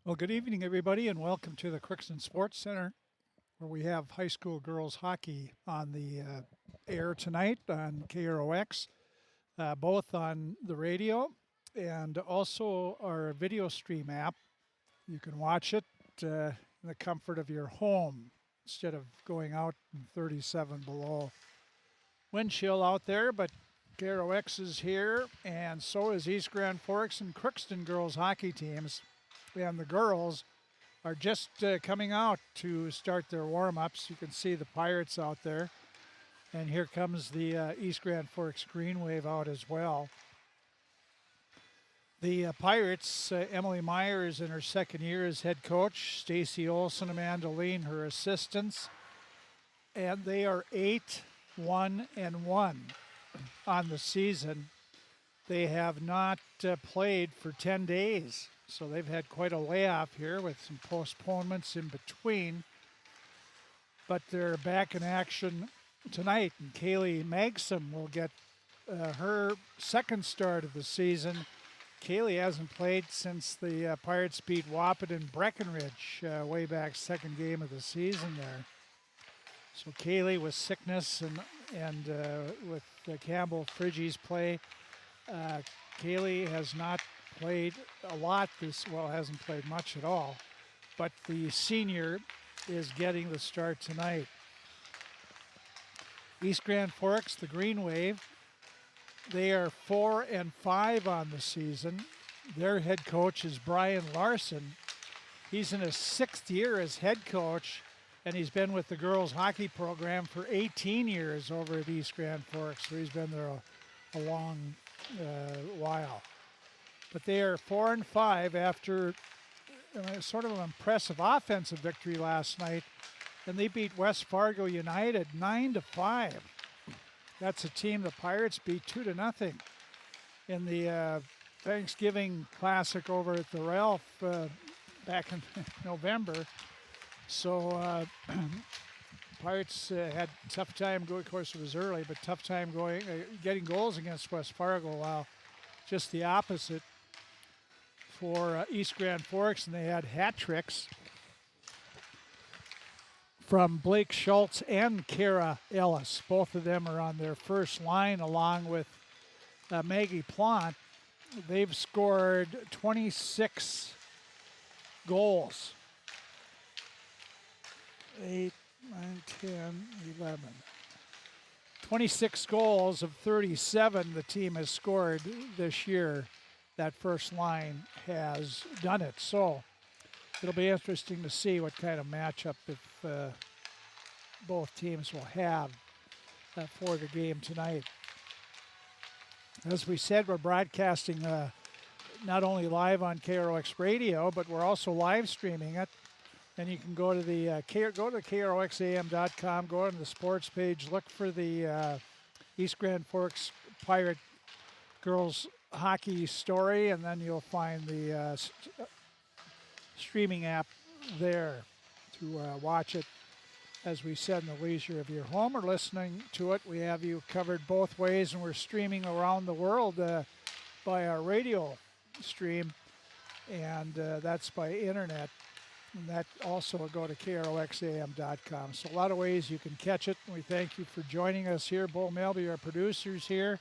Well, good evening, everybody, and welcome to the Crookston Sports Center, where we have high school girls hockey on the air tonight on KROX, both on the radio and also our video stream app. You can watch it in the comfort of your home instead of going out in 37 below. Wind chill out there, but KROX is here, and so is East Grand Forks and Crookston girls hockey teams. And the girls are just coming out to start their warm-ups. You can see the Pirates out there. And here comes the East Grand Forks Green Wave out as well. The Pirates, Emily Meyer is in her second year as head coach. Stacy Olson, Amanda Lean, her assistants. And they are 8-1-1 on the season. They have not played for 10 days. So they've had quite a layoff here with some postponements in between. But they're back in action tonight, and Kaylee Magsom will get her second start of the season. Kaylee hasn't played since the Pirates beat Wapit and Breckenridge way back second game of the season there. So Kaylee with sickness and with Campbell Friggy's play, Kaylee has not played a lot hasn't played much at all, but the senior is getting the start tonight. East Grand Forks, the Green Wave, they are 4-5 on the season. Their head coach is Brian Larson. He's in his sixth year as head coach, and he's been with the girls hockey program for 18 years over at East Grand Forks, so he's been there a long while. But they are 4-5 after sort of an impressive offensive victory last night, and they beat West Fargo United 9-5. That's a team the Pirates beat 2-0 in the Thanksgiving Classic over at the Ralph back in November. So Pirates had a tough time going. Of course, it was early, but tough time getting goals against West Fargo. While just the opposite for East Grand Forks, and they had hat tricks from Blake Schultz and Kara Ellis. Both of them are on their first line along with Maggie Plant. They've scored 26 goals. 8, 9, 10, 11. 26 goals of 37 the team has scored this year. That first line has done it. So it'll be interesting to see what kind of matchup if both teams will have for the game tonight. As we said, we're broadcasting not only live on KROX Radio, but we're also live streaming it. And you can go to the go to KROXAM.com, go on the sports page, look for the East Grand Forks Pirate girls hockey story, and then you'll find the streaming app there to watch it, as we said, in the leisure of your home or listening to it. We have you covered both ways, and we're streaming around the world by our radio stream, and that's by internet. And that also will go to KROXAM.com. So a lot of ways you can catch it. We thank you for joining us here. Bo Melby, our producer's here.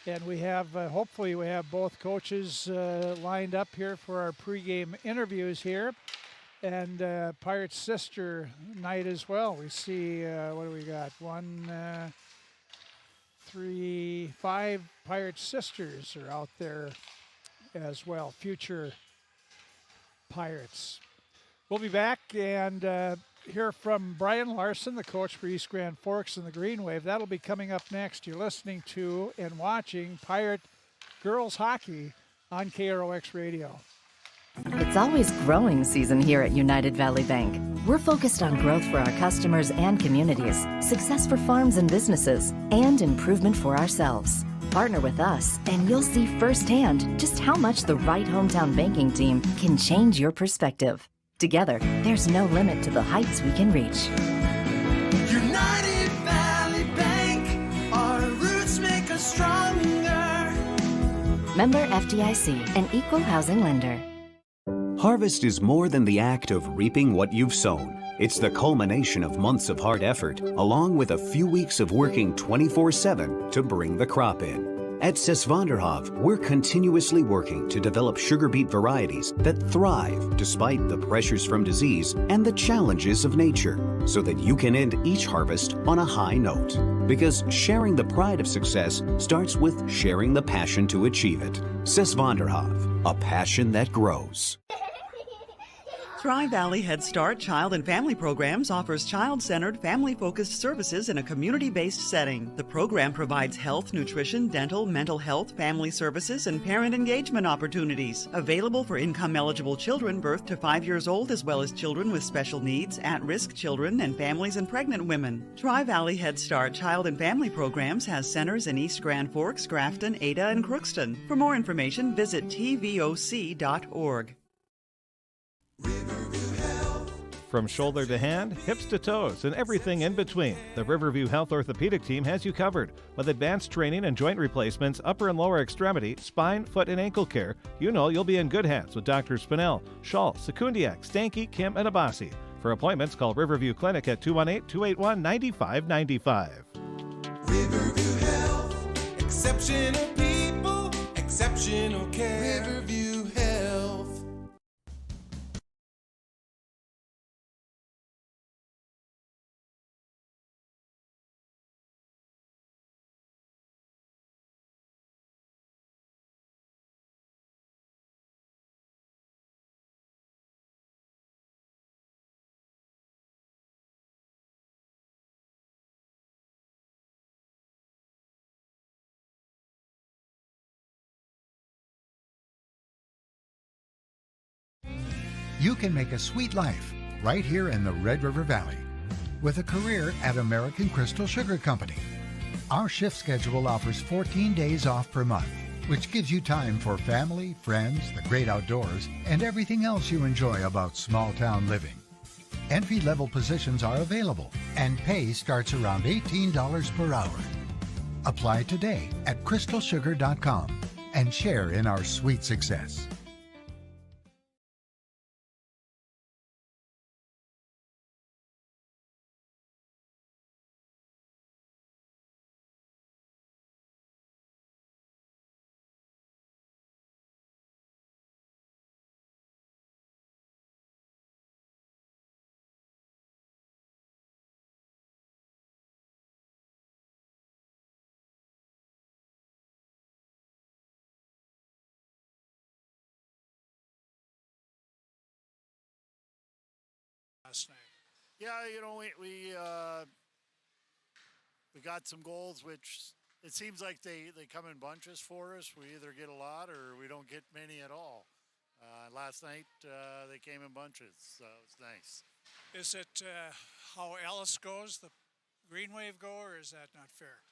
And we have, hopefully we have both coaches lined up here for our pregame interviews here. And Pirates sister night as well. We see, what do we got? 1, 3, 5 Pirates sisters are out there as well. Future Pirates. We'll be back and hear from Brian Larson, the coach for East Grand Forks and the Green Wave. That'll be coming up next. You're listening to and watching Pirate Girls Hockey on KROX Radio. It's always growing season here at United Valley Bank. We're focused on growth for our customers and communities, success for farms and businesses, and improvement for ourselves. Partner with us, and you'll see firsthand just how much the right hometown banking team can change your perspective. Together, there's no limit to the heights we can reach. United Valley Bank, our roots make us stronger. Member FDIC, an equal housing lender. Harvest is more than the act of reaping what you've sown. It's the culmination of months of hard effort, along with a few weeks of working 24/7 to bring the crop in. At Sesvanderhof, we're continuously working to develop sugar beet varieties that thrive despite the pressures from disease and the challenges of nature, so that you can end each harvest on a high note. Because sharing the pride of success starts with sharing the passion to achieve it. Sesvanderhof, a passion that grows. Tri-Valley Head Start Child and Family Programs offers child-centered, family-focused services in a community-based setting. The program provides health, nutrition, dental, mental health, family services, and parent engagement opportunities. Available for income-eligible children birth to 5 years old, as well as children with special needs, at-risk children, and families and pregnant women. Tri-Valley Head Start Child and Family Programs has centers in East Grand Forks, Grafton, Ada, and Crookston. For more information, visit tvoc.org. From shoulder to hand, hips to toes, and everything in between, the Riverview Health Orthopedic Team has you covered. With advanced training and joint replacements, upper and lower extremity, spine, foot, and ankle care, you know you'll be in good hands with Drs. Spinell, Schall, Sekundiak, Stanky, Kim, and Abasi. For appointments, call Riverview Clinic at 218-281-9595. Riverview Health, exceptional people, exceptional care. Riverview Health. You can make a sweet life right here in the Red River Valley with a career at American Crystal Sugar Company. Our shift schedule offers 14 days off per month, which gives you time for family, friends, the great outdoors, and everything else you enjoy about small town living. Entry-level positions are available, and pay starts around $18 per hour. Apply today at crystalsugar.com and share in our sweet success. Last night. Yeah, you know, we got some goals, which it seems like they come in bunches for us. We either get a lot or we don't get many at all. Last night they came in bunches, so it's nice. Is it how Ellis goes, the Green Wave go, or is that not fair?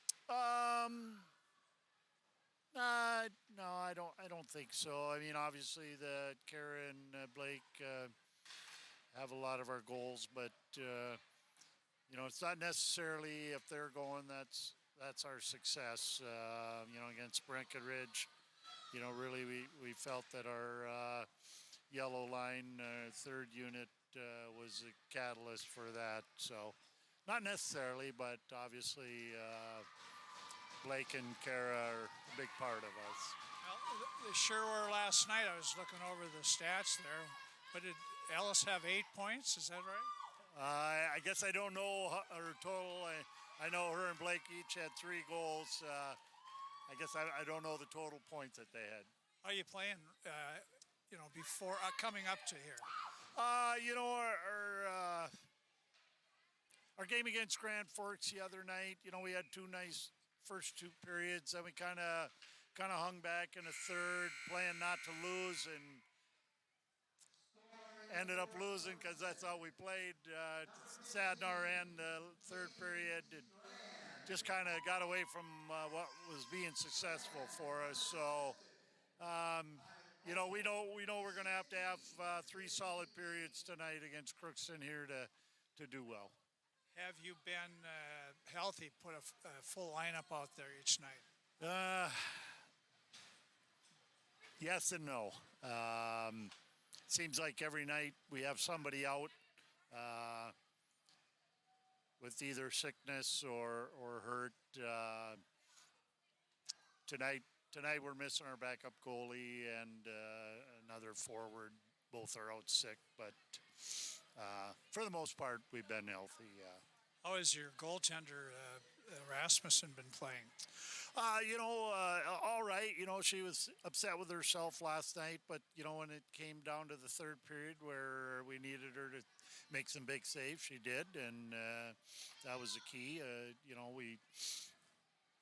No, I don't think so. I mean, obviously the Kara and Blake have a lot of our goals, but you know, it's not necessarily if they're going that's our success. You know, against Breckenridge, you know, really we felt that our yellow line third unit was a catalyst for that. So not necessarily, but obviously Blake and Kara are a big part of us. Well, they sure were last night. I was looking over the stats there. But did Ellis have 8 points? Is that right? I guess I don't know her total. I know her and Blake each had 3 goals. I guess I don't know the total points that they had. How are you playing, you know, before coming up to here? You know, our game against Grand Forks the other night, you know, we had 2 nice first 2 periods, and we kind of hung back in a third, playing not to lose, and ended up losing because that's how we played. Sad in our end, third period, it just kind of got away from what was being successful for us. So, you know, we know we're going to have 3 solid periods tonight against Crookston here to do well. Have you been healthy? Put a full lineup out there each night? Yes and no. seems like every night we have somebody out with either sickness or hurt. Tonight we're missing our backup goalie and another forward. Both are out sick, but for the most part, we've been healthy. How has your goaltender Rasmussen been playing? All right. She was upset with herself last night, but when it came down to the third period where we needed her to make some big saves, she did, and that was the key.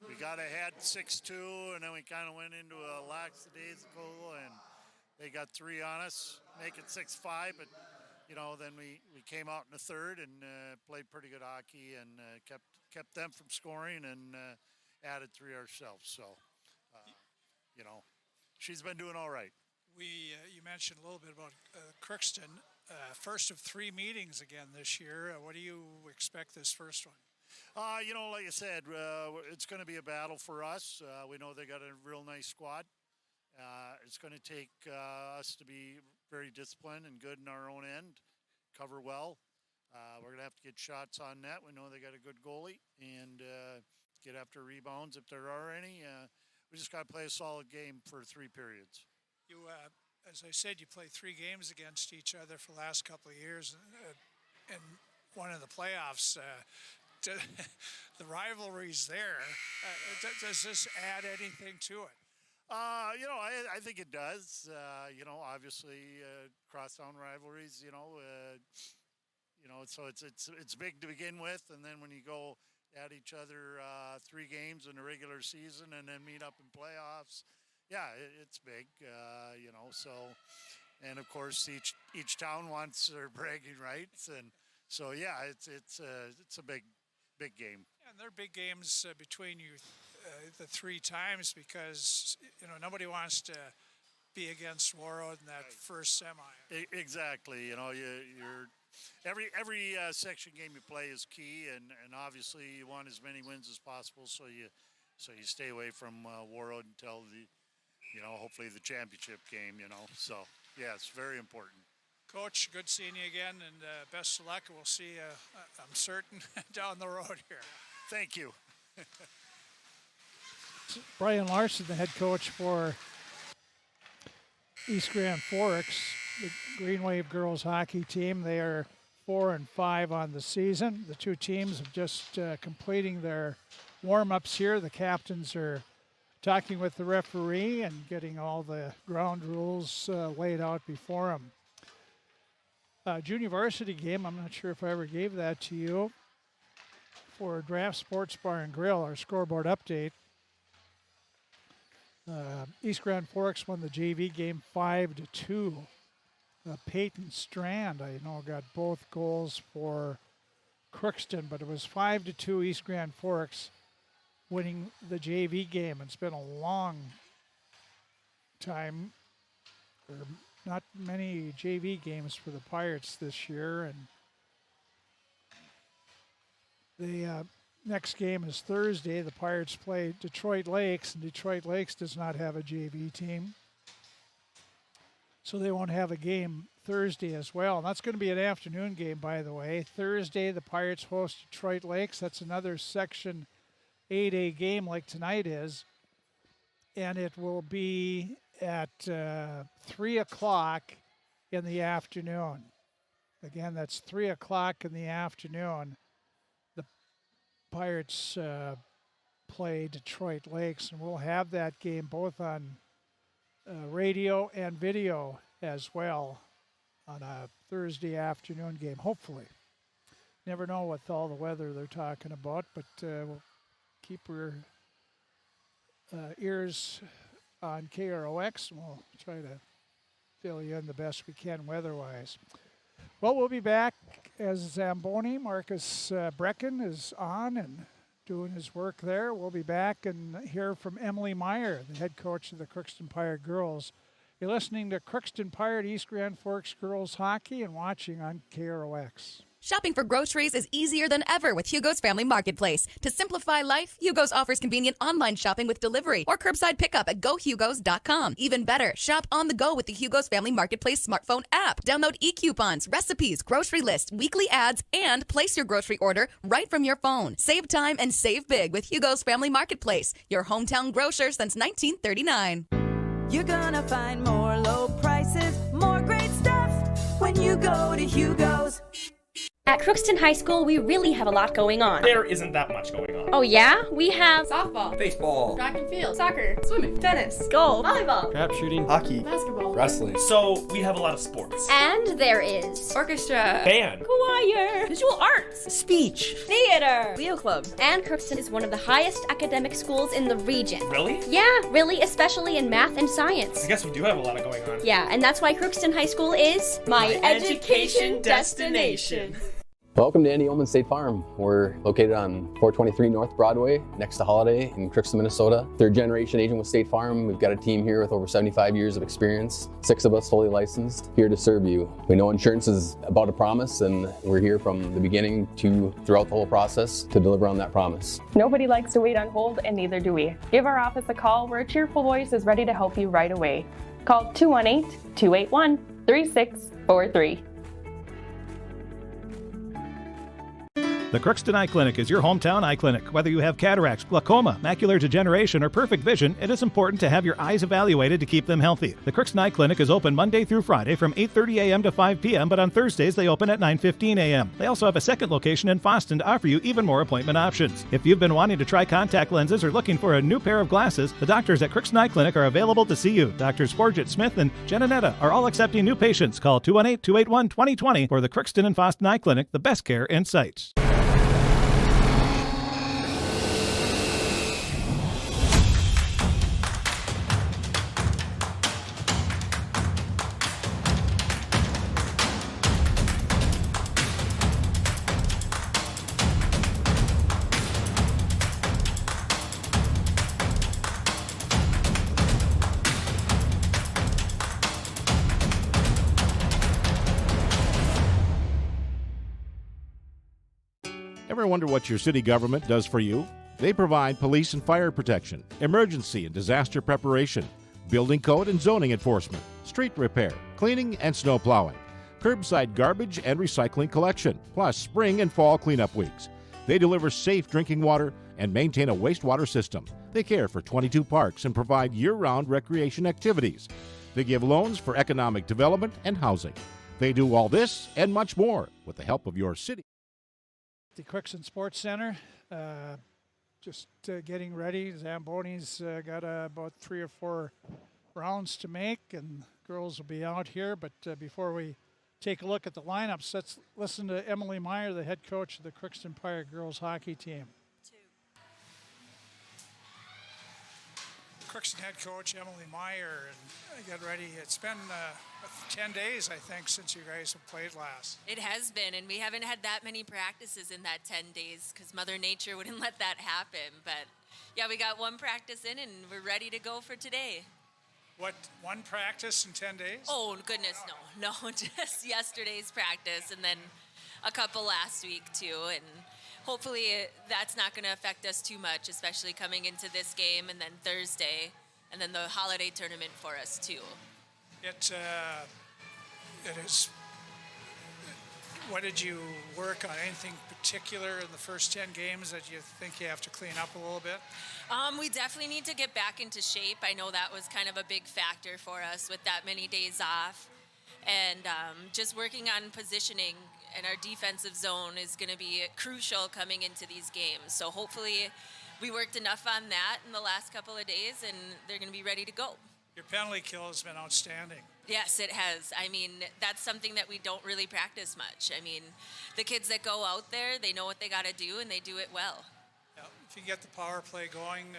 We got ahead 6-2, and then we kind of went into a lackadaisical, and they got 3 on us, make it 6-5. But then we came out in the third and played pretty good hockey and kept them from scoring and added 3 ourselves. So, she's been doing all right. You mentioned a little bit about Crookston. First of 3 meetings again this year. What do you expect this first one? Like I said, it's going to be a battle for us. We know they got a real nice squad. It's going to take us to be very disciplined and good in our own end, cover well. We're going to have to get shots on net. We know they got a good goalie and get after rebounds if there are any. We just got to play a solid game for 3 periods. You, as I said, you played 3 games against each other for the last couple of years, and one of the playoffs. The rivalry's there. Does this add anything to it? I think it does. Obviously, crosstown rivalries. So it's big to begin with, and then when you go at each other 3 games in the regular season, and then meet up in playoffs, it's big. So, and of course each town wants their bragging rights, and so it's a big game. And they're big games between you the 3 times because nobody wants to be against Warroad in that first semi. Exactly. You're every section game you play is key, and obviously you want as many wins as possible. So you stay away from Warroad until hopefully the championship game. So it's very important. Coach, good seeing you again, and best of luck. We'll see you, I'm certain, down the road here. Thank you. Brian Larson, the head coach for East Grand Forks, the Green Wave girls hockey team. They are 4-5 on the season. The 2 teams are just completing their warm-ups here. The captains are talking with the referee and getting all the ground rules laid out before them. Junior varsity game, I'm not sure if I ever gave that to you. For Draft Sports Bar and Grill, our scoreboard update. East Grand Forks won the JV game 5-2. Peyton Strand, I know, got both goals for Crookston, but it was 5-2 East Grand Forks winning the JV game. It's been a long time. Not many JV games for the Pirates this year, and the next game is Thursday. The Pirates play Detroit Lakes, and Detroit Lakes does not have a JV team, so they won't have a game Thursday as well. And that's going to be an afternoon game, by the way. Thursday, the Pirates host Detroit Lakes. That's another Section 8A game like tonight is, and it will be at 3 o'clock in the afternoon. Again, that's 3 o'clock in the afternoon. The Pirates play Detroit Lakes, and we'll have that game both on radio and video as well on a Thursday afternoon game, hopefully. Never know with all the weather they're talking about, but we'll keep our ears on KROX, and we'll try to fill you in the best we can weather-wise. Well, we'll be back as Zamboni. Marcus Brecken is on and doing his work there. We'll be back and hear from Emily Meyer, the head coach of the Crookston Pirate girls. You're listening to Crookston Pirate East Grand Forks girls hockey and watching on KROX. Shopping for groceries is easier than ever with Hugo's Family Marketplace. To simplify life, Hugo's offers convenient online shopping with delivery or curbside pickup at gohugos.com. Even better, shop on the go with the Hugo's Family Marketplace smartphone app. Download e-coupons, recipes, grocery lists, weekly ads, and place your grocery order right from your phone. Save time and save big with Hugo's Family Marketplace, your hometown grocer since 1939. You're gonna find more low prices, more great stuff when you go to Hugo's. At Crookston High School, we really have a lot going on. There isn't that much going on. Oh yeah? We have softball, baseball, track and field, soccer, swimming, tennis, golf, volleyball, crap shooting, hockey, basketball, wrestling. So we have a lot of sports. And there is orchestra, band, choir, visual arts, speech, theater, Leo Club. And Crookston is one of the highest academic schools in the region. Really? Yeah, really, especially in math and science. I guess we do have a lot of going on. Yeah, and that's why Crookston High School is my education destination. Welcome to Andy Ullman State Farm. We're located on 423 North Broadway, next to Holiday in Crookston, Minnesota. Third generation agent with State Farm. We've got a team here with over 75 years of experience. 6 of us fully licensed, here to serve you. We know insurance is about a promise, and we're here from the beginning to throughout the whole process to deliver on that promise. Nobody likes to wait on hold, and neither do we. Give our office a call where a cheerful voice is ready to help you right away. Call 218-281-3643. The Crookston Eye Clinic is your hometown eye clinic. Whether you have cataracts, glaucoma, macular degeneration, or perfect vision, it is important to have your eyes evaluated to keep them healthy. The Crookston Eye Clinic is open Monday through Friday from 8:30 a.m. to 5 p.m., but on Thursdays they open at 9:15 a.m. They also have a second location in Boston to offer you even more appointment options. If you've been wanting to try contact lenses or looking for a new pair of glasses, the doctors at Crookston Eye Clinic are available to see you. Doctors Forget Smith and Jananetta are all accepting new patients. Call 218-281-2020 for the Crookston and Boston Eye Clinic, the best care in sight. Ever wonder what your city government does for you? They provide police and fire protection, emergency and disaster preparation, building code and zoning enforcement, street repair, cleaning and snow plowing, curbside garbage and recycling collection, plus spring and fall cleanup weeks. They deliver safe drinking water and maintain a wastewater system. They care for 22 parks and provide year-round recreation activities. They give loans for economic development and housing. They do all this and much more with the help of your city. The Crookston Sports Center, just getting ready. Zamboni's got about 3 or 4 rounds to make, and girls will be out here. But before we take a look at the lineups, let's listen to Emily Meyer, the head coach of the Crookston Pirate girls hockey team. Crookston head coach Emily Meyer, and get ready. It's been 10 days, I think, since you guys have played last. It has been, and we haven't had that many practices in that 10 days because Mother Nature wouldn't let that happen. But yeah, we got 1 practice in, and we're ready to go for today. What, 1 practice in 10 days? Oh, goodness, no, just yesterday's practice, and then a couple last week too. And hopefully that's not going to affect us too much, especially coming into this game and then Thursday, and then the holiday tournament for us too. It is. What did you work on? Anything particular in the first 10 games that you think you have to clean up a little bit? We definitely need to get back into shape. I know that was kind of a big factor for us with that many days off. And just working on positioning and our defensive zone is going to be crucial coming into these games. So hopefully we worked enough on that in the last couple of days, and they're going to be ready to go. Your penalty kill has been outstanding. Yes, it has. I mean, that's something that we don't really practice much. I mean, the kids that go out there, they know what they got to do, and they do it well. Yeah, if you get the power play going,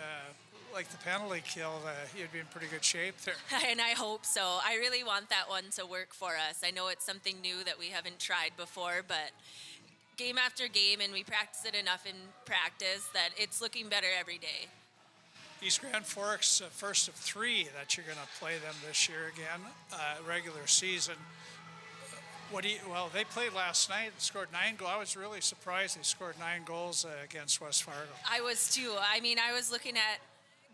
like the penalty kill, you'd be in pretty good shape there. And I hope so. I really want that one to work for us. I know it's something new that we haven't tried before, but game after game, and we practice it enough in practice that it's looking better every day. East Grand Forks, first of 3 that you're going to play them this year again, regular season. Well, they played last night and scored 9 goals. I was really surprised they scored 9 goals against West Fargo. I was too. I mean, I was looking at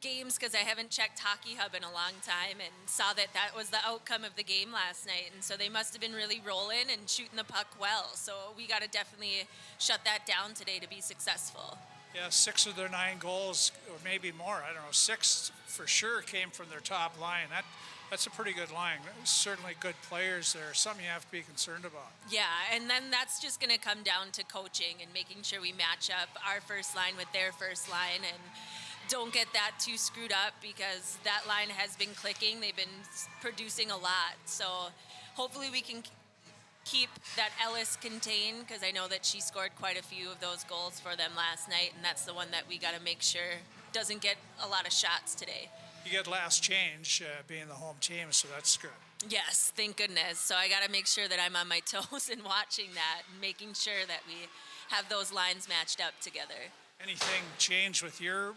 games because I haven't checked Hockey Hub in a long time and saw that was the outcome of the game last night. And so they must have been really rolling and shooting the puck well. So we got to definitely shut that down today to be successful. Yeah, 6 of their 9 goals, or maybe more, I don't know, 6 for sure came from their top line. That's a pretty good line. Certainly good players there. Something you have to be concerned about. Yeah, and then that's just going to come down to coaching and making sure we match up our first line with their first line and don't get that too screwed up because that line has been clicking. They've been producing a lot. So hopefully we can keep that Ellis contained because I know that she scored quite a few of those goals for them last night, and that's the one that we got to make sure doesn't get a lot of shots today. You get last change being the home team, so that's good. Yes, thank goodness. So I got to make sure that I'm on my toes and watching that and making sure that we have those lines matched up together. Anything changed with your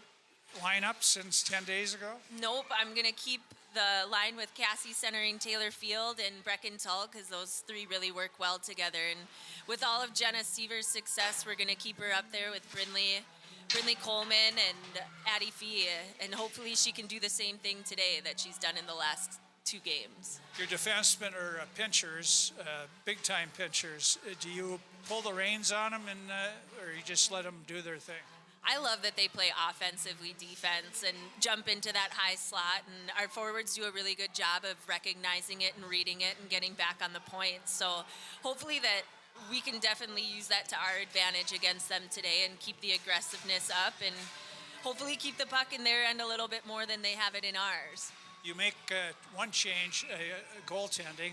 lineup since 10 days ago? Nope, I'm going to keep the line with Cassie centering Taylor Field and Brecken Tull because those 3 really work well together. And with all of Jenna Seaver's success, we're going to keep her up there with Brindley Coleman and Addie Fee, and hopefully she can do the same thing today that she's done in the last 2 games. Your defensemen are pinchers, big-time pinchers. Do you pull the reins on them, or you just let them do their thing? I love that they play offensively defense and jump into that high slot, and our forwards do a really good job of recognizing it and reading it and getting back on the point. So hopefully that we can definitely use that to our advantage against them today and keep the aggressiveness up and hopefully keep the puck in their end a little bit more than they have it in ours. You make one change, goaltending.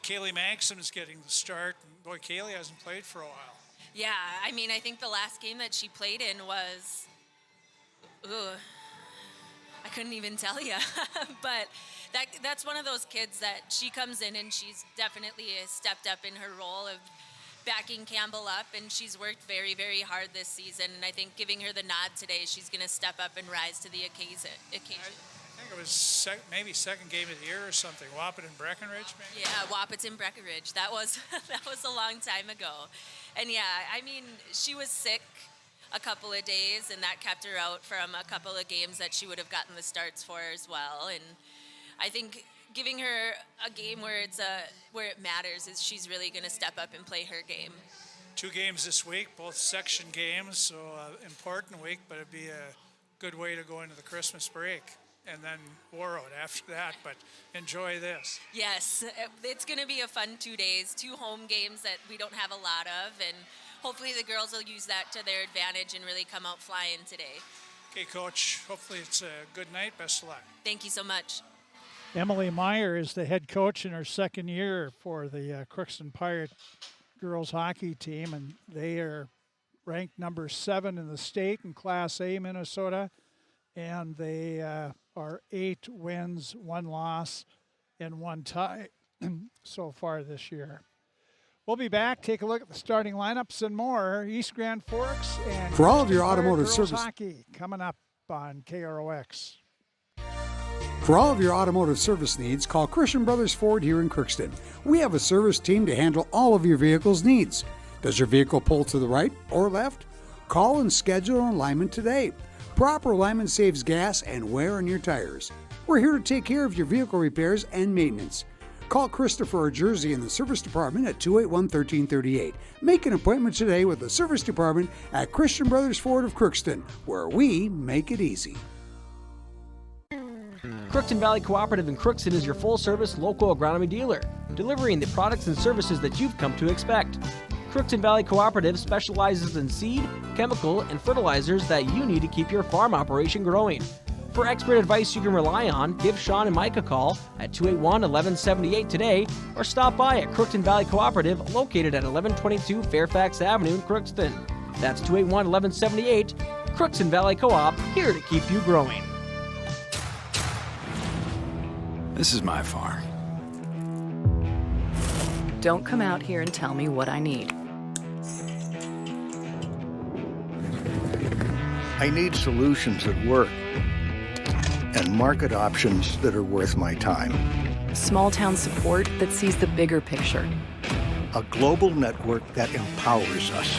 Kaylee Maxim is getting the start. And boy, Kaylee hasn't played for a while. Yeah, I mean, I think the last game that she played in was, I couldn't even tell you. But that's one of those kids that she comes in and she's definitely stepped up in her role of backing Campbell up, and she's worked very, very hard this season. And I think giving her the nod today, she's going to step up and rise to the occasion. I think it was maybe second game of the year or something. Wapit and Breckenridge, maybe? Yeah, Wapit and Breckenridge. That was a long time ago. And yeah, I mean, she was sick a couple of days, and that kept her out from a couple of games that she would have gotten the starts for as well. And I think giving her a game where it matters is she's really going to step up and play her game. 2 games this week, both section games, so important week, but it'd be a good way to go into the Christmas break. And then Warroad after that, but enjoy this. Yes, it's going to be a fun 2 days, 2 home games that we don't have a lot of, and hopefully the girls will use that to their advantage and really come out flying today. Okay, Coach, hopefully it's a good night. Best of luck. Thank you so much. Emily Meyer is the head coach in her second year for the Crookston Pirate girls hockey team, and they are ranked number 7 in the state in Class A, Minnesota, and they are 8 wins, 1 loss, and 1 tie so far this year. We'll be back, take a look at the starting lineups and more. East Grand Forks and for all of your automotive girls service hockey coming up on KROX. For all of your automotive service needs, call Christian Brothers Ford here in Crookston. We have a service team to handle all of your vehicle's needs. Does your vehicle pull to the right or left? Call and schedule an alignment today. Proper alignment saves gas and wear on your tires. We're here to take care of your vehicle repairs and maintenance. Call Christopher or Jersey in the service department at 281-1338. Make an appointment today with the service department at Christian Brothers Ford of Crookston, where we make it easy. Crookston Valley Cooperative in Crookston is your full-service local agronomy dealer, delivering the products and services that you've come to expect. Crookston Valley Cooperative specializes in seed, chemical, and fertilizers that you need to keep your farm operation growing. For expert advice you can rely on, give Sean and Mike a call at 281-1178 today or stop by at Crookston Valley Cooperative located at 1122 Fairfax Avenue in Crookston. That's 281-1178. Crookston Valley Co-op, here to keep you growing. This is my farm. Don't come out here and tell me what I need. I need solutions that work and market options that are worth my time. Small town support that sees the bigger picture. a global network that empowers us,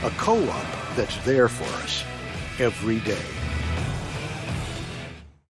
a co-op that's there for us every day.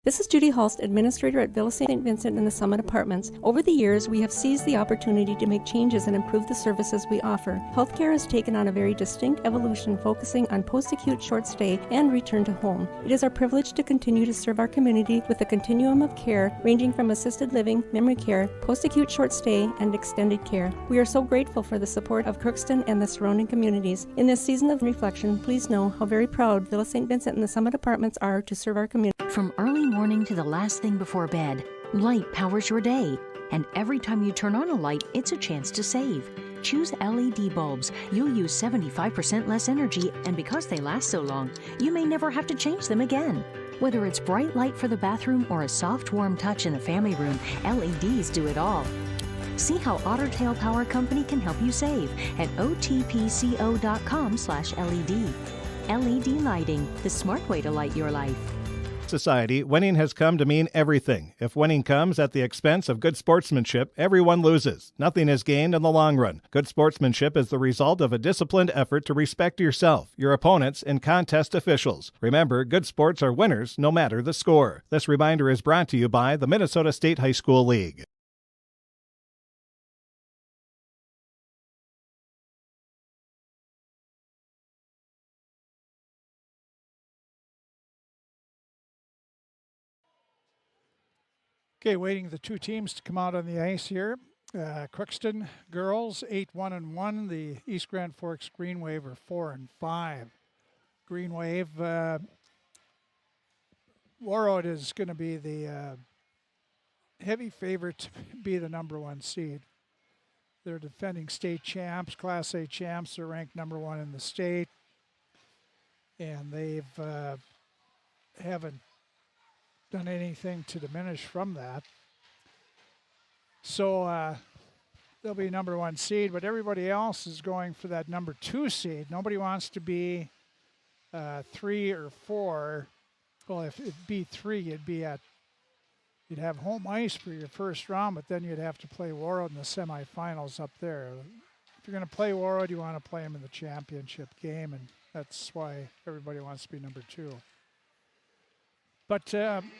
This is Judy Hulst, Administrator at Villa St. Vincent in the Summit Apartments. Over the years, we have seized the opportunity to make changes and improve the services we offer. Healthcare has taken on a very distinct evolution, focusing on post-acute short stay and return to home. It is our privilege to continue to serve our community with a continuum of care ranging from assisted living, memory care, post-acute short stay, and extended care. We are so grateful for the support of Crookston and the surrounding communities. In this season of reflection, please know how very proud Villa St. Vincent and the Summit Apartments are to serve our community. From early morning to the last thing before bed, light powers your day. And every time you turn on a light, it's a chance to save. Choose LED bulbs. You'll use 75% less energy, and because they last so long, you may never have to change them again. Whether it's bright light for the bathroom or a soft, warm touch in the family room, LEDs do it all. See how Otter Tail Power Company can help you save at otpco.com/LED. LED lighting, the smart way to light your life. Society, winning has come to mean everything. If winning comes at the expense of good sportsmanship, everyone loses. Nothing is gained in the long run. Good sportsmanship is the result of a disciplined effort to respect yourself, your opponents, and contest officials. Remember, good sports are winners no matter the score. This reminder is brought to you by the Minnesota State High School League. Okay, waiting the two teams to come out on the ice here. Crookston girls 8-1-1. The East Grand Forks Green Wave are 4-5. Green Wave, Warroad is going to be the heavy favorite to be the #1 seed. They're defending state champs, Class A champs. They're ranked #1 in the state, and they've haven't done anything to diminish from that. So they'll be #1 seed, but everybody else is going for that #2 seed. Nobody wants to be 3 or 4. Well, if it'd be 3, you'd have home ice for your first round, but then you'd have to play Warroad in the semifinals up there. If you're going to play Warroad, you want to play them in the championship game, and that's why everybody wants to be #2. But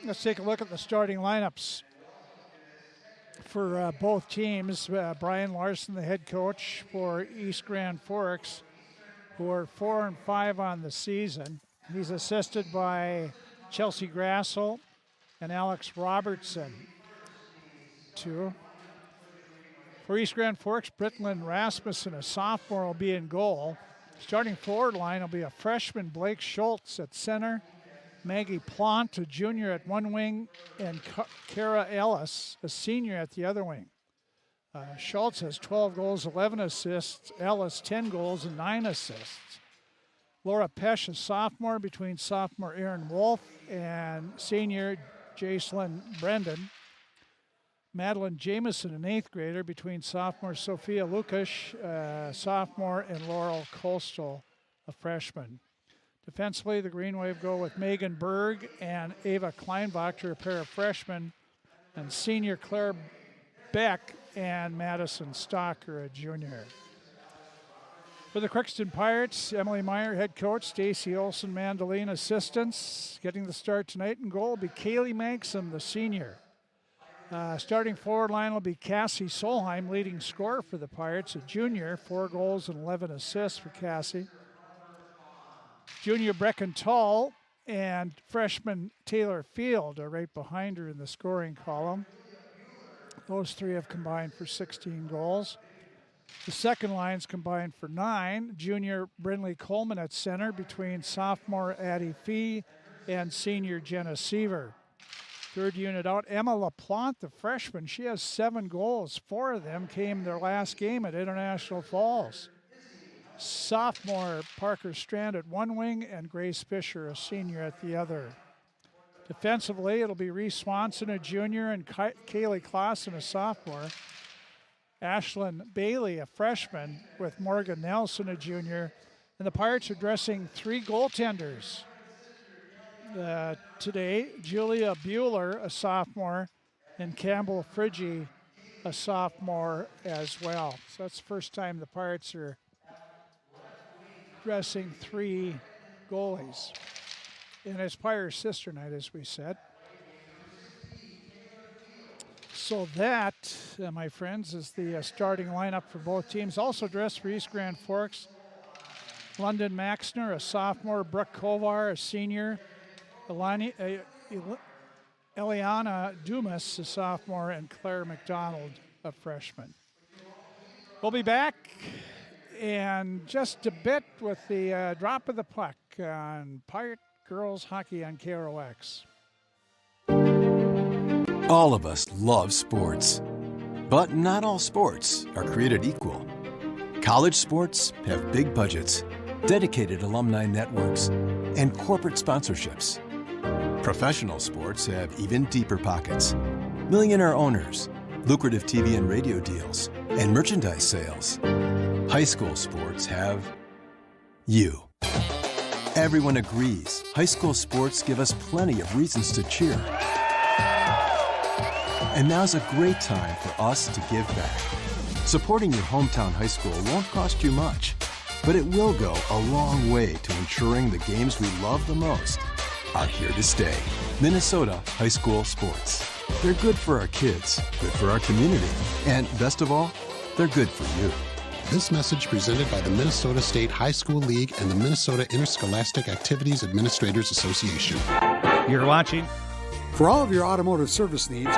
let's take a look at the starting lineups for both teams. Brian Larson, the head coach for East Grand Forks, who are 4-5 on the season. He's assisted by Chelsea Grassel and Alex Robertson. For East Grand Forks, Brittlin Rasmussen, a sophomore, will be in goal. Starting forward line will be a freshman, Blake Schultz, at center. Maggie Plant, a junior, at one wing, and Kara Ellis, a senior, at the other wing. Schultz has 12 goals, 11 assists. Ellis, 10 goals and 9 assists. Laura Pesch, a sophomore, between sophomore Aaron Wolf and senior Jacelyn Brendan. Madeline Jameson, an 8th grader, between sophomore Sophia Lukash, sophomore, and Laurel Coastal, a freshman. Defensively, the Green Wave go with Megan Berg and Ava Kleinbacher, a pair of freshmen, and senior Claire Beck and Madison Stalker, a junior. For the Crookston Pirates, Emily Meyer, head coach, Stacy Olson, mandolin assistants. Getting the start tonight in goal will be Kaylee Maxim, the senior. Starting forward line will be Cassie Solheim, leading scorer for the Pirates, a junior, 4 goals and 11 assists for Cassie. Junior Brecken Tall and freshman Taylor Field are right behind her in the scoring column. Those three have combined for 16 goals. The second line's combined for 9. Junior Brinley Coleman at center, between sophomore Addie Fee and senior Jenna Seaver. Third unit out, Emma LaPlante, the freshman. She has 7 goals. 4 of them came their last game at International Falls. Sophomore Parker Strand at one wing and Grace Fisher, a senior, at the other. Defensively, it'll be Reese Swanson, a junior, and Kaylee Clausen, a sophomore. Ashlyn Bailey, a freshman, with Morgan Nelson, a junior. And the Pirates are dressing 3 goaltenders today. Julia Bueller, a sophomore, and Campbell Friggy, a sophomore as well. So that's the first time the Pirates are dressing 3 goalies. And it's Pirates sister night, as we said. So that, my friends, is the starting lineup for both teams. Also dressed for East Grand Forks, London Maxner, a sophomore, Brooke Kovar, a senior, Eliana Dumas, a sophomore, and Claire McDonald, a freshman. We'll be back in just a bit with the drop of the puck on Pirate Girls Hockey on KROX. All of us love sports, but not all sports are created equal. College sports have big budgets, dedicated alumni networks, and corporate sponsorships. Professional sports have even deeper pockets, millionaire owners, lucrative TV and radio deals, and merchandise sales. High school sports have you. Everyone agrees high school sports give us plenty of reasons to cheer. And now's a great time for us to give back. Supporting your hometown high school won't cost you much, but it will go a long way to ensuring the games we love the most are here to stay. Minnesota high school sports. They're good for our kids, good for our community, and best of all, they're good for you. This message presented by the Minnesota State High School League and the Minnesota Interscholastic Activities Administrators Association. You're watching. For all of your automotive service needs,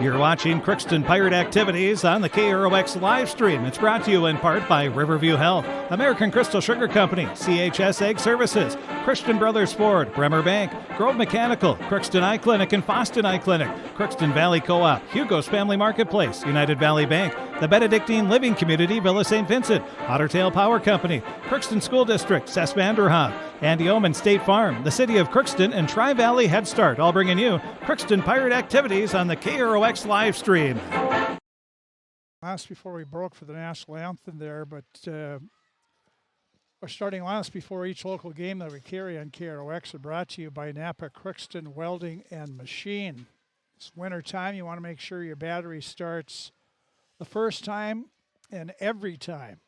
you're watching Crookston Pirate Activities on the KROX live stream. It's brought to you in part by Riverview Health, American Crystal Sugar Company, CHS Egg Services, Christian Brothers Ford, Bremer Bank, Grove Mechanical, Crookston Eye Clinic and Foston Eye Clinic, Crookston Valley Co-op, Hugo's Family Marketplace, United Valley Bank, the Benedictine Living Community, Villa St. Vincent, Ottertail Power Company, Crookston School District, Cess Vanderhoff, Andy Omen State Farm, the City of Crookston, and Tri-Valley Head Start, all bringing you Crookston Pirate Activities on the KROX live stream. Last before we broke for the national anthem there, but our starting last before each local game that we carry on KROX are brought to you by Napa Crookston Welding and Machine. It's winter time. You want to make sure your battery starts the first time and every time.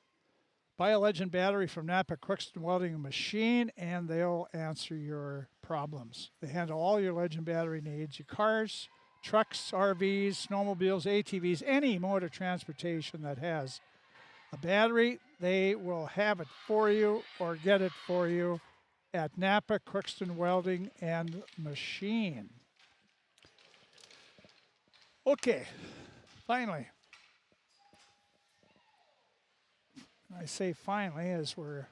Buy a Legend battery from Napa Crookston Welding and Machine, and they'll answer your problems. They handle all your Legend battery needs, your cars, trucks, RVs, snowmobiles, ATVs, any mode of transportation that has a battery. They will have it for you or get it for you at Napa Crookston Welding and Machine. Okay, finally. I say finally as we're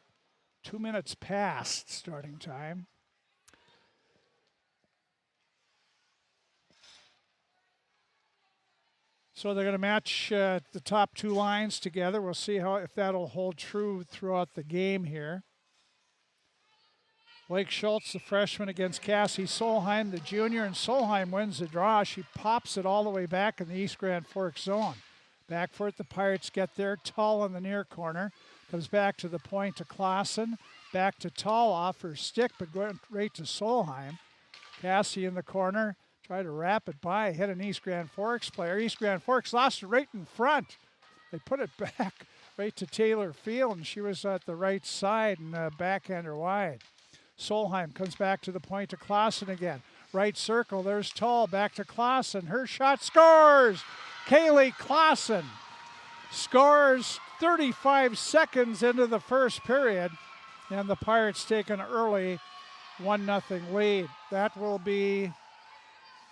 2 minutes past starting time. So they're going to match the top 2 lines together. We'll see if that'll hold true throughout the game here. Blake Schultz, the freshman, against Cassie Solheim, the junior, and Solheim wins the draw. She pops it all the way back in the East Grand Forks zone. Back for it, the Pirates get there. Tull on the near corner. Comes back to the point to Clausen. Back to Tull off her stick, but going right to Solheim. Cassie in the corner. Try to wrap it by. Hit an East Grand Forks player. East Grand Forks lost it right in front. They put it back right to Taylor Field, and she was at the right side and backhander wide. Solheim comes back to the point to Clausen again. Right circle, there's Tull. Back to Clausen. Her shot scores! Kaylee Clausen scores 35 seconds into the first period, and the Pirates take an early 1-0 lead. That will be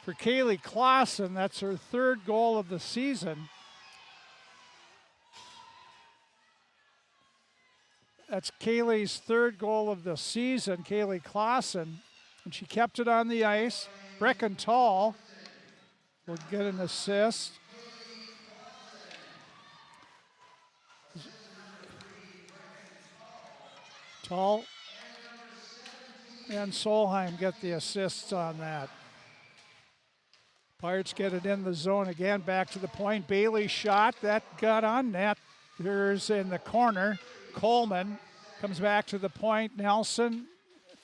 for Kaylee Clausen. That's her 3rd goal of the season. That's Kaylee's 3rd goal of the season, Kaylee Clausen, and she kept it on the ice. Brecken Tull will get an assist. Tull and Solheim get the assists on that. Pirates get it in the zone again, back to the point. Bailey's shot, that got on net. Here's in the corner. Coleman comes back to the point. Nelson,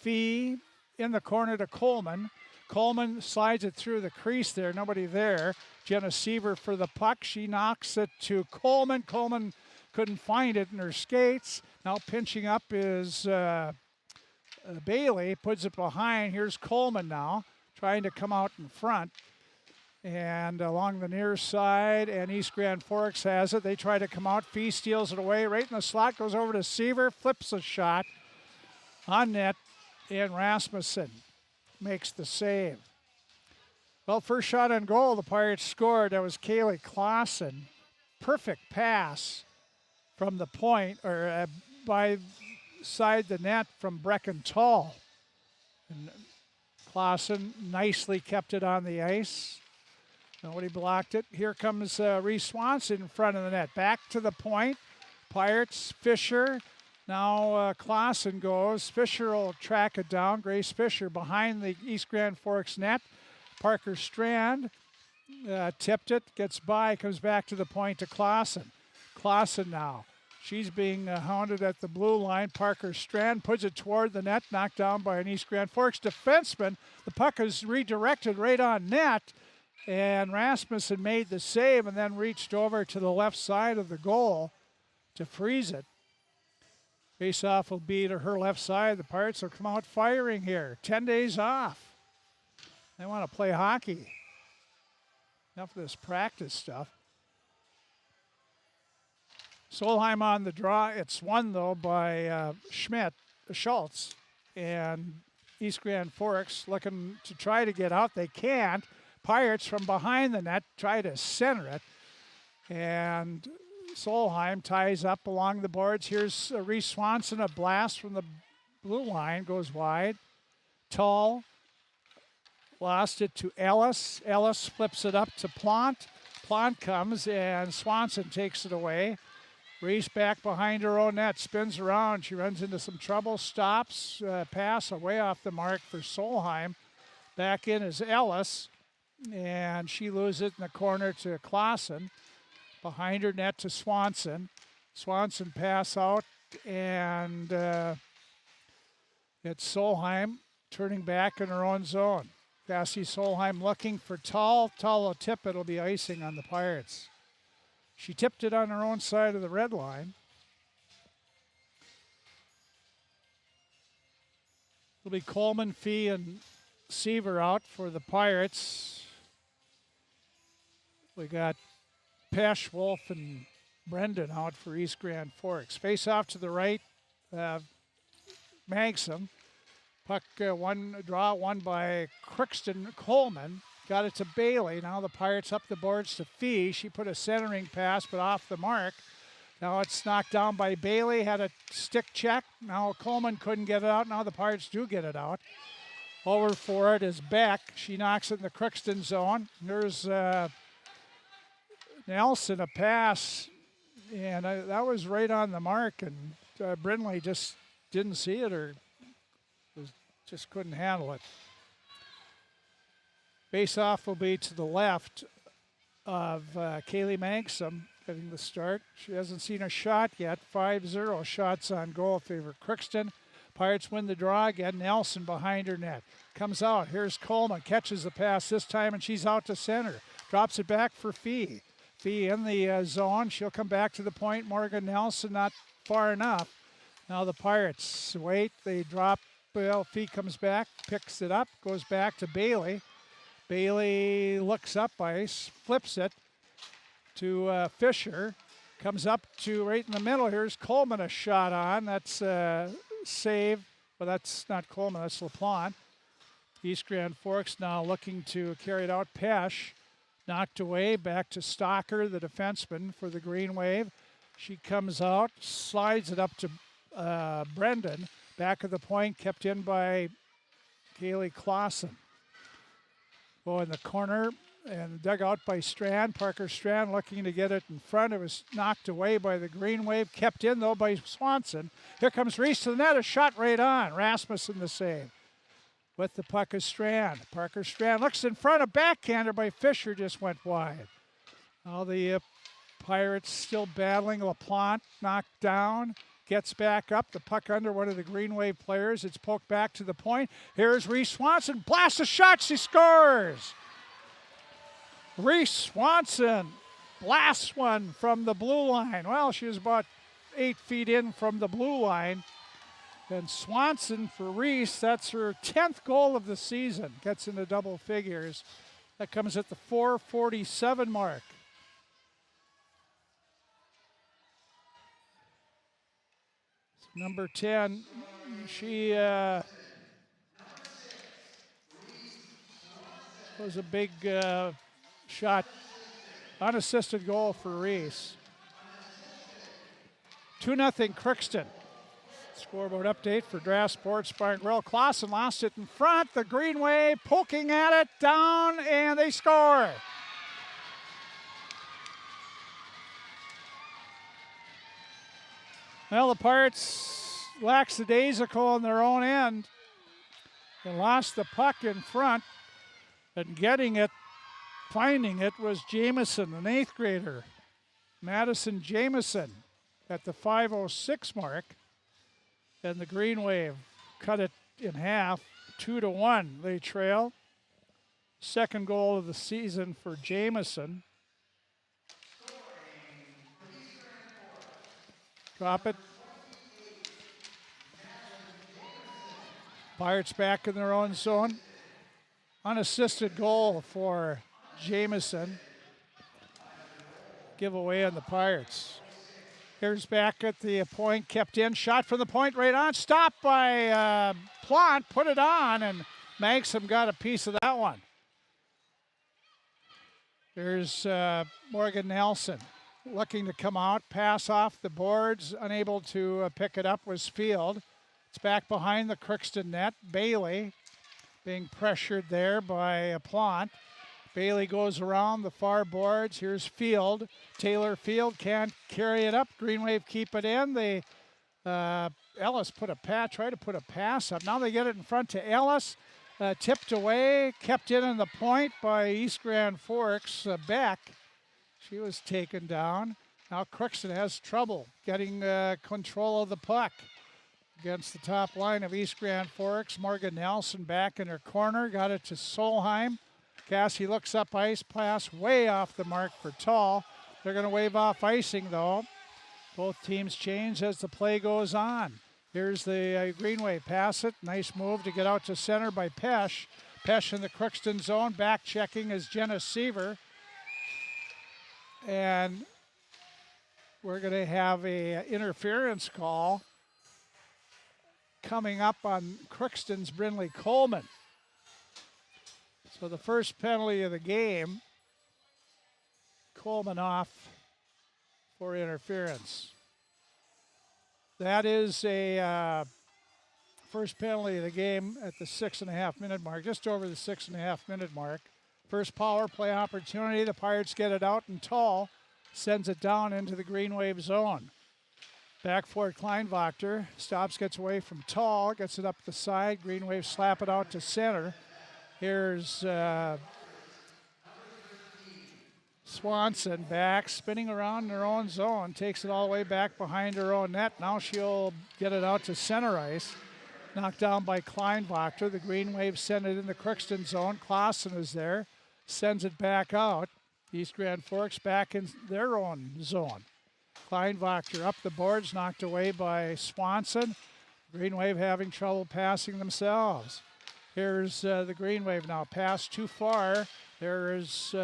Fee in the corner to Coleman. Coleman slides it through the crease there. Nobody there. Jenna Seaver for the puck. She knocks it to Coleman. Coleman couldn't find it in her skates. Now pinching up is Bailey. Puts it behind. Here's Coleman now trying to come out in front. And along the near side, and East Grand Forks has it. They try to come out. Fee steals it away right in the slot. Goes over to Seaver. Flips a shot on net. And Rasmussen makes the save. Well, first shot on goal, the Pirates scored. That was Kaylee Clausen. Perfect pass from the point, or by side the net from Brecken Tall. And Clausen nicely kept it on the ice. Nobody blocked it. Here comes Reese Swanson in front of the net. Back to the point. Pirates, Fisher. Now Clausen goes. Fisher will track it down. Grace Fisher behind the East Grand Forks net. Parker Strand tipped it, gets by, comes back to the point to Clausen. Clausen now. She's being hounded at the blue line. Parker Strand puts it toward the net, knocked down by an East Grand Forks defenseman. The puck is redirected right on net, and Rasmussen made the save and then reached over to the left side of the goal to freeze it. Face-off will be to her left side. The Pirates will come out firing here. 10 days off. They want to play hockey. Enough of this practice stuff. Solheim on the draw. It's won, though, by Schultz. And East Grand Forks looking to try to get out. They can't. Pirates from behind the net try to center it. And Solheim ties up along the boards. Here's Reese Swanson, a blast from the blue line, goes wide. Tall lost it to Ellis. Ellis flips it up to Plant. Plant comes and Swanson takes it away. Reese back behind her own net, spins around. She runs into some trouble, stops, pass away off the mark for Solheim. Back in is Ellis, and she loses it in the corner to Clausen. Behind her net to Swanson. Swanson pass out, and it's Solheim turning back in her own zone. Cassie Solheim looking for Tall. Tall will tip. It'll be icing on the Pirates. She tipped it on her own side of the red line. It'll be Coleman, Fee, and Seaver out for the Pirates. We got Pesh, Wolf, and Brendan out for East Grand Forks. Face off to the right, Magsom. Puck won by Crookston. Coleman got it to Bailey. Now the Pirates up the boards to Fee. She put a centering pass, but off the mark. Now it's knocked down by Bailey. Had a stick check. Now Coleman couldn't get it out. Now the Pirates do get it out. Over for it is Beck. She knocks it in the Crookston zone. There's Nelson, a pass, and that was right on the mark, and Brindley just didn't see it or just couldn't handle it. Face-off will be to the left of Kaylee Magsom getting the start. She hasn't seen a shot yet. 5-0 shots on goal favor Crookston. Pirates win the draw again. Nelson behind her net. Comes out. Here's Coleman. Catches the pass this time, and she's out to center. Drops it back for Fee. Fee in the zone. She'll come back to the point. Morgan Nelson not far enough. Now the Pirates wait. They drop. Well, Fee comes back, picks it up, goes back to Bailey. Bailey looks up ice, flips it to Fisher. Comes up to right in the middle. Here's Coleman, a shot on. That's save. Well, that's not Coleman, that's LaPlante. East Grand Forks now looking to carry it out. Pesh knocked away, back to Stocker, the defenseman for the Green Wave. She comes out, slides it up to Brendan. Back of the point, kept in by Kaylee Clausen. Go in the corner and dug out by Strand. Parker Strand looking to get it in front. It was knocked away by the Green Wave. Kept in, though, by Swanson. Here comes Reese to the net. A shot right on. Rasmussen the save. With the puck is Strand. Parker Strand looks in front. A backhander by Fisher just went wide. Now the Pirates still battling. LaPlante knocked down. gets back up. The puck under one of the Green Wave players. It's poked back to the point. Here's Reese Swanson. Blasts a shot. She scores. Reese Swanson blasts one from the blue line. Well, she was about 8 feet in from the blue line. And Swanson for Reese, that's her 10th goal of the season. Gets into double figures. That comes at the 4:47 mark. Number 10, she was a big shot, unassisted goal for Reese. 2-0 Crookston. Scoreboard update for Draft Sports Bar and Grill. Clausen lost it in front. The Green Wave poking at it, down, and they score. Well, the Pirates lackadaisical on their own end. They lost the puck in front, and getting it, finding it was Jameson, an 8th grader. Madison Jameson at the 5:06 mark. And the Green Wave cut it in half, 2-1. They trail. Second goal of the season for Jameson. Drop it. Pirates back in their own zone. Unassisted goal for Jameson. Giveaway on the Pirates. Here's back at the point, kept in, shot from the point right on, stopped by Plant, put it on, and Magsom got a piece of that one. There's Morgan Nelson looking to come out, pass off the boards, unable to pick it up was Field. It's back behind the Crookston net. Bailey being pressured there by Plant. Bailey goes around the far boards. Here's Field. Taylor Field can't carry it up. Green Wave keep it in. They Ellis try to put a pass up. Now they get it in front to Ellis. Tipped away, kept in the point by East Grand Forks. Beck, she was taken down. Now Crookston has trouble getting control of the puck against the top line of East Grand Forks. Morgan Nelson back in her corner. Got it to Solheim. Cassie looks up ice, pass way off the mark for Tall. They're going to wave off icing, though. Both teams change as the play goes on. Here's the Green Wave, pass it. Nice move to get out to center by Pesh. Pesh in the Crookston zone. Back checking is Jenna Seaver. And we're going to have a interference call coming up on Crookston's Brindley Coleman. So the first penalty of the game, Coleman off for interference. That is a first penalty of the game at the 6.5 minute mark, just over the 6.5 minute mark. First power play opportunity, the Pirates get it out and Tall sends it down into the Green Wave zone. Back for it, Kleinwachter, stops, gets away from Tall, gets it up the side, Green Wave slap it out to center. Here's Swanson back, spinning around in her own zone, takes it all the way back behind her own net. Now she'll get it out to center ice. Knocked down by Kleinwachter. The Green Wave send it in the Crookston zone. Clausen is there, sends it back out. East Grand Forks back in their own zone. Kleinwachter up the boards, knocked away by Swanson. Green Wave having trouble passing themselves. Here's the Green Wave now, pass too far. There is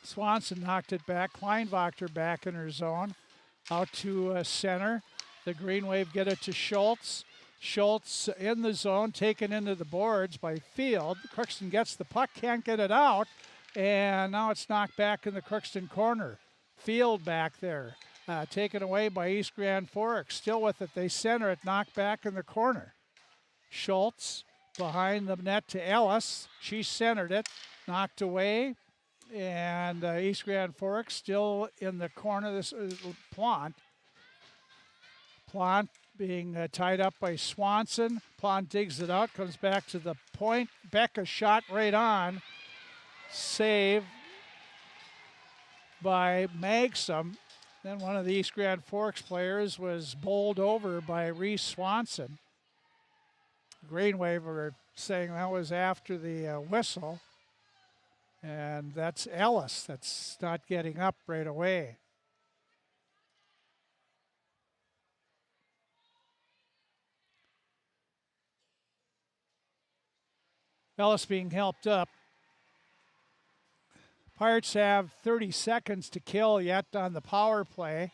Swanson knocked it back. Kleinwachter back in her zone. Out to center. The Green Wave get it to Schultz. Schultz in the zone, taken into the boards by Field. Crookston gets the puck, can't get it out. And now it's knocked back in the Crookston corner. Field back there, taken away by East Grand Forks. Still with it, they center it, knocked back in the corner. Schultz behind the net to Ellis. She centered it, knocked away. And East Grand Forks still in the corner. This is Plant. Plant being tied up by Swanson. Plant digs it out, comes back to the point. Becca shot right on. Save by Magsom. Then one of the East Grand Forks players was bowled over by Reese Swanson. Green Wave were saying that was after the whistle. And that's Ellis that's not getting up right away. Ellis being helped up. Pirates have 30 seconds to kill yet on the power play.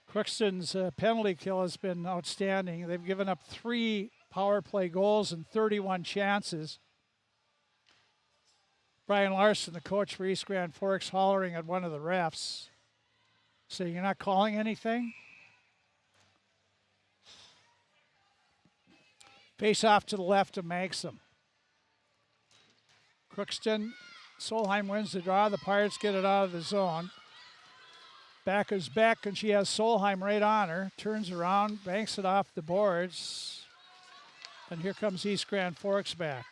Crookston's penalty kill has been outstanding. They've given up 3 power play goals and 31 chances. Brian Larson, the coach for East Grand Forks, hollering at one of the refs, saying, "You're not calling anything?" Face off to the left of Maxim. Crookston, Solheim wins the draw. The Pirates get it out of the zone. Back is Beck, and she has Solheim right on her. Turns around, banks it off the boards. And here comes East Grand Forks back.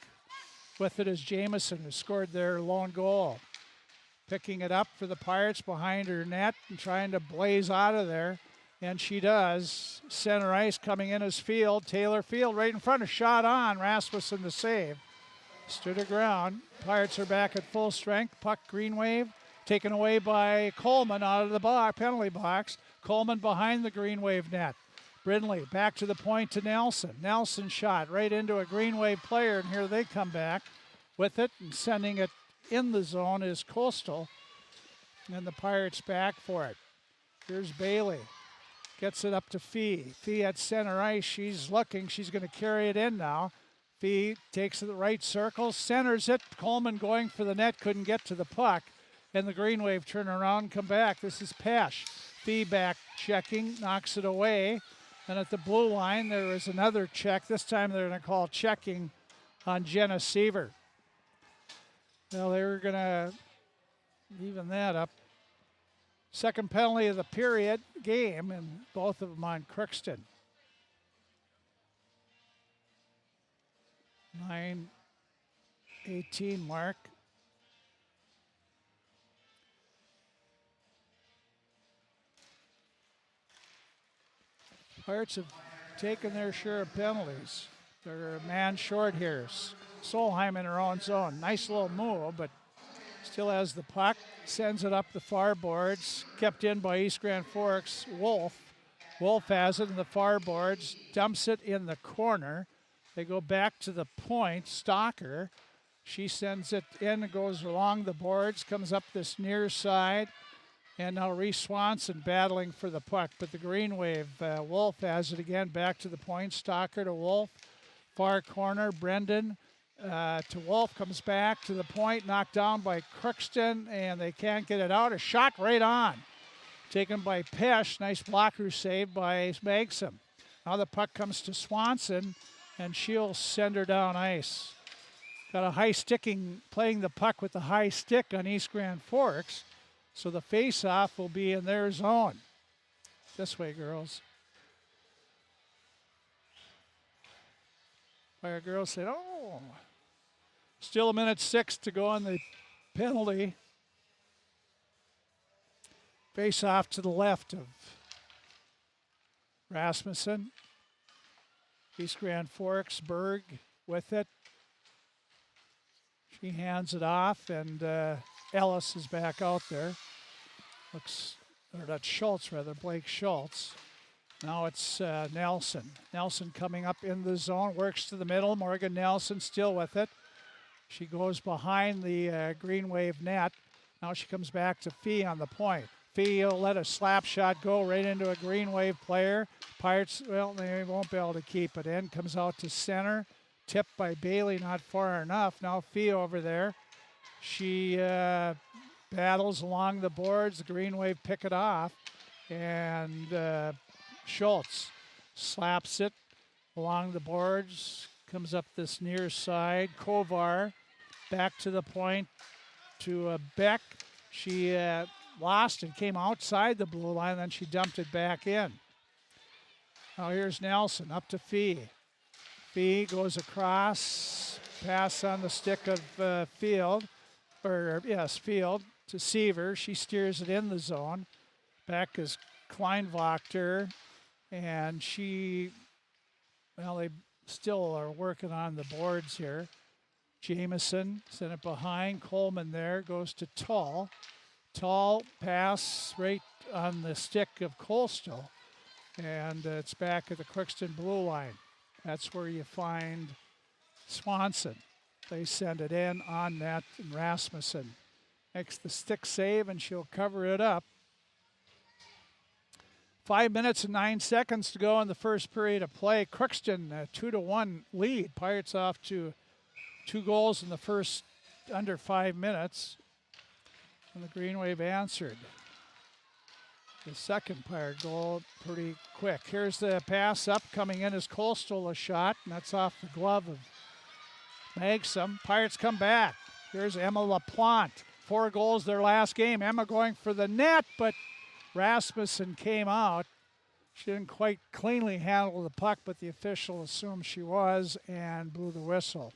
With it is Jamison, who scored their lone goal. Picking it up for the Pirates behind her net and trying to blaze out of there. And she does. Center ice coming in as Field. Taylor Field right in front of shot on. Rasmussen the save. Stood her ground. Pirates are back at full strength. Puck Green Wave taken away by Coleman out of the penalty box. Coleman behind the Green Wave net. Brindley back to the point to Nelson. Nelson shot right into a Green Wave player, and here they come back with it and sending it in the zone is Coastal. And the Pirates back for it. Here's Bailey. Gets it up to Fee. Fee at center ice. She's looking. She's going to carry it in now. Fee takes it the right circle, centers it. Coleman going for the net, couldn't get to the puck. And the Green Wave turn around and come back. This is Pesh. Fee back checking, knocks it away. And at the blue line, there is another check. This time they're going to call checking on Jenna Seaver. Well, they were going to even that up. Second penalty of the period game, and both of them on Crookston. 9:18 mark. Pirates have taken their share of penalties. They're a man short here. Solheim in her own zone. Nice little move, but still has the puck. Sends it up the far boards. Kept in by East Grand Forks. Wolf. Wolf has it in the far boards. Dumps it in the corner. They go back to the point. Stalker. She sends it in, goes along the boards, comes up this near side. And now Reese Swanson battling for the puck. But the Green Wave, Wolf has it again. Back to the point. Stalker to Wolf. Far corner, Brendan to Wolf. Comes back to the point. Knocked down by Crookston. And they can't get it out. A shot right on. Taken by Pesh. Nice blocker save by Maxim. Now the puck comes to Swanson. And she'll send her down ice. Got a high sticking, playing the puck with the high stick on East Grand Forks. So the face-off will be in their zone. This way, girls. Fire girls said, "Oh." Still a minute 6 to go on the penalty. Face-off to the left of Rasmussen. East Grand Forks, Berg with it. She hands it off, and Ellis is back out there. Or that's Schultz rather, Blake Schultz. Now it's Nelson. Nelson coming up in the zone, works to the middle. Morgan Nelson still with it. She goes behind the Green Wave net. Now she comes back to Fee on the point. Fee will let a slap shot go right into a Green Wave player. Pirates, well, they won't be able to keep it in. Comes out to center. Tipped by Bailey, not far enough. Now Fee over there. She battles along the boards. The Green Wave pick it off. And Schultz slaps it along the boards. Comes up this near side. Kovar back to the point to Beck. She lost and came outside the blue line. Then she dumped it back in. Now here's Nelson up to Fee. Fee goes across. Pass on the stick of Field. Field to Seaver. She steers it in the zone. Back is Kleinwachter, and they still are working on the boards here. Jameson sent it behind. Coleman there, goes to Tall. Tall pass right on the stick of Coastal, and it's back at the Crookston blue line. That's where you find Swanson. They send it in on net, and Rasmussen makes the stick save, and she'll cover it up. 5 minutes and 9 seconds to go in the first period of play. Crookston, a 2-1 lead. Pirates off to 2 goals in the first under 5 minutes. And the Green Wave answered the second Pirate goal pretty quick. Here's the pass up. Coming in is Coastal, a shot, and that's off the glove of Magsom. Pirates come back. Here's Emma LaPlante. 4 goals their last game. Emma going for the net, but Rasmussen came out. She didn't quite cleanly handle the puck, but the official assumed she was and blew the whistle.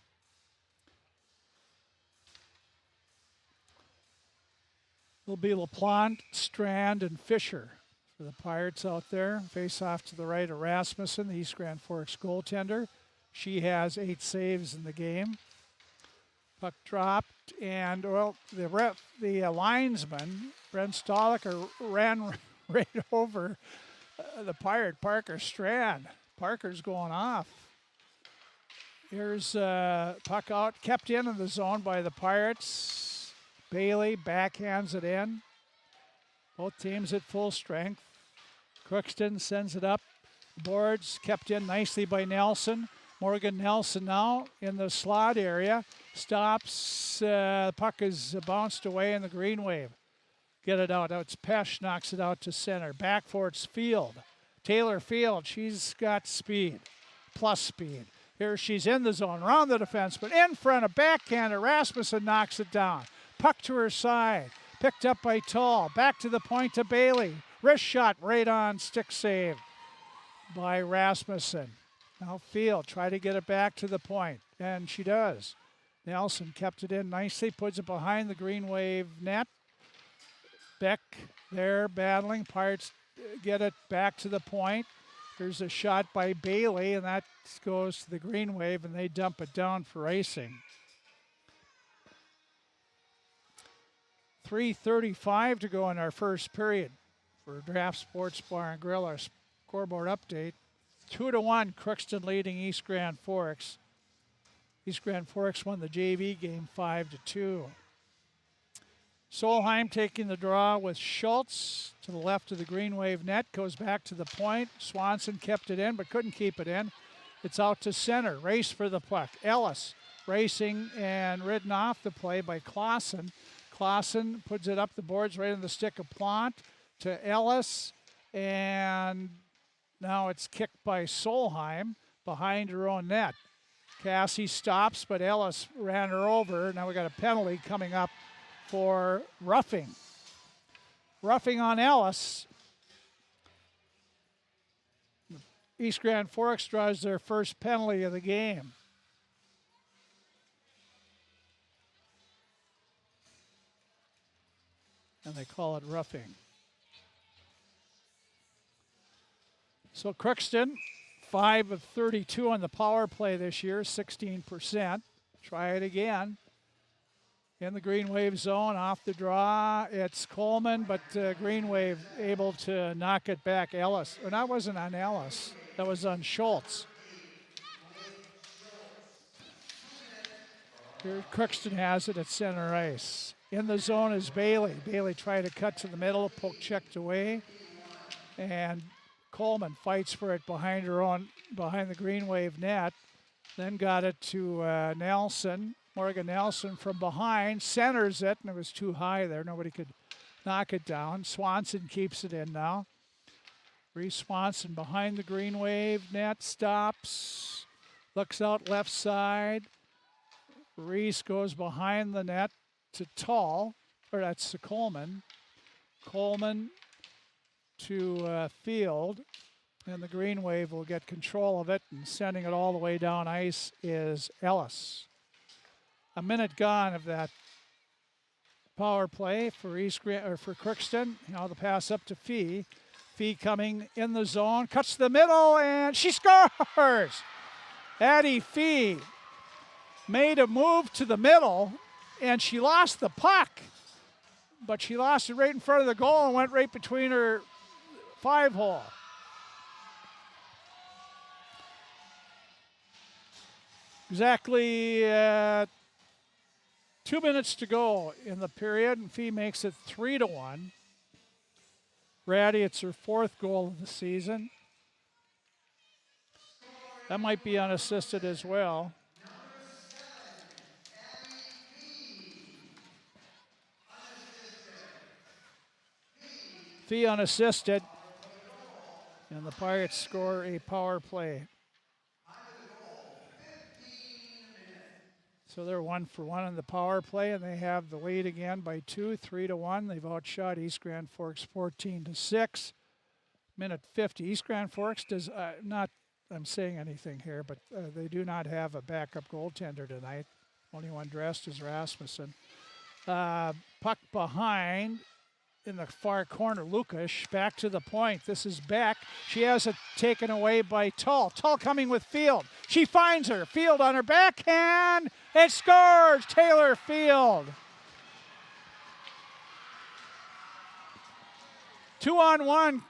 It'll be LaPlante, Strand, and Fisher for the Pirates out there. Face off to the right of Rasmussen, the East Grand Forks goaltender. She has 8 saves in the game. Puck dropped, and the linesman, Brent Stoliker, ran right over the Pirate, Parker Strand. Parker's going off. Here's puck out, kept in the zone by the Pirates. Bailey backhands it in. Both teams at full strength. Crookston sends it up. Boards kept in nicely by Nelson. Morgan Nelson now in the slot area. Stops. Puck is bounced away in the Green Wave. Get it out. It's Pesh, knocks it out to center. Back for it's Field. Taylor Field, she's got speed. Plus speed. Here she's in the zone. Around the defense, but in front of backhander. Rasmussen knocks it down. Puck to her side. Picked up by Tall. Back to the point to Bailey. Wrist shot right on. Stick save by Rasmussen. Now Field try to get it back to the point, and she does. Nelson kept it in nicely, puts it behind the Green Wave net. Beck there battling. Pirates get it back to the point. There's a shot by Bailey, and that goes to the Green Wave, and they dump it down for icing. 3:35 to go in our first period for Draft Sports Bar and Grill. Our scoreboard update. 2-1, Crookston leading East Grand Forks. East Grand Forks won the JV game 5-2. Solheim taking the draw with Schultz to the left of the Green Wave net. Goes back to the point. Swanson kept it in but couldn't keep it in. It's out to center. Race for the puck. Ellis racing and ridden off the play by Clausen. Clausen puts it up the boards right in the stick of Plante to Ellis. And now it's kicked by Solheim behind her own net. Cassie stops, but Ellis ran her over. Now we got a penalty coming up for roughing. Roughing on Ellis. East Grand Forks draws their first penalty of the game. And they call it roughing. So Crookston, 5 of 32 on the power play this year, 16%. Try it again. In the Green Wave zone, off the draw, it's Coleman, but Green Wave able to knock it back. Ellis, and that wasn't on Ellis, that was on Schultz. Here Crookston has it at center ice. In the zone is Bailey. Bailey tried to cut to the middle, poke checked away, and Coleman fights for it behind the Green Wave net. Then got it to Nelson. Morgan Nelson from behind centers it, and it was too high there. Nobody could knock it down. Swanson keeps it in now. Reese Swanson behind the Green Wave net, stops, looks out left side. Reese goes behind the net to Tall, or that's to Coleman. Coleman to Field, and the Green Wave will get control of it, and sending it all the way down ice is Ellis. A minute gone of that power play for for Crookston. Now the pass up to Fee. Fee coming in the zone, cuts the middle, and she scores! Addie Fee made a move to the middle, and she lost the puck, but she lost it right in front of the goal and went right between her 5-hole. Exactly 2 minutes to go in the period, and Fee makes it 3-1. Ratty, it's her 4th goal of the season. That might be unassisted as well. Fee unassisted, and the Pirates score a power play. So they're 1 for 1 on the power play, and they have the lead again by 2, 3-1. They've outshot East Grand Forks 14-6. Minute 50. East Grand Forks does not, I'm saying anything here, but they do not have a backup goaltender tonight. Only one dressed is Rasmussen. Puck behind in the far corner. Lucas back to the point. This is Beck. She has it taken away by Tull. Tull coming with Field. She finds her. Field on her backhand. It scores. Taylor Field. 2-on-1.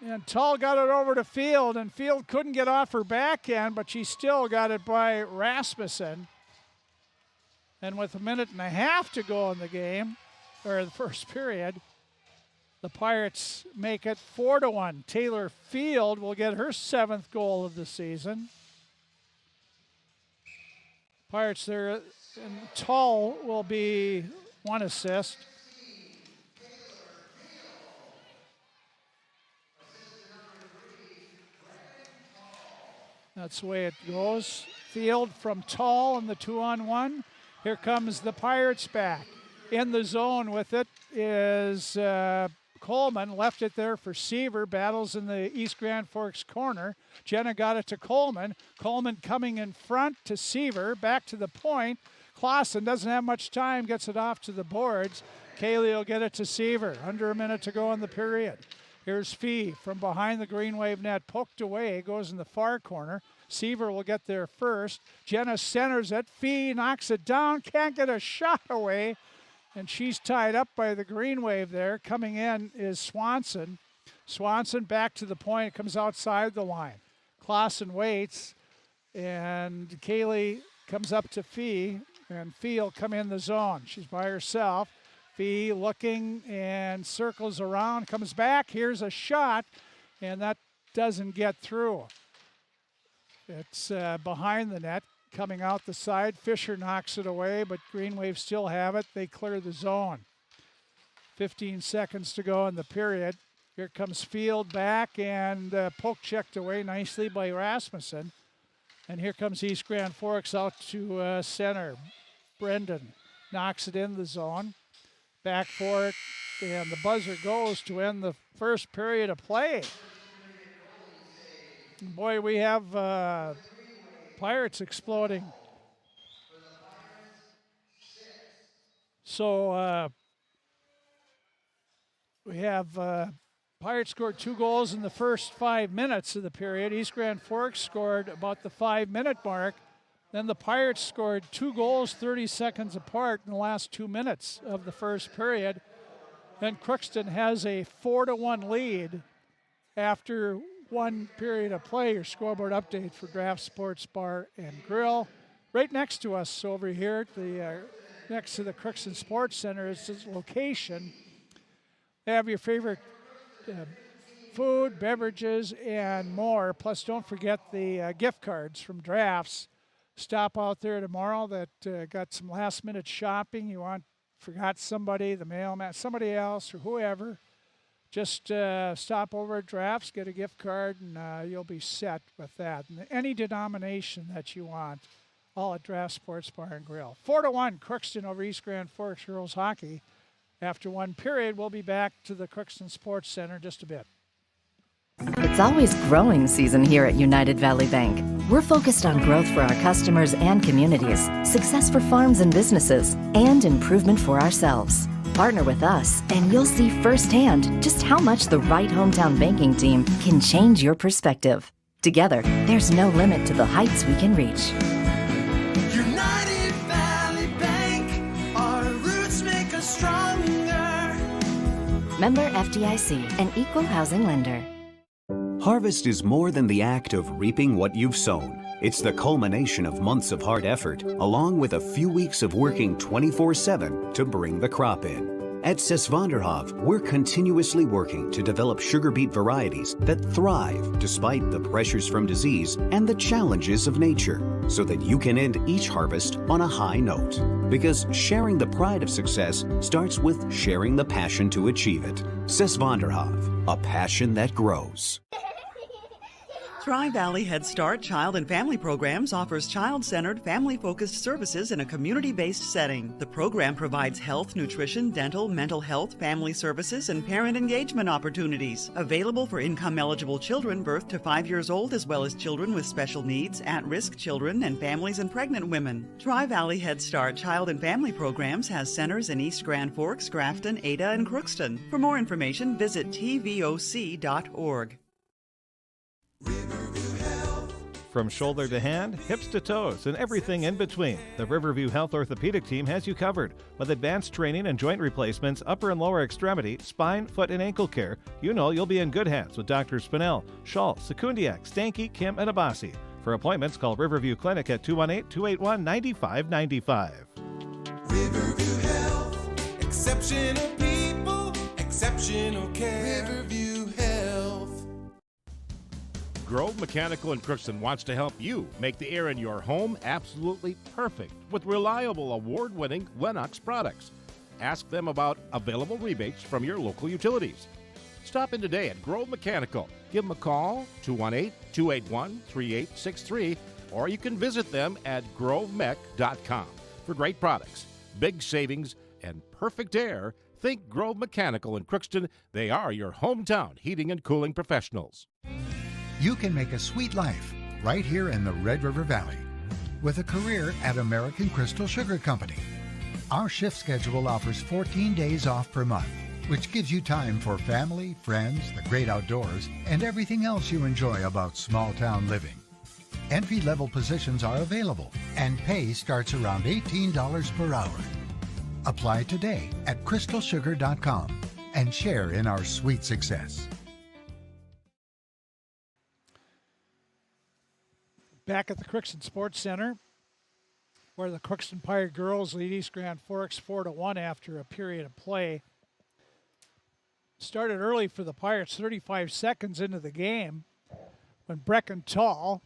And Tull got it over to Field, and Field couldn't get off her backhand, but she still got it by Rasmussen. And with 1.5 minutes to go in the game, or the first period, the Pirates make it 4-1. Taylor Field will get her 7th goal of the season. Pirates there, and Tull will be 1 assist. That's the way it goes. Field from Tull in the 2-on-1. Here comes the Pirates back. In the zone with it is Coleman. Left it there for Seaver. Battles in the East Grand Forks corner. Jenna got it to Coleman. Coleman coming in front to Seaver. Back to the point. Clausen doesn't have much time. Gets it off to the boards. Kaylee will get it to Seaver. Under 1 minute to go in the period. Here's Fee from behind the Green Wave net. Poked away. Goes in the far corner. Seaver will get there first. Jenna centers it. Fee knocks it down. Can't get a shot away. And she's tied up by the Green Wave there. Coming in is Swanson. Swanson back to the point. Comes outside the line. Clausen waits. And Kaylee comes up to Fee. And Fee will come in the zone. She's by herself. Fee looking and circles around. Comes back. Here's a shot. And that doesn't get through. It's behind the net. Coming out the side, Fisher knocks it away, but Green Wave still have it. They clear the zone. 15 seconds to go in the period. Here comes Field back, and poke checked away nicely by Rasmussen. And here comes East Grand Forks out to center. Brendan knocks it in the zone. Back for it, and the buzzer goes to end the first period of play. Boy, we have Pirates exploding. So we have Pirates scored 2 goals in the first 5 minutes of the period. East Grand Forks scored about the 5-minute mark. Then the Pirates scored 2 goals 30 seconds apart in the last 2 minutes of the first period. Then Crookston has a 4-1 lead after 1 period of play. Your scoreboard update for Draft Sports Bar and Grill. Right next to us over here at the next to the Crookston Sports Center is this location. They have your favorite food, beverages, and more. Plus, don't forget the gift cards from Drafts. Stop out there tomorrow that got some last-minute shopping. You forgot somebody, the mailman, somebody else, or whoever. Just stop over at Drafts, get a gift card, and you'll be set with that. And any denomination that you want, all at Draft Sports Bar and Grill. 4-1, Crookston over East Grand Forks girls hockey. After 1 period, we'll be back to the Crookston Sports Center in just a bit. It's always growing season here at United Valley Bank. We're focused on growth for our customers and communities, success for farms and businesses, and improvement for ourselves. Partner with us, and you'll see firsthand just how much the right hometown banking team can change your perspective. Together, there's no limit to the heights we can reach. United Valley Bank, our roots make us stronger. Member FDIC, an equal housing lender. Harvest is more than the act of reaping what you've sown. It's the culmination of months of hard effort, along with a few weeks of working 24/7 to bring the crop in. At Sesvanderhof, we're continuously working to develop sugar beet varieties that thrive despite the pressures from disease and the challenges of nature, so that you can end each harvest on a high note. Because sharing the pride of success starts with sharing the passion to achieve it. Sesvanderhof, a passion that grows. Tri-Valley Head Start Child and Family Programs offers child-centered, family-focused services in a community-based setting. The program provides health, nutrition, dental, mental health, family services, and parent engagement opportunities. Available for income-eligible children birth to 5 years old, as well as children with special needs, at-risk children, and families and pregnant women. Tri-Valley Head Start Child and Family Programs has centers in East Grand Forks, Grafton, Ada, and Crookston. For more information, visit tvoc.org. From shoulder to hand, hips to toes, and everything in between, the Riverview Health Orthopedic Team has you covered. With advanced training and joint replacements, upper and lower extremity, spine, foot, and ankle care, you know you'll be in good hands with Dr. Spinell, Schall, Sekundiak, Stanky, Kim, and Abasi. For appointments, call Riverview Clinic at 218-281-9595. Riverview Health, exceptional people, exceptional care. Riverview Health. Grove Mechanical in Crookston wants to help you make the air in your home absolutely perfect with reliable, award-winning Lennox products. Ask them about available rebates from your local utilities. Stop in today at Grove Mechanical. Give them a call, 218-281-3863, or you can visit them at grovemech.com. For great products, big savings, and perfect air, think Grove Mechanical in Crookston. They are your hometown heating and cooling professionals. You can make a sweet life right here in the Red River Valley with a career at American Crystal Sugar Company. Our shift schedule offers 14 days off per month, which gives you time for family, friends, the great outdoors, and everything else you enjoy about small town living. Entry-level positions are available, and pay starts around $18 per hour. Apply today at crystalsugar.com and share in our sweet success. Back at the Crookston Sports Center, where the Crookston Pirate girls lead East Grand Forks 4-1 after a period of play. Started early for the Pirates, 35 seconds into the game, when Brecken Tall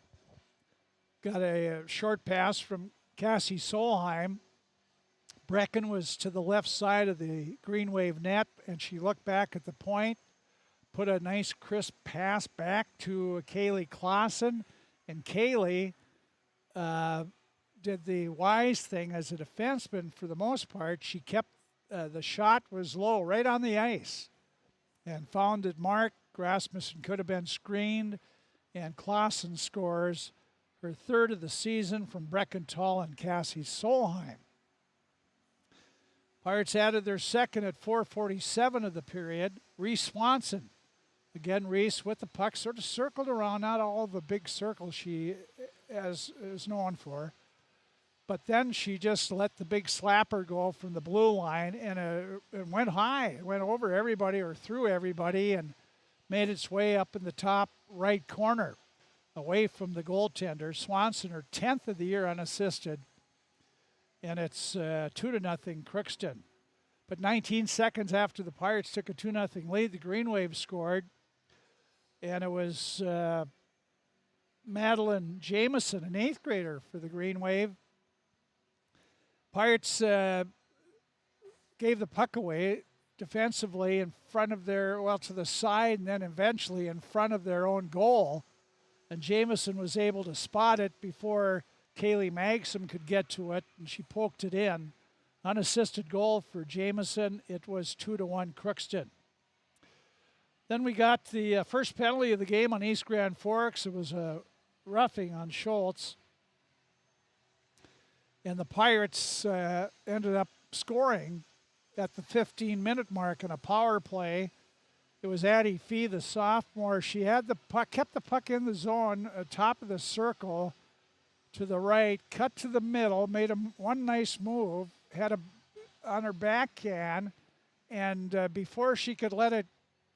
got a short pass from Cassie Solheim. Brecken was to the left side of the Green Wave net, and she looked back at the point, put a nice crisp pass back to Kaylee Clausen. And Kaylee did the wise thing as a defenseman for the most part. She kept the shot was low, right on the ice, and found that Mark Rasmussen could have been screened, and Clausen scores her third of the season from Brecken Tall and Cassie Solheim. Pirates added their second at 4:47 of the period. Reese Swanson. Again, Reese with the puck sort of circled around, not all the big circles she is known for. But then she just let the big slapper go from the blue line, and it went high. It went over everybody or through everybody and made its way up in the top right corner away from the goaltender. Swanson, her 10th of the year unassisted, and it's 2-0 Crookston. But 19 seconds after the Pirates took a 2-0 lead, the Green Wave scored. And it was Madeline Jameson, an 8th grader for the Green Wave. Pirates gave the puck away defensively in front of their, to the side, and then eventually in front of their own goal. And Jameson was able to spot it before Kaylee Magsom could get to it, and she poked it in. Unassisted goal for Jameson. It was 2-1 Crookston. Then we got the first penalty of the game on East Grand Forks. It was a roughing on Schultz. And the Pirates ended up scoring at the 15-minute mark in a power play. It was Addie Fee, the sophomore. She had the puck, kept the puck in the zone, top of the circle to the right, cut to the middle, made one nice move, had on her backhand, and before she could let it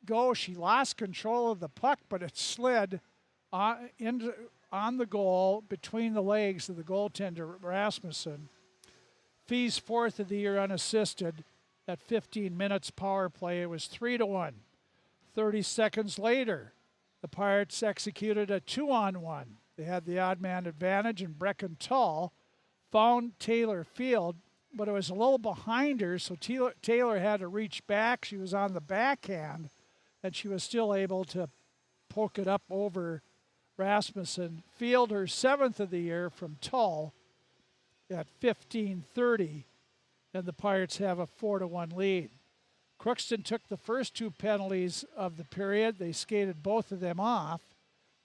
go, she lost control of the puck, but it slid on the goal between the legs of the goaltender, Rasmussen. Fee's fourth of the year unassisted at 15 minutes power play. It was 3-1. 30 seconds later, the Pirates executed a 2-on-1. They had the odd man advantage, and Brecken Tull found Taylor Field, but it was a little behind her, so Taylor had to reach back. She was on the backhand, and she was still able to poke it up over Rasmussen. Field, her seventh of the year from Tull at 15:30, and the Pirates have a 4-1 lead. Crookston took the first two penalties of the period. They skated both of them off,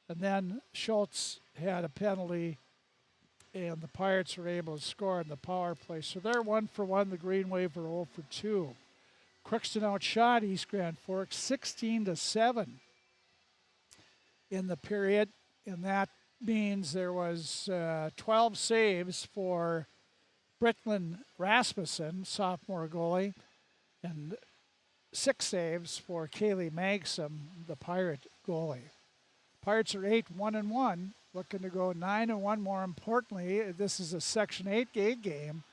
and then Schultz had a penalty, and the Pirates were able to score in the power play. So they're 1-for-1. The Green Wave are 0-for-2. Crookston outshot East Grand Forks 16-7 in the period, and that means there was 12 saves for Brittlin Rasmussen, sophomore goalie, and 6 saves for Kaylee Magsom, the Pirate goalie. Pirates are 8-1-1, looking to go 9-1. More importantly, this is a Section 8A game,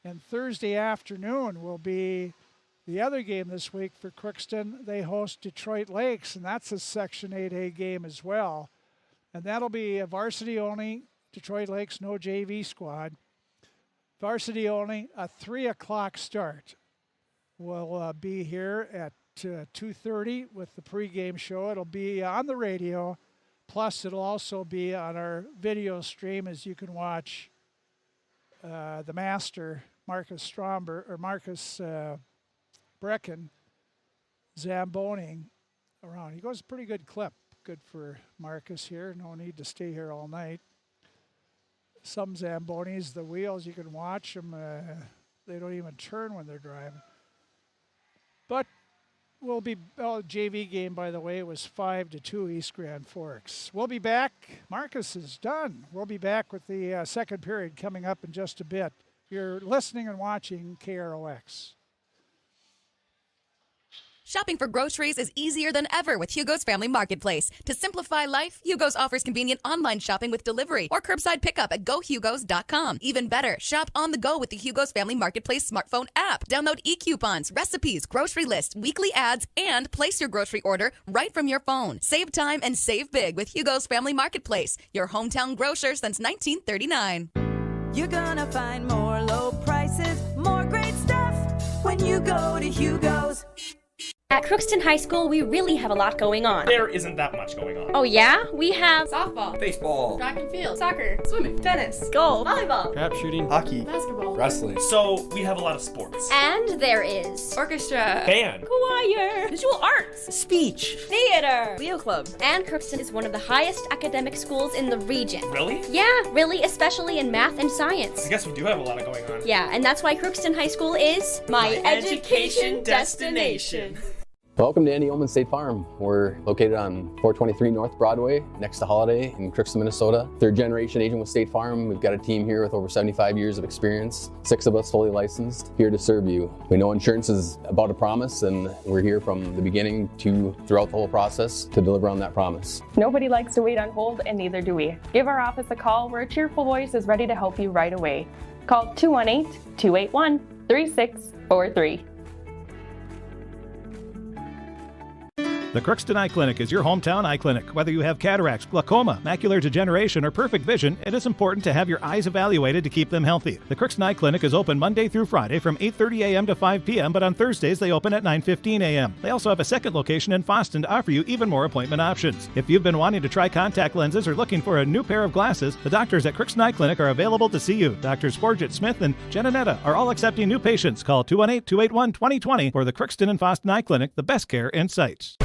and Thursday afternoon will be the other game this week for Crookston. They host Detroit Lakes, and that's a Section 8A game as well. And that'll be a varsity only. Detroit Lakes, no JV squad. Varsity only, a 3 o'clock start. We'll be here at 2:30 with the pregame show. It'll be on the radio, plus it'll also be on our video stream, as you can watch the master, Marcus Stromberg, or Marcus Brecken, zamboning around. He goes a pretty good clip. Good for Marcus here. No need to stay here all night. Some zambonis, the wheels, you can watch them. They don't even turn when they're driving. But we'll be, JV game, by the way, was 5-2 East Grand Forks. We'll be back. Marcus is done. We'll be back with the second period coming up in just a bit. You're listening and watching KROX. Shopping for groceries is easier than ever with Hugo's Family Marketplace. To simplify life, Hugo's offers convenient online shopping with delivery or curbside pickup at gohugos.com. Even better, shop on the go with the Hugo's Family Marketplace smartphone app. Download e-coupons, recipes, grocery lists, weekly ads, and place your grocery order right from your phone. Save time and save big with Hugo's Family Marketplace, your hometown grocer since 1939. You're gonna find more low prices, more great stuff when you go to Hugo's. At Crookston High School, we really have a lot going on. There isn't that much going on. Oh yeah? We have softball, baseball, track and field, soccer, swimming, tennis, golf, volleyball, crap shooting, hockey, basketball, wrestling. So we have a lot of sports. And there is orchestra, band, choir, visual arts, speech, theater, Leo Club. And Crookston is one of the highest academic schools in the region. Really? Yeah, really, especially in math and science. I guess we do have a lot going on. Yeah, and that's why Crookston High School is my education destination. Welcome to Andy Oman State Farm. We're located on 423 North Broadway, next to Holiday in Crookston, Minnesota. Third generation agent with State Farm. We've got a team here with over 75 years of experience, 6 of us fully licensed, here to serve you. We know insurance is about a promise, and we're here from the beginning to throughout the whole process to deliver on that promise. Nobody likes to wait on hold, and neither do we. Give our office a call where a cheerful voice is ready to help you right away. Call 218-281-3643. The Crookston Eye Clinic is your hometown eye clinic. Whether you have cataracts, glaucoma, macular degeneration, or perfect vision, it is important to have your eyes evaluated to keep them healthy. The Crookston Eye Clinic is open Monday through Friday from 8:30 a.m. to 5 p.m., but on Thursdays they open at 9:15 a.m. They also have a second location in Fosston to offer you even more appointment options. If you've been wanting to try contact lenses or looking for a new pair of glasses, the doctors at Crookston Eye Clinic are available to see you. Doctors Forget Smith and Jananetta are all accepting new patients. Call 218-281-2020 for the Crookston and Fosston Eye Clinic, the best care in sight.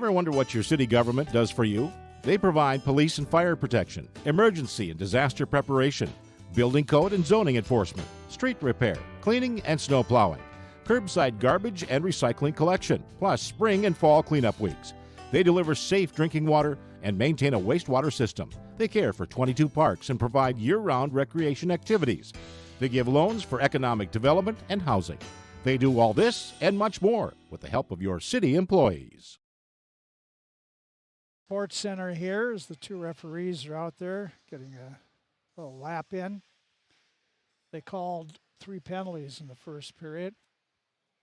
Ever wonder what your city government does for you? They provide police and fire protection, emergency and disaster preparation, building code and zoning enforcement, street repair, cleaning and snow plowing, curbside garbage and recycling collection, plus spring and fall cleanup weeks. They deliver safe drinking water and maintain a wastewater system. They care for 22 parks and provide year-round recreation activities. They give loans for economic development and housing. They do all this and much more with the help of your city employees. Sports Center here as the two referees are out there getting a little lap in. They called 3 penalties in the first period.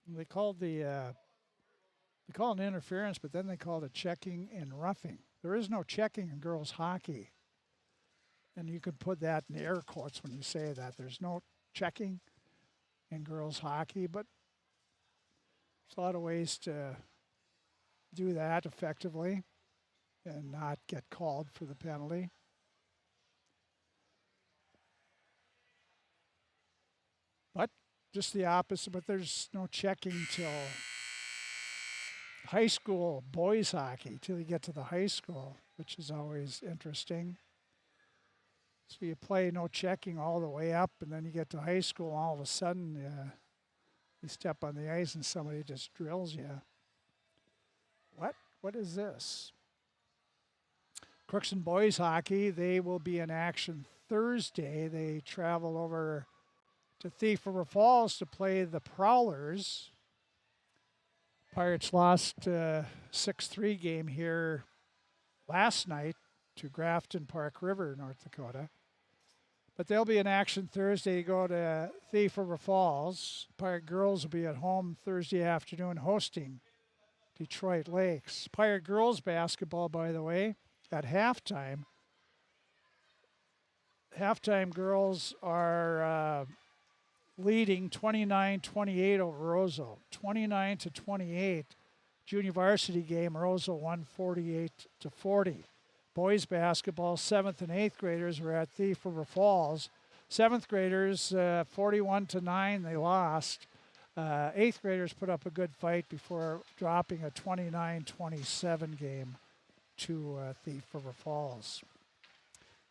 They called an interference, but then they called it checking and roughing. There is no checking in girls hockey. And you could put that in air quotes when you say that. There's no checking in girls hockey, but there's a lot of ways to do that effectively and not get called for the penalty. But just the opposite, but there's no checking till high school boys hockey, till you get to the high school, which is always interesting. So you play no checking all the way up, and then you get to high school, and all of a sudden you step on the ice and somebody just drills you. What? What is this? Crookston boys hockey, they will be in action Thursday. They travel over to Thief River Falls to play the Prowlers. Pirates lost a 6-3 game here last night to Grafton Park River, North Dakota. But they'll be in action Thursday to go to Thief River Falls. Pirate girls will be at home Thursday afternoon hosting Detroit Lakes. Pirate girls basketball, by the way, at halftime. Halftime girls are leading 29-28 over Roseau. 29-28. Junior varsity game, Roseau won 48-40. Boys basketball, 7th and 8th graders were at Thief River Falls. 7th graders, 41-9, they lost. 8th graders put up a good fight before dropping a 29-27 game to Thief River Falls.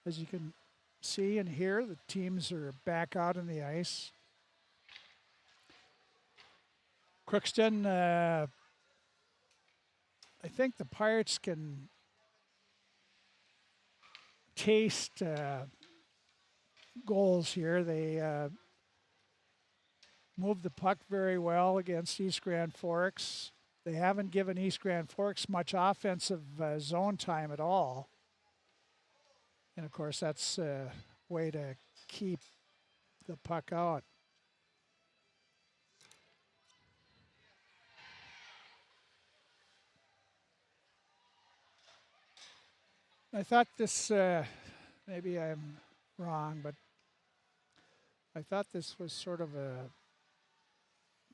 As you can see and hear, the teams are back out on the ice. Crookston, I think the Pirates can taste goals here. They moved the puck very well against East Grand Forks. They haven't given East Grand Forks much offensive zone time at all. And, of course, that's a way to keep the puck out. I thought this, maybe I'm wrong, but I thought this was sort of a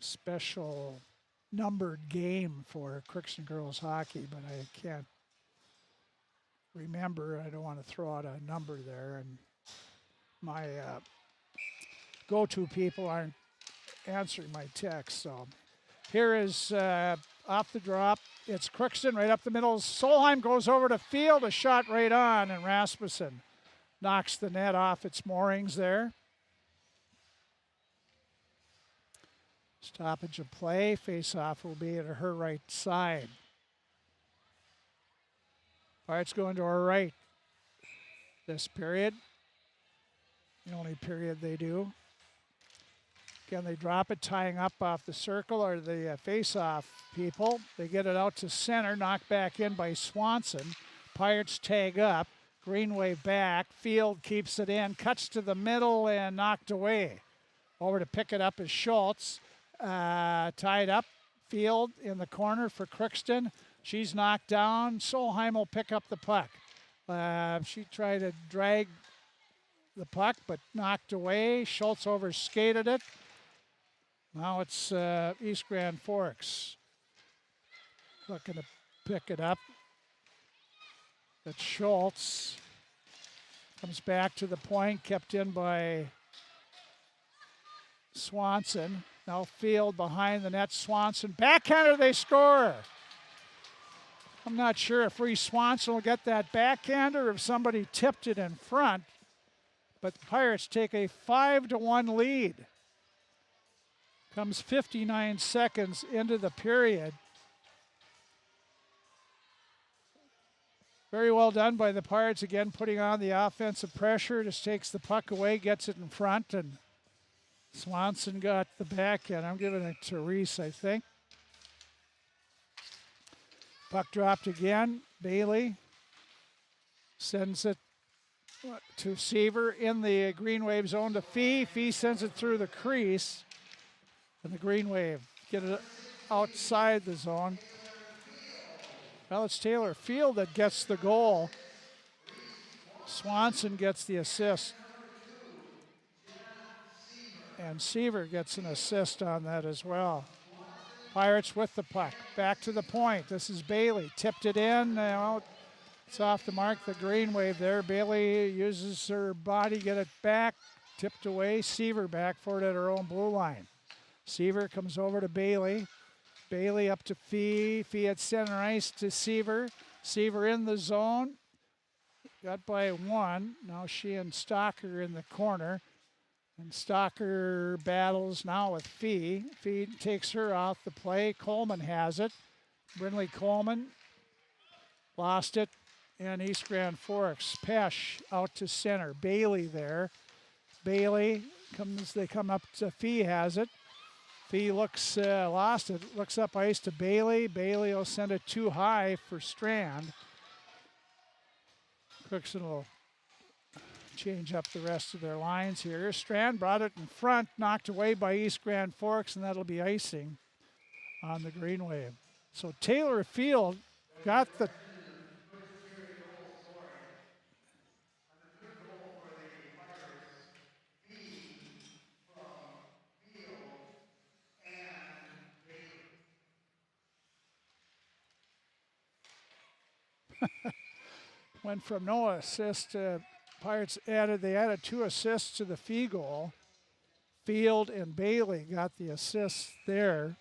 special numbered game for Crookston girls hockey, but I can't remember. I don't want to throw out a number there, and my go-to people aren't answering my text. So here is off the drop. It's Crookston right up the middle. Solheim goes over to field, a shot right on, and Rasmussen knocks the net off its moorings there. Stoppage of play. Face-off will be at her right side. Pirates going to our right this period. The only period they do. Again, they drop it, tying up off the circle are the face-off people. They get it out to center, knocked back in by Swanson. Pirates tag up. Greenway back. Field keeps it in, cuts to the middle and knocked away. Over to pick it up is Schultz. Tied up. Field in the corner for Crookston. She's knocked down. Solheim will pick up the puck. She tried to drag the puck, but knocked away. Schultz overskated it. Now it's East Grand Forks looking to pick it up. But Schultz comes back to the point, kept in by Swanson. Now Field behind the net. Swanson backhander, they score. I'm not sure if Reese Swanson will get that backhand or if somebody tipped it in front. But the Pirates take a 5-1 lead. Comes 59 seconds into the period. Very well done by the Pirates again, putting on the offensive pressure. Just takes the puck away, gets it in front, and Swanson got the backhand. I'm giving it to Reese, I think. Puck dropped again. Bailey sends it to Seaver in the Green Wave zone to Fee. Fee sends it through the crease. And the Green Wave get it outside the zone. Well, it's Taylor Field that gets the goal. Swanson gets the assist. And Seaver gets an assist on that as well. Pirates with the puck. Back to the point. This is Bailey. Tipped it in. It's off the mark. The Green Wave there. Bailey uses her body, get it back. Tipped away. Seaver back for it at her own blue line. Seaver comes over to Bailey. Bailey up to Fee. Fee at center ice to Seaver. Seaver in the zone. Got by one. Now she and Stocker in the corner. And Stocker battles now with Fee. Fee takes her off the play. Coleman has it. Brindley Coleman lost it. And East Grand Forks. Pesh out to center. Bailey there. Bailey comes, they come up to Fee has it. Fee looks, lost it. Looks up ice to Bailey. Bailey will send it too high for Strand. Crookston will change up the rest of their lines here. Strand brought it in front, knocked away by East Grand Forks, and that'll be icing on the Green Wave. So Taylor Field got the went from no assist to Pirates they added 2 assists to the Fee goal. Field and Bailey got the assists there.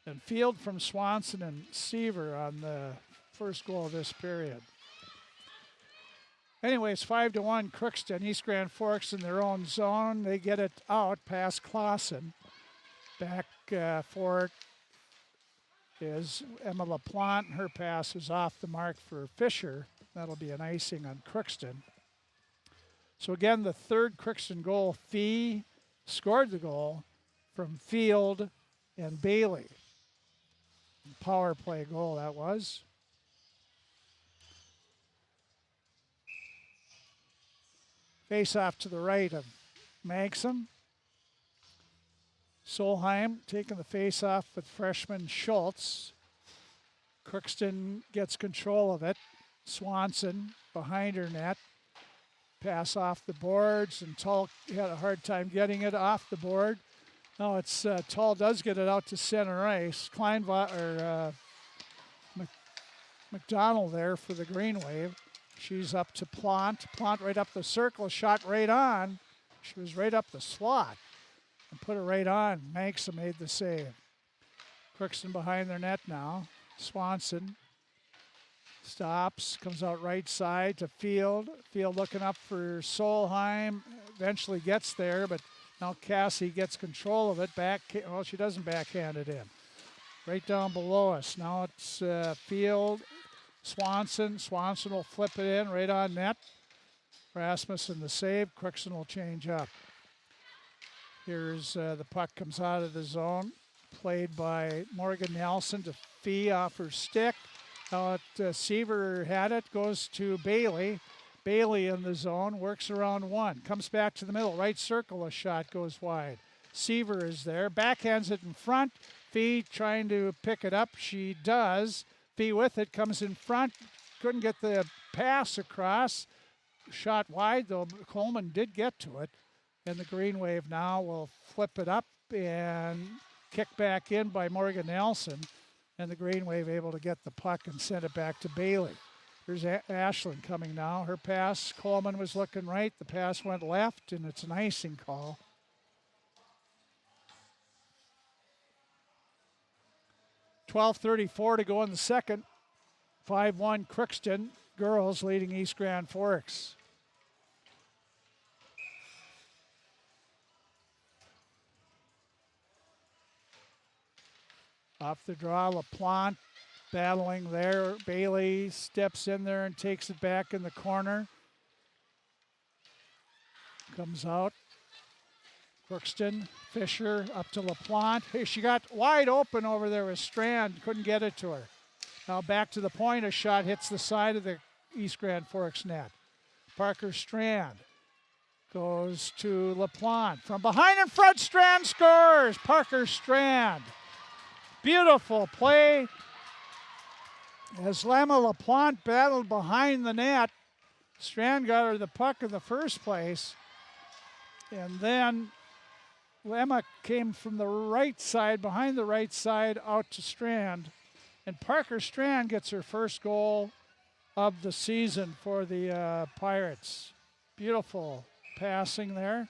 And Field from Swanson and Seaver on the first goal of this period. Anyways, 5-1 Crookston. East Grand Forks in their own zone. They get it out past Clausen. Back for it is Emma LaPlante. Her pass is off the mark for Fisher. That'll be an icing on Crookston. So again, the third Crookston goal, Fee scored the goal from Field and Bailey. Power play goal that was. Face off to the right of Maxim. Solheim taking the face off with freshman Schultz. Crookston gets control of it. Swanson behind her net. Pass off the boards, and Tull had a hard time getting it off the board. No, it's Tull does get it out to center ice. McDonald there for the Green Wave. She's up to Plant. Plant right up the circle, shot right on. She was right up the slot and put it right on. Maxim made the save. Crookston behind their net now. Swanson stops, comes out right side to Field. Field looking up for Solheim. Eventually gets there, but now Cassie gets control of it. Well, she doesn't backhand it in. Right down below us. Now it's Field, Swanson. Swanson will flip it in right on net. Rasmussen the save. Crookston will change up. Here's the puck comes out of the zone. Played by Morgan Nelson to Fee off her stick. Now Seaver had it, goes to Bailey. Bailey in the zone, works around one. Comes back to the middle, right circle, a shot goes wide. Seaver is there, backhands it in front. Fee trying to pick it up, she does. Fee with it, comes in front. Couldn't get the pass across. Shot wide, though Coleman did get to it. And the Green Wave now will flip it up and kick back in by Morgan Nelson. And the Green Wave able to get the puck and send it back to Bailey. Here's Ashland coming now. Her pass, Coleman was looking right. The pass went left, and it's an icing call. 12:34 to go in the second. 5-1 Crookston girls leading East Grand Forks. Off the draw, LaPlante battling there. Bailey steps in there and takes it back in the corner. Comes out. Crookston, Fisher up to LaPlante. Hey, she got wide open over there with Strand. Couldn't get it to her. Now back to the point. A shot hits the side of the East Grand Forks net. Parker Strand goes to LaPlante. From behind in front, Strand scores. Parker Strand. Beautiful play as Lemma LaPlante battled behind the net. Strand got her the puck in the first place. And then Lemma came from the right side, behind the right side, out to Strand. And Parker Strand gets her first goal of the season for the Pirates. Beautiful passing there.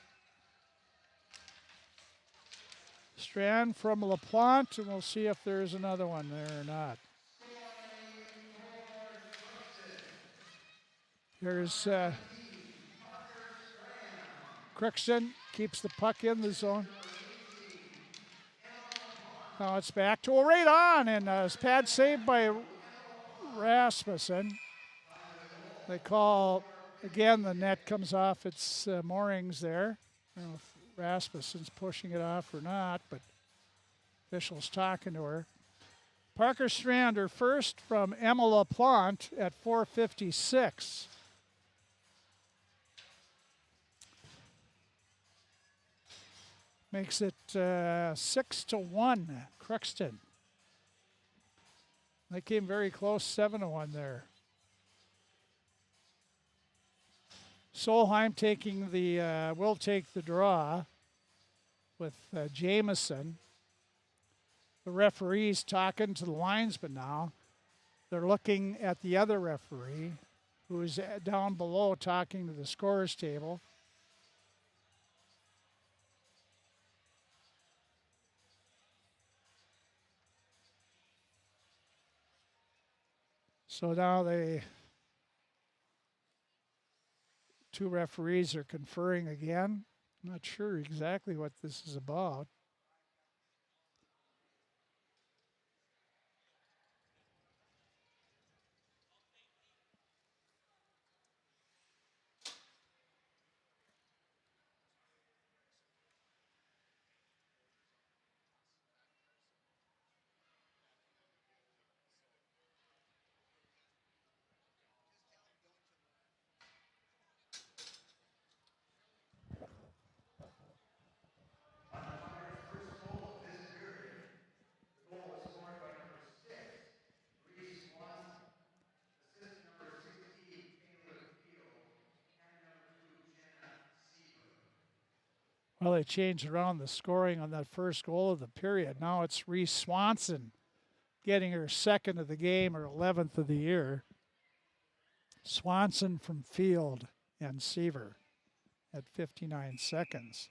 Strand from LaPlante, and we'll see if there's another one there or not. Here's Crookston, keeps the puck in the zone. Now it's back to right on, and pad saved by Rasmussen. They call, again, the net comes off its moorings there. I don't know if Rasmussen's pushing it off or not, but officials talking to her. Parker Strand, her first from Emma LaPlante at 4:56. Makes it 6-1, Crookston. They came very close, 7-1 there. Solheim taking the, will take the draw with Jameson. The referee's talking to the linesman now. They're looking at the other referee, who's down below talking to the scorer's table. So now two referees are conferring again. I'm not sure exactly what this is about. Well, they changed around the scoring on that first goal of the period. Now it's Reese Swanson getting her second of the game, or 11th of the year. Swanson from Field and Seaver at 59 seconds.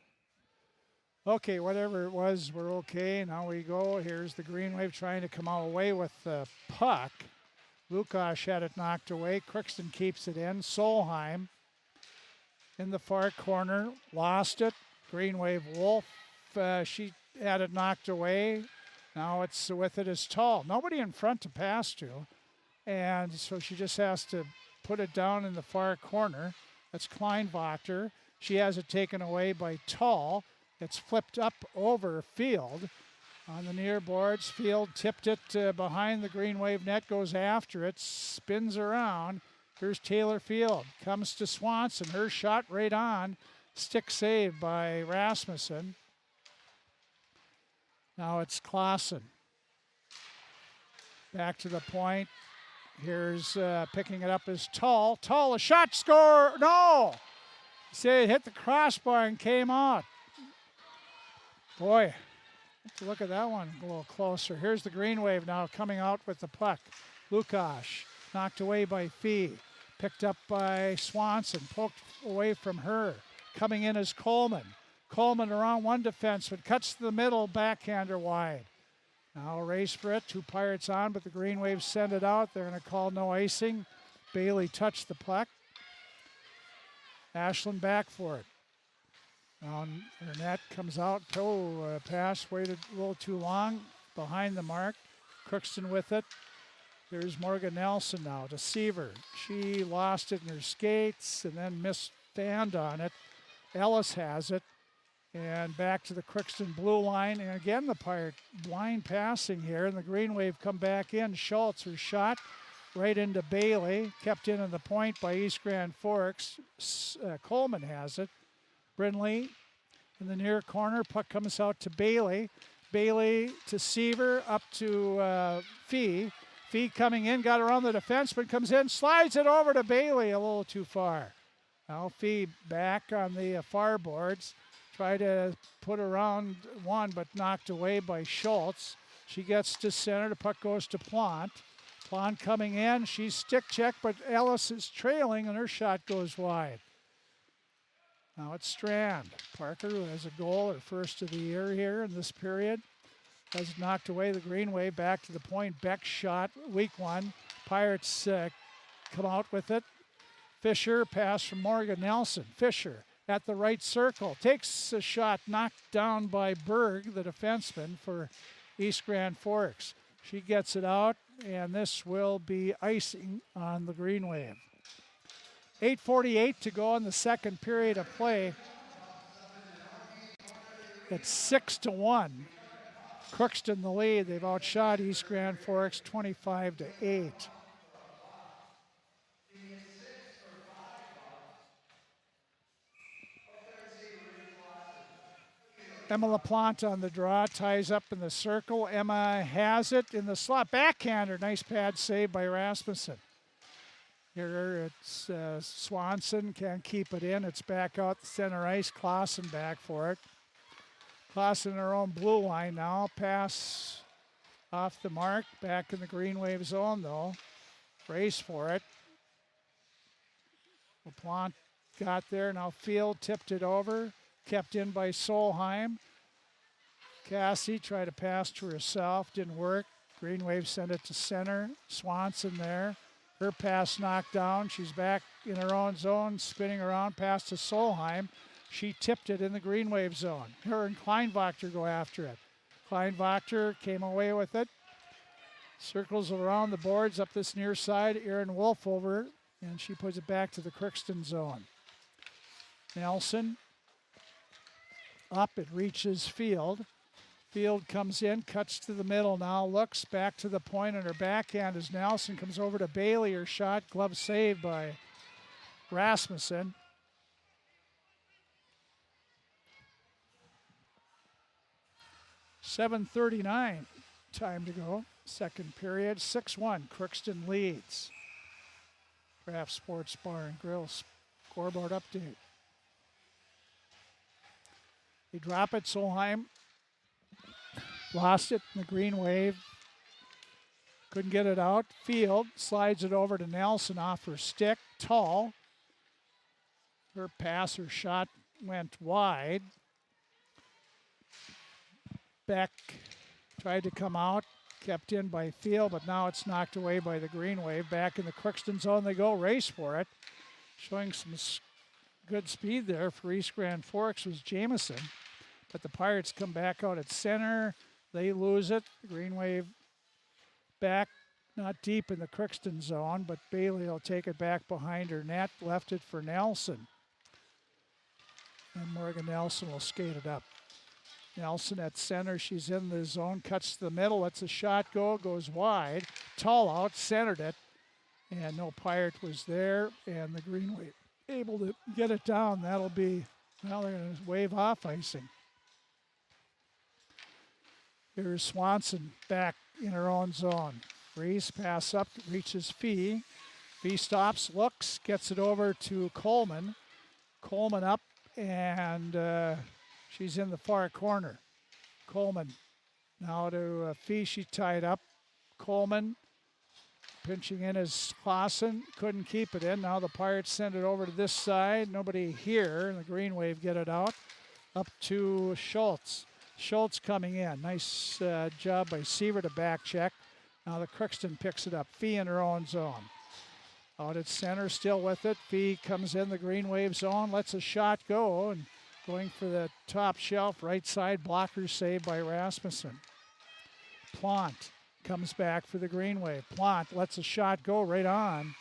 Okay, whatever it was, we're okay. Now we go. Here's the Green Wave trying to come away with the puck. Lukash had it knocked away. Crookston keeps it in. Solheim in the far corner, lost it. Green Wave Wolf, she had it knocked away. Now it's with it is Tall. Nobody in front to pass to. And so she just has to put it down in the far corner. That's Kleinwachter. She has it taken away by Tall. It's flipped up over Field. On the near boards, Field tipped it behind the Green Wave net, goes after it, spins around. Here's Taylor Field. Comes to Swanson. Her shot right on. Stick saved by Rasmussen. Now it's Clausen. Back to the point. Here's picking it up is Tall. Tall, a shot, score. No! See, it hit the crossbar and came out. Boy, have to look at that one a little closer. Here's the Green Wave now coming out with the puck. Lukash knocked away by Fee. Picked up by Swanson. Poked away from her. Coming in is Coleman. Coleman around one defenseman. Cuts to the middle, backhander wide. Now a race for it. 2 Pirates on, but the Green Wave send it out. They're going to call no icing. Bailey touched the puck. Ashland back for it. Now Burnett comes out. Pass waited a little too long. Behind the mark. Crookston with it. Here's Morgan Nelson now to Seaver. She lost it in her skates and then misfanned on it. Ellis has it. And back to the Crookston blue line. And again, the Pirate blind passing here. And the Green Wave come back in. Schultz, her shot right into Bailey. Kept in on the point by East Grand Forks. Coleman has it. Brindley in the near corner. Puck comes out to Bailey. Bailey to Seaver. Up to Fee. Fee coming in. Got around the defenseman. Comes in. Slides it over to Bailey. A little too far. Now Fee back on the far boards. Try to put around one, but knocked away by Schultz. She gets to center. The puck goes to Plant. Plant coming in. She's stick checked, but Ellis is trailing, and her shot goes wide. Now it's Strand. Parker, who has a goal, her first of the year here in this period, has knocked away the Green Wave. Back to the point. Beck's shot, weak one. Pirates come out with it. Fisher, pass from Morgan Nelson. Fisher at the right circle. Takes a shot knocked down by Berg, the defenseman for East Grand Forks. She gets it out, and this will be icing on the Green Wave. 8:48 to go in the second period of play. It's 6-1. Crookston the lead. They've outshot East Grand Forks 25-8. Emma LaPlante on the draw, ties up in the circle. Emma has it in the slot. Backhander, nice pad save by Rasmussen. Here it's Swanson, can't keep it in. It's back out the center ice. Clausen back for it. Clausen in her own blue line now. Pass off the mark. Back in the Green Wave zone though. Race for it. LaPlante got there. Now Field tipped it over. Kept in by Solheim. Cassie tried to pass to herself. Didn't work. Green Wave sent it to center. Swanson there. Her pass knocked down. She's back in her own zone, spinning around, pass to Solheim. She tipped it in the Green Wave zone. Her and Kleinwachter go after it. Kleinwachter came away with it. Circles around the boards up this near side. Erin Wolf over, and she puts it back to the Crookston zone. Nelson up, it reaches Field. Field comes in, cuts to the middle now, looks back to the point, and her backhand as Nelson comes over to Bailey. Her shot, glove saved by Rasmussen. .7:39 time to go, second period, 6-1, Crookston leads. Craft Sports Bar and Grill scoreboard update. They drop it, Solheim lost it in the Green Wave. Couldn't get it out. Field slides it over to Nelson off her stick. Tall. Her pass, her shot went wide. Beck tried to come out. Kept in by Field, but now it's knocked away by the Green Wave. Back in the Crookston zone they go. Race for it. Showing some good speed there for East Grand Forks was Jamison. But the Pirates come back out at center. They lose it. The Green Wave back, not deep in the Crookston zone, but Bailey will take it back behind her net. Left it for Nelson. And Morgan Nelson will skate it up. Nelson at center. She's in the zone. Cuts to the middle. Lets a shot go. Goes wide. Tall out. Centered it. And no Pirate was there. And the Green Wave able to get it down. That'll be, well, they're going to wave off icing. Here's Swanson back in her own zone. Reese pass up, reaches Fee. Fee stops, looks, gets it over to Coleman. Coleman up, and she's in the far corner. Coleman now to Fee, she tied up. Coleman pinching in as Clausen, couldn't keep it in. Now the Pirates send it over to this side. Nobody here, and the Green Wave get it out. Up to Schultz. Schultz coming in. Nice job by Seaver to back check. Now the Crookston picks it up. Fee in her own zone. Out at center, still with it. Fee comes in the Green Wave zone, lets a shot go, and going for the top shelf, right side, blocker save by Rasmussen. Plant comes back for the Green Wave. Plant lets a shot go right on.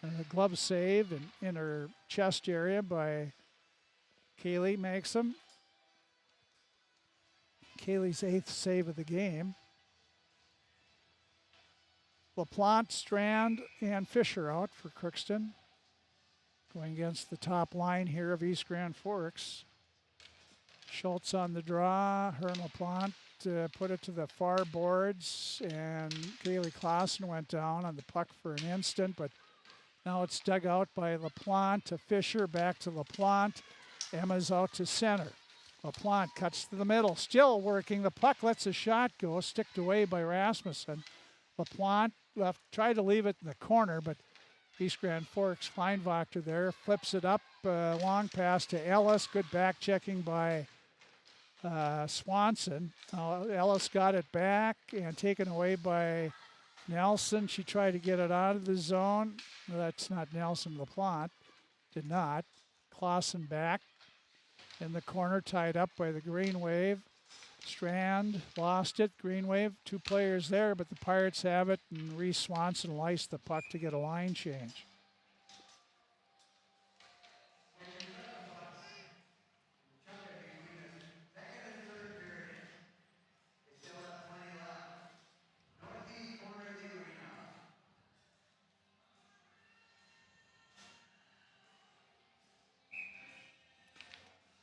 And a glove save in her chest area by Kaylee Maxim. Kaylee's 8th save of the game. LaPlante, Strand, and Fisher out for Crookston. Going against the top line here of East Grand Forks. Schultz on the draw. Her and LaPlante put it to the far boards, and Kaylee Clausen went down on the puck for an instant, but now it's dug out by LaPlante to Fisher, back to LaPlante. Emma's out to center. LaPlante cuts to the middle, still working. The puck lets a shot go, sticked away by Rasmussen. LaPlante left, tried to leave it in the corner, but East Grand Forks Kleinwachter there flips it up, long pass to Ellis. Good back checking by Swanson. Ellis got it back and taken away by Nelson. She tried to get it out of the zone. No, that's not Nelson. LaPlante did not. Clausen back in the corner, tied up by the Green Wave. Strand lost it. Green Wave, 2 players there, but the Pirates have it, and Reese Swanson liced the puck to get a line change.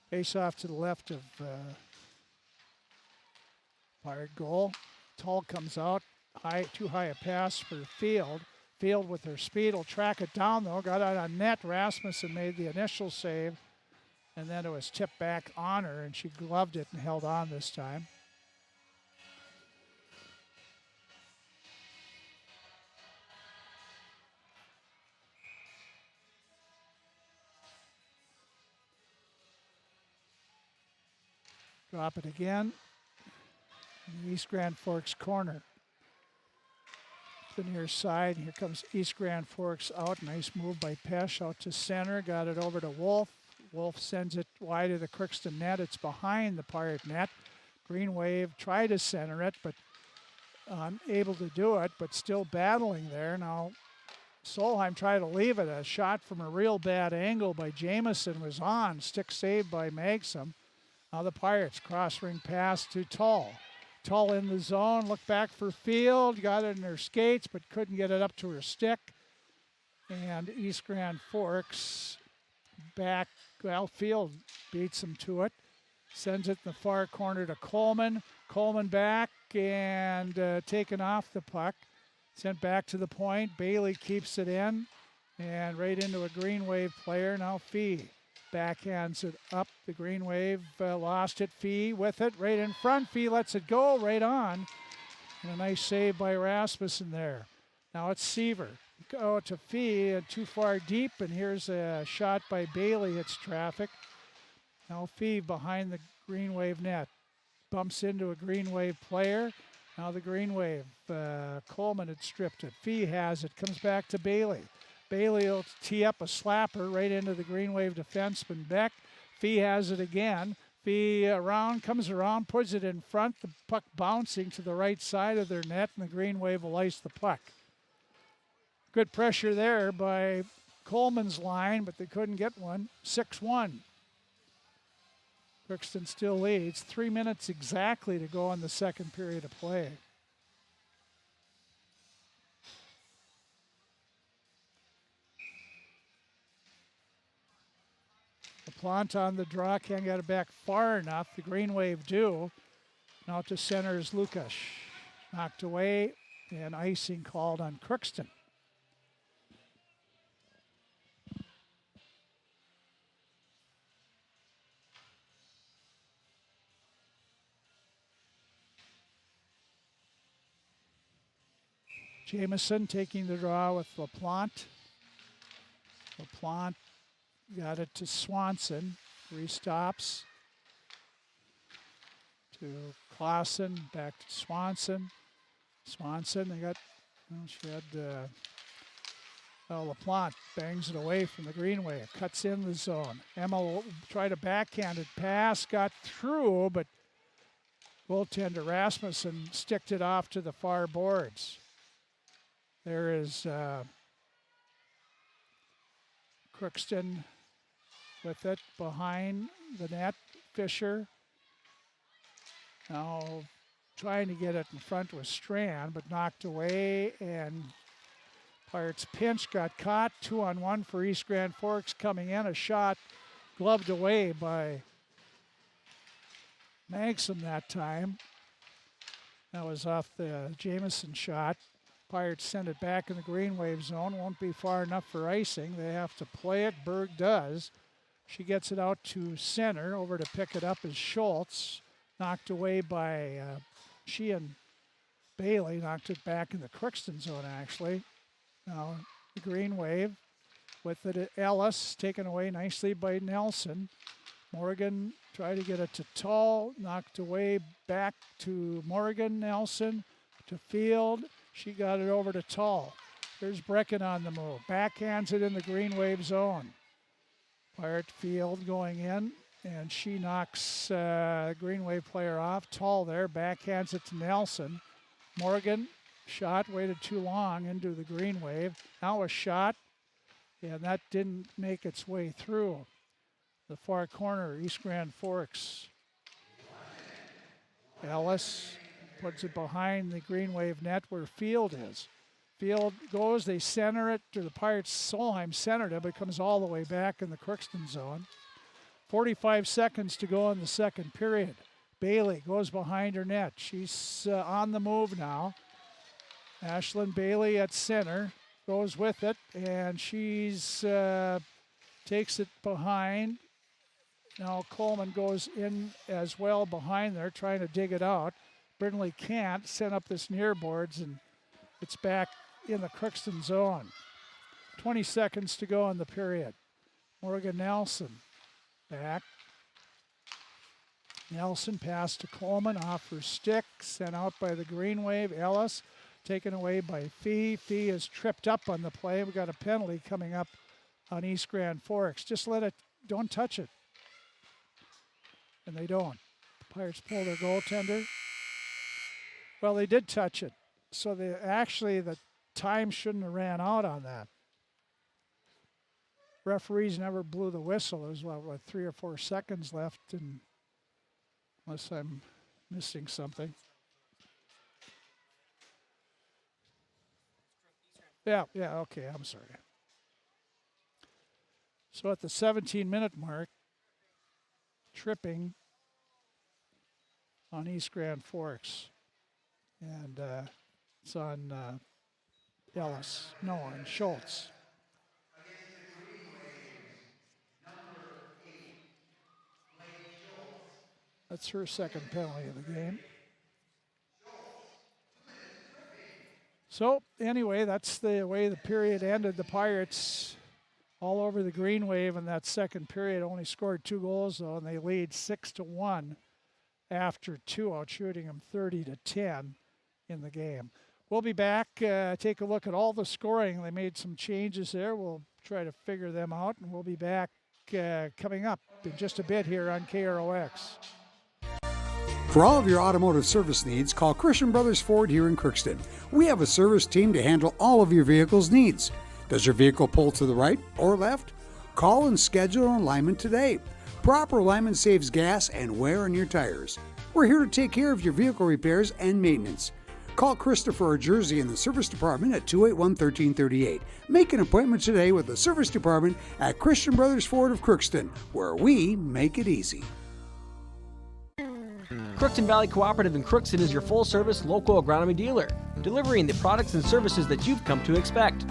Face off to the left of Pirate goal. Tull comes out. Too high a pass for Field. Field with her speed will track it down though. Got out on net. Rasmussen made the initial save. And then it was tipped back on her, and she gloved it and held on this time. Drop it again. In the East Grand Forks corner. The near side. Here comes East Grand Forks out. Nice move by Pesh out to center. Got it over to Wolf. Wolf sends it wide of the Crookston net. It's behind the Pirate net. Green Wave tried to center it, but unable to do it, but still battling there. Now, Solheim tried to leave it. A shot from a real bad angle by Jamison was on. Stick saved by Maxim. Now the Pirates cross-ring pass to Tull. Tull in the zone, look back for Field, got it in her skates, but couldn't get it up to her stick. And East Grand Forks back, well, Field beats them to it. Sends it in the far corner to Coleman. Coleman back and taken off the puck. Sent back to the point. Bailey keeps it in and right into a Green Wave player. Now Fee backhands it up. The Green Wave lost it. Fee with it right in front. Fee lets it go right on. And a nice save by Rasmussen there. Now it's Seaver. Go to Fee and too far deep. And here's a shot by Bailey. It's traffic. Now Fee behind the Green Wave net. Bumps into a Green Wave player. Now the Green Wave. Coleman had stripped it. Fee has it. Comes back to Bailey. Bailey will tee up a slapper right into the Green Wave defenseman Beck. Fee has it again. Fee comes around, puts it in front. The puck bouncing to the right side of their net, and the Green Wave will ice the puck. Good pressure there by Coleman's line, but they couldn't get one. 6-1. Crookston still leads. 3 minutes exactly to go in the second period of play. LaPlante on the draw, can't get it back far enough. The Green Wave do. Now to center is Lukas. Knocked away and icing called on Crookston. Jamison taking the draw with LaPlante. LaPlante got it to Swanson. 3 stops. to Clausen, back to Swanson. Swanson, they got, she had LaPlante bangs it away from the green wave, cuts in the zone. Emma will try to backhanded pass, got through, but goaltender Rasmussen sticked it off to the far boards. There is Crookston with it behind the net. Fisher now trying to get it in front with Strand, but knocked away, and Pirates pinch, got caught. 2-on-1 for East Grand Forks coming in. A shot gloved away by Magson that time. That was off the Jameson shot. Pirates send it back in the green wave zone. Won't be far enough for icing. They have to play it. Berg does. She gets it out to center. Over to pick it up is Schultz. Knocked away by she and Bailey. Knocked it back in the Crookston zone, actually. Now the green wave with it. Ellis taken away nicely by Nelson. Morgan tried to get it to Tall. Knocked away back to Morgan. Nelson to Field. She got it over to Tall. There's Brecken on the move. Backhands it in the green wave zone. Pirate Field going in, and she knocks green wave player off. Tall there, backhands it to Nelson. Morgan, shot, waited too long into the green wave. Now a shot, and that didn't make its way through the far corner, East Grand Forks. Ellis puts it behind the green wave net where Field is. Field goes, they center it to the Pirates. Solheim centered it, but it comes all the way back in the Crookston zone. 45 seconds to go in the second period. Bailey goes behind her net. She's on the move now. Ashlyn Bailey at center, goes with it, and she's takes it behind. Now Coleman goes in as well behind there, trying to dig it out. Brindley can't, send up this near boards, and it's back in the Crookston zone. 20 seconds to go in the period. Morgan Nelson back. Nelson passed to Coleman, off her stick, sent out by the green wave. Ellis taken away by Fee. Fee is tripped up on the play. We got a penalty coming up on East Grand Forks. Just let it, don't touch it. And they don't. The Pirates pull their goaltender. Well, they did touch it. So they actually, the time shouldn't have ran out on that. Referees never blew the whistle. There's what 3 or 4 seconds left, and unless I'm missing something. Yeah, okay, I'm sorry. So at the 17-minute mark, tripping on East Grand Forks. And it's on Ellis, no, on Schultz. That's her second penalty of the game. So anyway, that's the way the period ended. The Pirates all over the green wave in that second period, only scored 2 goals though, and they lead 6-1 after 2, outshooting them 30-10 in the game. We'll be back, take a look at all the scoring. They made some changes there. We'll try to figure them out, and we'll be back coming up in just a bit here on KROX. For all of your automotive service needs, call Christian Brothers Ford here in Crookston. We have a service team to handle all of your vehicle's needs. Does your vehicle pull to the right or left? Call and schedule an alignment today. Proper alignment saves gas and wear on your tires. We're here to take care of your vehicle repairs and maintenance. Call Christopher or Jersey in the service department at 281-1338. Make an appointment today with the service department at Christian Brothers Ford of Crookston, where we make it easy. Crookston Valley Cooperative in Crookston is your full-service local agronomy dealer, delivering the products and services that you've come to expect.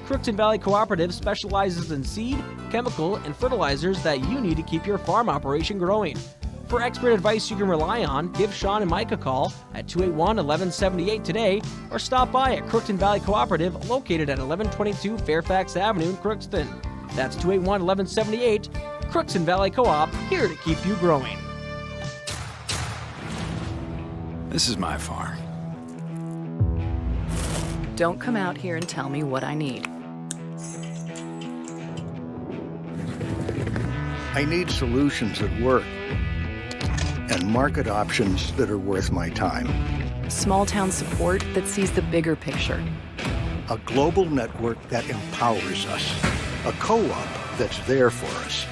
Crookston Valley Cooperative specializes in seed, chemical, and fertilizers that you need to keep your farm operation growing. For expert advice you can rely on, give Sean and Mike a call at 281-1178 today, or stop by at Crookston Valley Cooperative, located at 1122 Fairfax Avenue in Crookston. That's 281-1178, Crookston Valley Co-op, here to keep you growing. This is my farm. Don't come out here and tell me what I need. I need solutions that work and market options that are worth my time. Small town support that sees the bigger picture. A global network that empowers us. A co-op that's there for us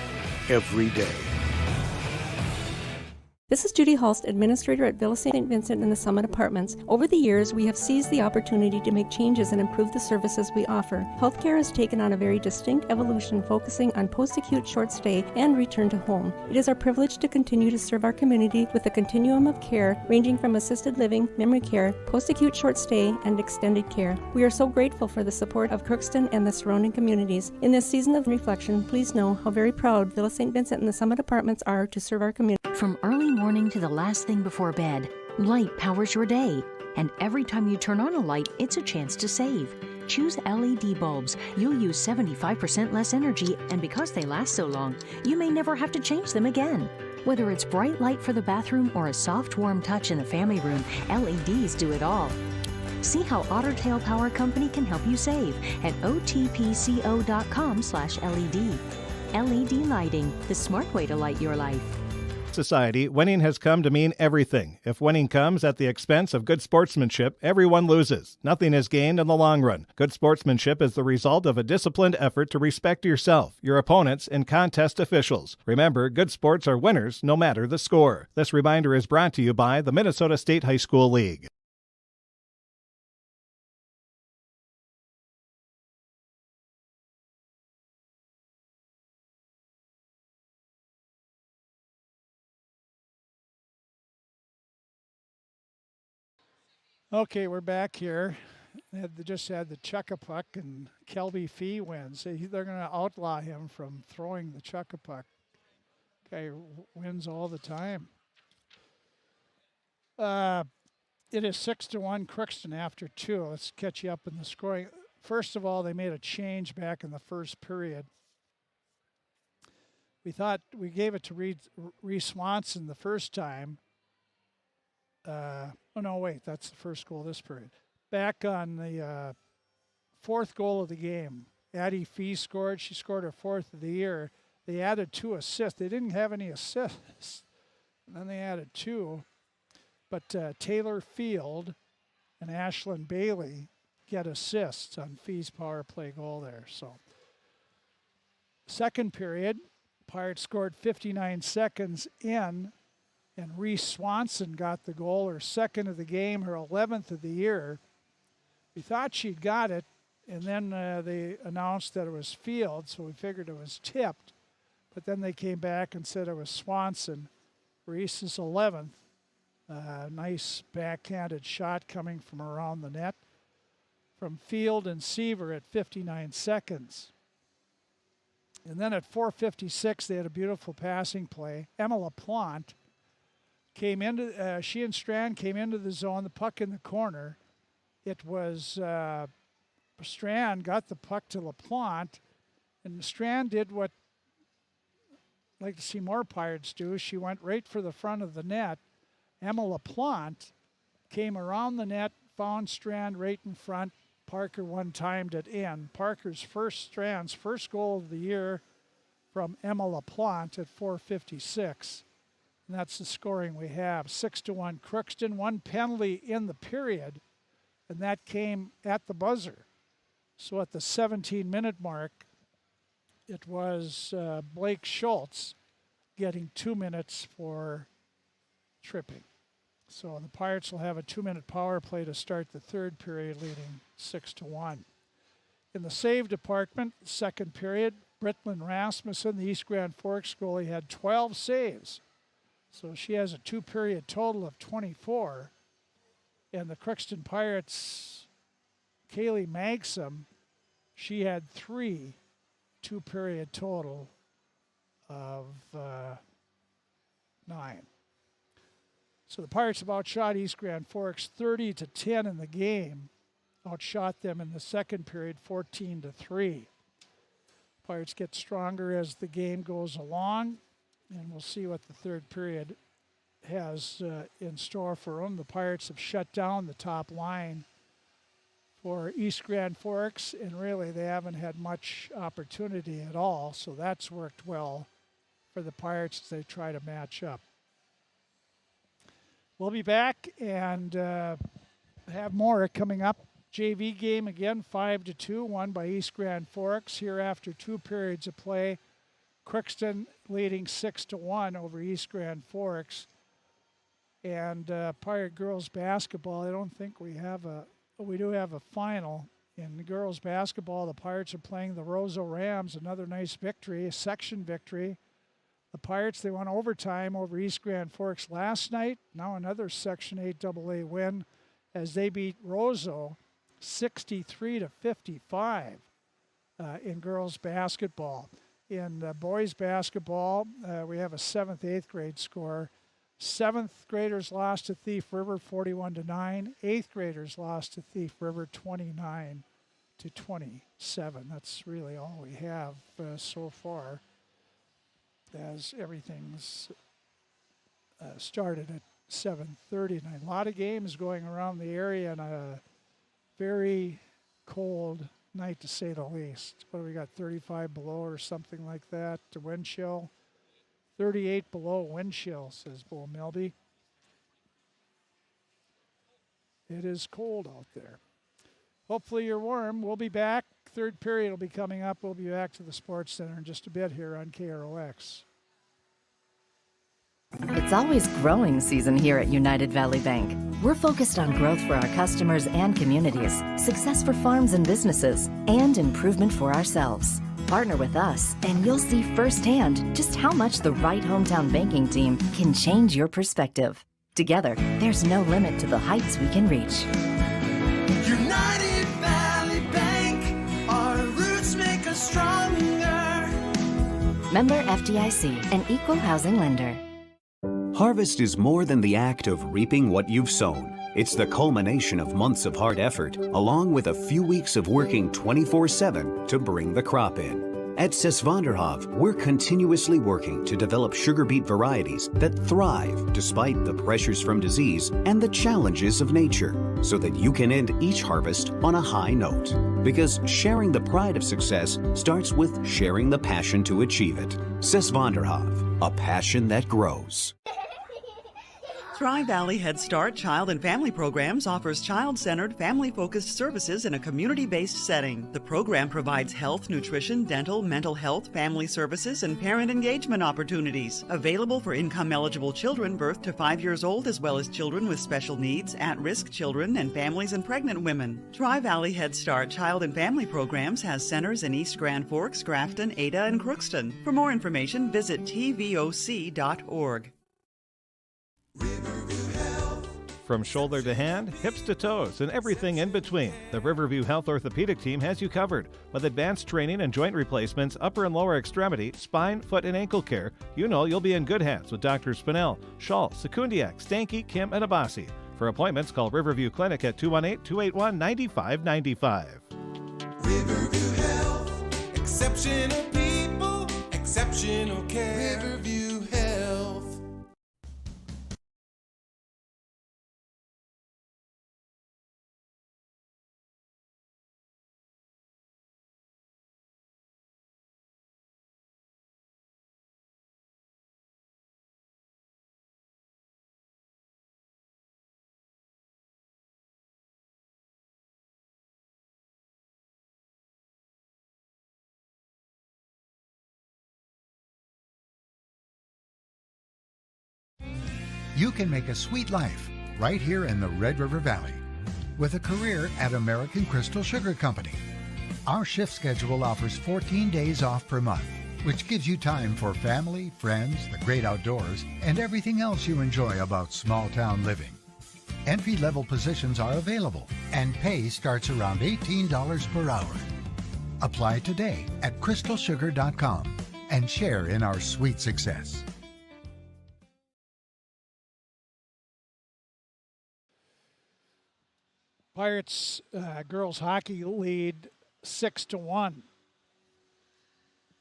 every day. This is Judy Hulst, Administrator at Villa St. Vincent and the Summit Apartments. Over the years, we have seized the opportunity to make changes and improve the services we offer. Healthcare has taken on a very distinct evolution, focusing on post-acute short stay and return to home. It is our privilege to continue to serve our community with a continuum of care ranging from assisted living, memory care, post-acute short stay, and extended care. We are so grateful for the support of Crookston and the surrounding communities. In this season of reflection, please know how very proud Villa St. Vincent and the Summit Apartments are to serve our community. From early morning to the last thing before bed, light powers your day. And every time you turn on a light, it's a chance to save. Choose LED bulbs. You'll use 75% less energy, and because they last so long, you may never have to change them again. Whether it's bright light for the bathroom or a soft, warm touch in the family room, LEDs do it all. See how Otter Tail Power Company can help you save at otpco.com/LED. LED lighting, the smart way to light your life. Society, winning has come to mean everything. If winning comes at the expense of good sportsmanship, everyone loses. Nothing is gained in the long run. Good sportsmanship is the result of a disciplined effort to respect yourself, your opponents, and contest officials. Remember, good sports are winners no matter the score. This reminder is brought to you by the Minnesota State High School League. Okay, we're back here. They just had the chuck-a-puck, and Kelby Fee wins. They're going to outlaw him from throwing the chuck-a-puck. Guy wins all the time. It is 6-1 Crookston after 2. Let's catch you up in the scoring. First of all, they made a change back in the first period. We thought we gave it to Reese Swanson the first time. Oh, no, wait, that's the first goal this period. Back on the fourth goal of the game, Addie Fee scored. She scored her fourth of the year. They added 2 assists. They didn't have any assists. And then they added 2. But Taylor Field and Ashlyn Bailey get assists on Fee's power play goal there. So, second period, Pirates scored 59 seconds in. And Reese Swanson got the goal, her second of the game, her 11th of the year. We thought she'd got it, and then they announced that it was Field, so we figured it was tipped. But then they came back and said it was Swanson, Reese's 11th. Nice backhanded shot coming from around the net from Field and Seaver at 59 seconds. And then at 4:56, they had a beautiful passing play. Emma LaPlante came into, she and Strand came into the zone, the puck in the corner. It was Strand got the puck to LaPlante, and Strand did what I'd like to see more Pirates do. She went right for the front of the net. Emma LaPlante came around the net, found Strand right in front. Parker one-timed it in. Strand's first goal of the year from Emma LaPlante at 4:56. And that's the scoring we have. 6-1 Crookston, 1 penalty in the period, and that came at the buzzer. So at the 17-minute mark, it was Blake Schultz getting 2 minutes for tripping. So the Pirates will have a 2-minute power play to start the third period, leading 6-1. In the save department, second period, Britlin Rasmussen, the East Grand Forks goalie, had 12 saves. So she has a 2-period total of 24. And the Crookston Pirates, Kaylee Magsom, she had 3 2-period total of 9. So the Pirates have outshot East Grand Forks 30-10 in the game. Outshot them in the second period 14-3. Pirates get stronger as the game goes along, and we'll see what the third period has in store for them. The Pirates have shut down the top line for East Grand Forks, and really they haven't had much opportunity at all, so that's worked well for the Pirates as they try to match up. We'll be back and have more coming up. JV game again, 5-2, won by East Grand Forks. Here after 2 periods of play, Crookston leading 6-1 over East Grand Forks. And Pirate girls basketball, I don't think we do have a final. In the girls basketball, the Pirates are playing the Roseau Rams, another nice victory, a section victory. The Pirates, they won overtime over East Grand Forks last night. Now another Section 8 AA win as they beat Roseau 63-55 in girls basketball. In boys basketball, we have a 7th, 8th grade score. 7th graders lost to Thief River 41-9. 8th graders lost to Thief River 29-27. That's really all we have so far, as everything's started at 7:30 tonight. A lot of games going around the area and a very cold night, to say the least. What do we got, 35 below or something like that? The wind chill, 38 below wind chill, says Bo Milby. It is cold out there. Hopefully you're warm. We'll be back. 3rd period will be coming up. We'll be back to the Sports Center in just a bit here on KROX. It's always growing season here at United Valley Bank. We're focused on growth for our customers and communities, success for farms and businesses, and improvement for ourselves. Partner with us, and you'll see firsthand just how much the right hometown banking team can change your perspective. Together, there's no limit to the heights we can reach. United Valley Bank, our roots make us stronger. Member FDIC, an equal housing lender. Harvest is more than the act of reaping what you've sown. It's the culmination of months of hard effort, along with a few weeks of working 24/7 to bring the crop in. At Sesvanderhof, we're continuously working to develop sugar beet varieties that thrive despite the pressures from disease and the challenges of nature, so that you can end each harvest on a high note. Because sharing the pride of success starts with sharing the passion to achieve it. Sesvanderhof, a passion that grows. Tri-Valley Head Start Child and Family Programs offers child-centered, family-focused services in a community-based setting. The program provides health, nutrition, dental, mental health, family services, and parent engagement opportunities. Available for income-eligible children birth to 5 years old, as well as children with special needs, at-risk children, and families and pregnant women. Tri-Valley Head Start Child and Family Programs has centers in East Grand Forks, Grafton, Ada, and Crookston. For more information, visit tvoc.org. From shoulder to hand, hips to toes, and everything in between, the Riverview Health Orthopedic Team has you covered. With advanced training and joint replacements, upper and lower extremity, spine, foot, and ankle care, you know you'll be in good hands with Dr. Spinell, Schall, Sekundiak, Stanky, Kim, and Abasi. For appointments, call Riverview Clinic at 218-281-9595. Riverview Health, exceptional people, exceptional care. Riverview Health. You can make a sweet life right here in the Red River Valley with a career at American Crystal Sugar Company. Our shift schedule offers 14 days off per month, which gives you time for family, friends, the great outdoors, and everything else you enjoy about small town living. Entry-level positions are available, and pay starts around $18 per hour. Apply today at crystalsugar.com and share in our sweet success. Pirates girls hockey lead 6-1.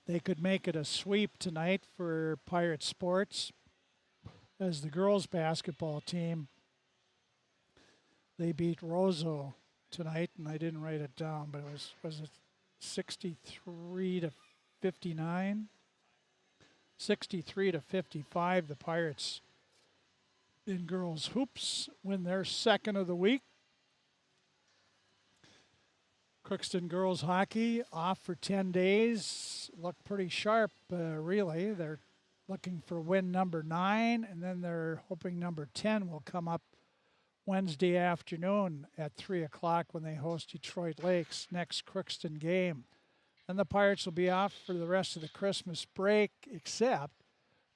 They could make it a sweep tonight for Pirate Sports as the girls basketball team, they beat Roseau tonight, and I didn't write it down, but it was it 63-59? 63-55, the Pirates in girls hoops win their second of the week. Crookston girls hockey off for 10 days. Look pretty sharp, really. They're looking for win number 9, and then they're hoping number 10 will come up Wednesday afternoon at 3 o'clock when they host Detroit Lakes, next Crookston game. And the Pirates will be off for the rest of the Christmas break, except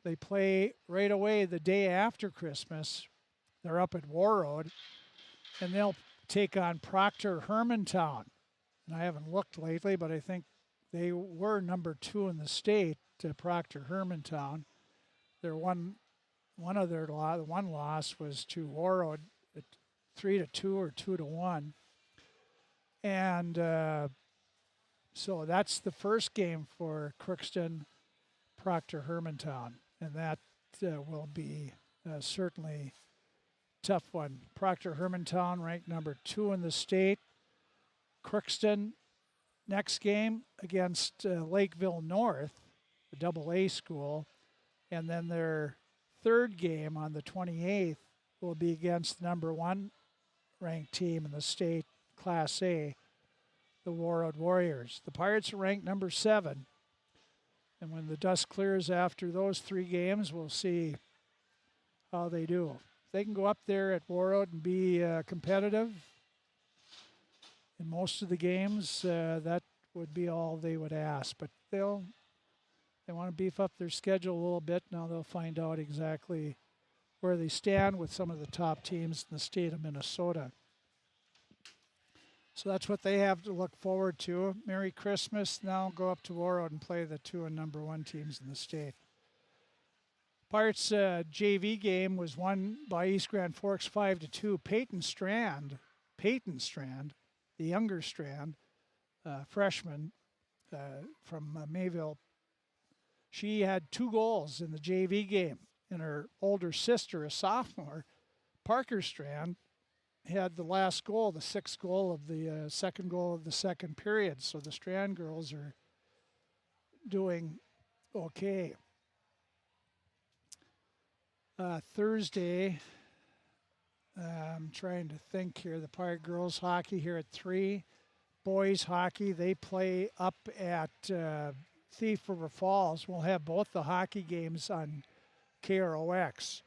they play right away the day after Christmas. They're up at Warroad, and they'll take on Proctor Hermantown. And I haven't looked lately, but I think they were number 2 in the state, Proctor Hermantown. Their one loss was to Warroad at 3-2 or 2-1. And so that's the first game for Crookston, Proctor Hermantown, and that will be certainly a tough one. Proctor Hermantown ranked number 2 in the state. Crookston, next game against Lakeville North, the AA school, and then their third game on the 28th will be against the number 1 ranked team in the state, Class A, the Warroad Warriors. The Pirates are ranked number 7, and when the dust clears after those 3 games, we'll see how they do. If they can go up there at Warroad and be competitive in most of the games, that would be all they would ask. But they want to beef up their schedule a little bit. Now they'll find out exactly where they stand with some of the top teams in the state of Minnesota. So that's what they have to look forward to. Merry Christmas. Now go up to Warroad and play the 2 and number 1 teams in the state. Pirates JV game was won by East Grand Forks 5-2. Peyton Strand, the younger Strand, freshman from Mayville. She had 2 goals in the JV game, and her older sister, a sophomore, Parker Strand, had the last goal, the 6th goal of the second goal of the second period. So the Strand girls are doing okay. Thursday, I'm trying to think here. The Pirate girls hockey here at 3. Boys hockey, they play up at Thief River Falls. We'll have both the hockey games on KROX.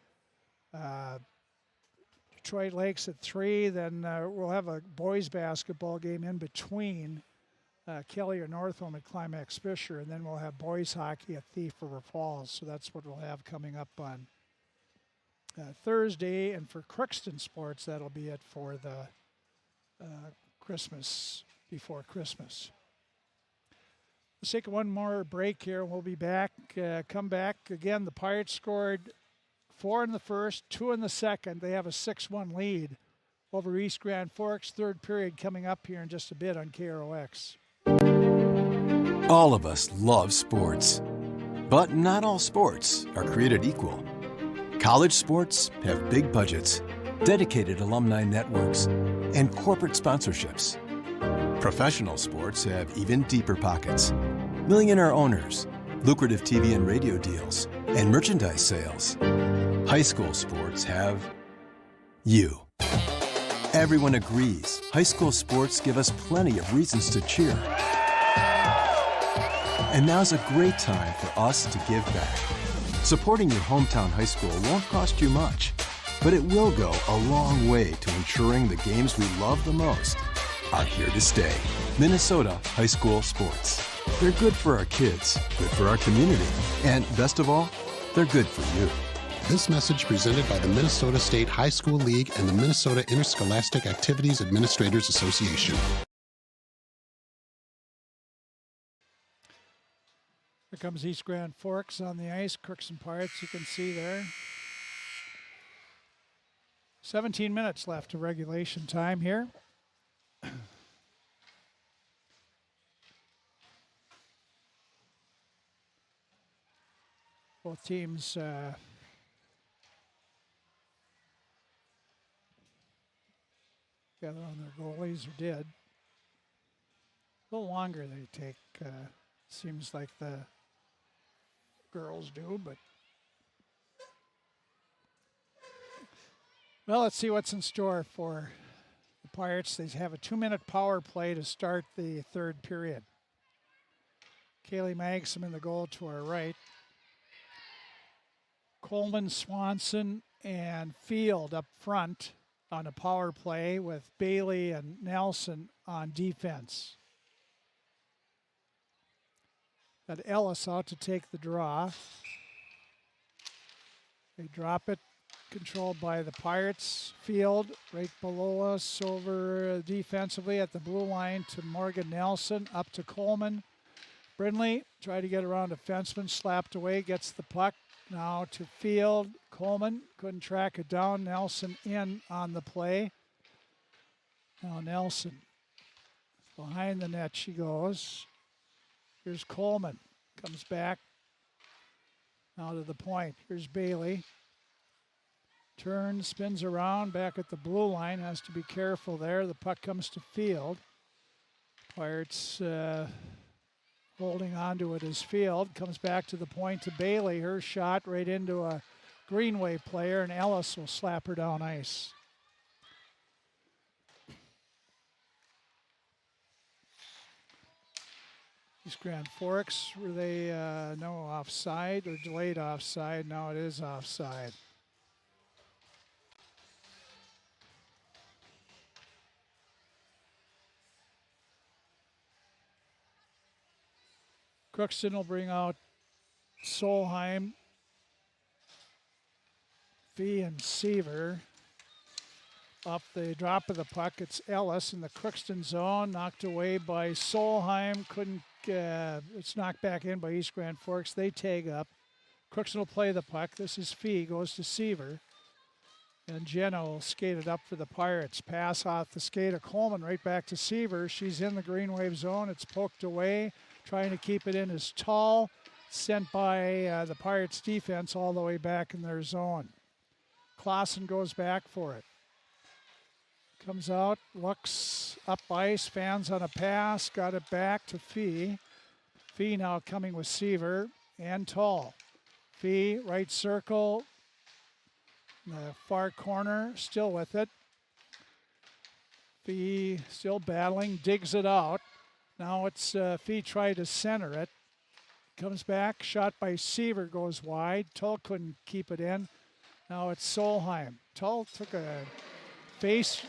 Detroit Lakes at 3. Then we'll have a boys basketball game in between Kelly or Northholm at Climax Fisher, and then we'll have boys hockey at Thief River Falls. So that's what we'll have coming up on Thursday. And for Crookston sports, that'll be it for the Christmas, before Christmas. Let's take one more break here. We'll be back. Come back again. The Pirates scored 4 in the first, 2 in the second. They have a 6-1 lead over East Grand Forks. Third period coming up here in just a bit on KROX. All of us love sports, but not all sports are created equal. College sports have big budgets, dedicated alumni networks, and corporate sponsorships. Professional sports have even deeper pockets, millionaire owners, lucrative TV and radio deals, and merchandise sales. High school sports have you. Everyone agrees high school sports give us plenty of reasons to cheer. And now's a great time for us to give back. Supporting your hometown high school won't cost you much, but it will go a long way to ensuring the games we love the most are here to stay. Minnesota high school sports. They're good for our kids, good for our community, and best of all, they're good for you. This message presented by the Minnesota State High School League and the Minnesota Interscholastic Activities Administrators Association. Here comes East Grand Forks on the ice. Crookston Pirates, you can see there. 17 minutes left of regulation time here. Both teams got it on their goalies, or did. A little longer they take, seems like the girls do, but. Well, let's see what's in store for the Pirates. They have a 2-minute power play to start the third period. Kaylee Magsom in the goal to our right. Coleman, Swanson, and Field up front on a power play with Bailey and Nelson on defense. Got Ellis out to take the draw. They drop it, controlled by the Pirates. Field right below us over defensively at the blue line to Morgan Nelson, up to Coleman. Brindley tried to get around a defenseman, slapped away, gets the puck. Now to Field. Coleman couldn't track it down. Nelson in on the play. Now Nelson. Behind the net she goes. Here's Coleman. Comes back. Now to the point. Here's Bailey. Turns, spins around, back at the blue line. Has to be careful there. The puck comes to Field. Pirates holding on to it as Field. Comes back to the point to Bailey. Her shot right into a Greenway player, and Ellis will slap her down ice. These Grand Forks, were they no offside or delayed offside? No, it is offside. Crookston will bring out Solheim, Fee, and Seaver. Off the drop of the puck, it's Ellis in the Crookston zone, knocked away by Solheim. Couldn't, it's knocked back in by East Grand Forks. They tag up. Crookston will play the puck. This is Fee, goes to Seaver. And Jenna will skate it up for the Pirates. Pass off the skate of Coleman right back to Seaver. She's in the Green Wave zone. It's poked away. Trying to keep it in is Tall. Sent by the Pirates defense all the way back in their zone. Clausen goes back for it. Comes out, looks up ice, fans on a pass, got it back to Fee. Fee now coming with Seaver and Tall. Fee, right circle, in the far corner, still with it. Fee still battling, digs it out. Now it's Fee tried to center it. Comes back, shot by Seaver, goes wide. Tull couldn't keep it in. Now it's Solheim. Tull took a face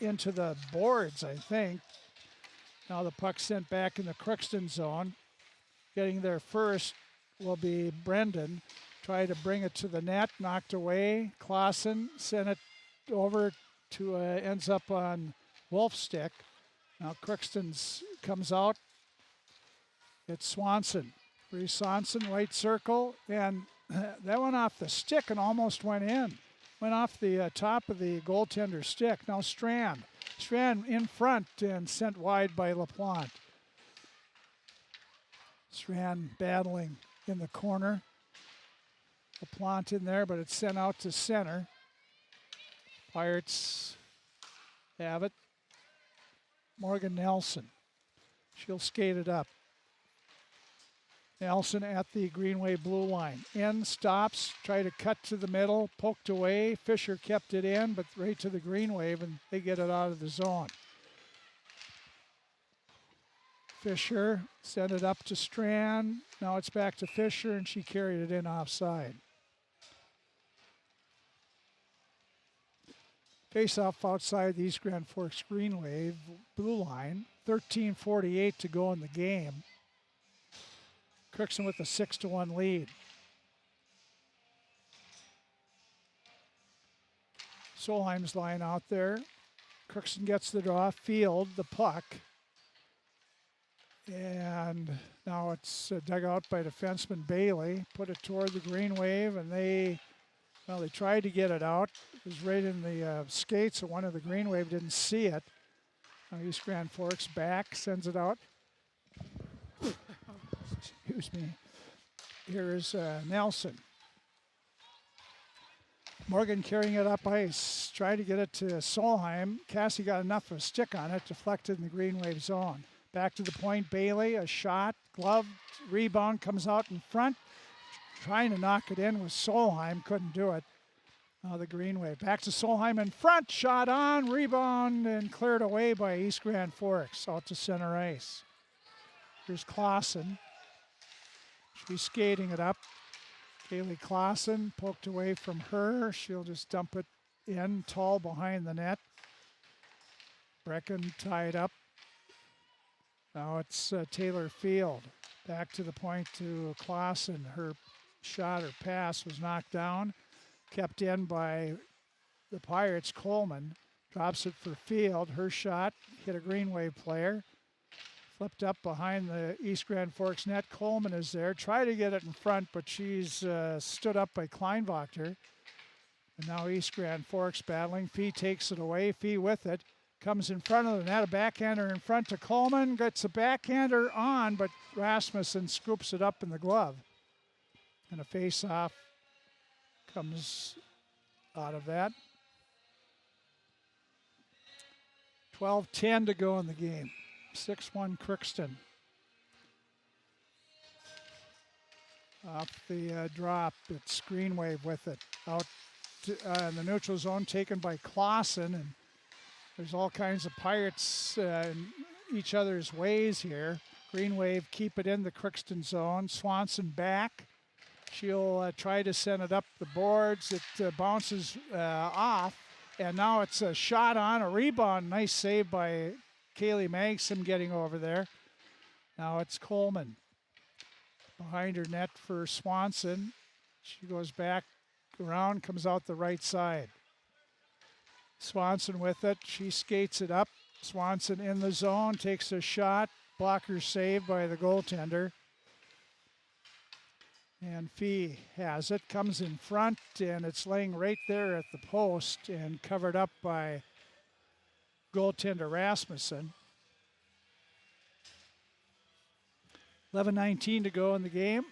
into the boards, I think. Now the puck sent back in the Crookston zone. Getting there first will be Brendan. Try to bring it to the net, knocked away. Clausen sent it over to, ends up on Wolfstick. Now Crookston's comes out. It's Swanson. Bree Swanson, right circle, and that went off the stick and almost went in. Went off the top of the goaltender stick. Now Strand. Strand in front and sent wide by LaPlante. Strand battling in the corner. LaPlante in there, but it's sent out to center. Pirates have it. Morgan Nelson. She'll skate it up. Nelson at the Greenway blue line. In, stops, try to cut to the middle, poked away. Fisher kept it in, but right to the Greenway, and they get it out of the zone. Fisher sent it up to Strand. Now it's back to Fisher, and she carried it in offside. Face-off outside the East Grand Forks Greenway blue line. 13:48 to go in the game. Crookston with a 6-1 lead. Solheim's line out there. Crookston gets the draw. Field the puck. And now it's dug out by defenseman Bailey. Put it toward the Green Wave, and they tried to get it out. It was right in the skates, so one of the Green Wave didn't see it. Now East Grand Forks back, sends it out. Excuse me. Here is Nelson. Morgan carrying it up ice, trying to get it to Solheim. Cassie got enough of a stick on it, deflected in the Green Wave zone. Back to the point, Bailey, a shot, glove, rebound, comes out in front. Trying to knock it in with Solheim, couldn't do it. The Green Wave. Back to Solheim in front, shot on, rebound, and cleared away by East Grand Forks out to center ice. Here's Clausen. She's skating it up. Kaylee Clausen poked away from her. She'll just dump it in, tall behind the net. Brecken tied up. Now it's Taylor Field. Back to the point to Clausen. Her shot or pass was knocked down. Kept in by the Pirates. Coleman drops it for Field. Her shot hit a Green Wave player. Flipped up behind the East Grand Forks net. Coleman is there. Tried to get it in front, but she's stood up by Kleinwachter. And now East Grand Forks battling. Fee takes it away. Fee with it. Comes in front of the net. A backhander in front to Coleman. Gets a backhander on, but Rasmussen scoops it up in the glove. And a face-off comes out of that. 12:10 to go in the game. 6-1 Crookston. Off the drop, it's Green Wave with it. Out in the neutral zone, taken by Clausen, and there's all kinds of Pirates in each other's ways here. Green Wave keep it in the Crookston zone. Swanson back. She'll try to send it up the boards. It bounces off, and now it's a shot on, a rebound. Nice save by Kaylee Magson getting over there. Now it's Coleman behind her net for Swanson. She goes back around, comes out the right side. Swanson with it. She skates it up. Swanson in the zone, takes a shot. Blocker saved by the goaltender. And Fee has it, comes in front, and it's laying right there at the post and covered up by goaltender Rasmussen. 11:19 to go in the game.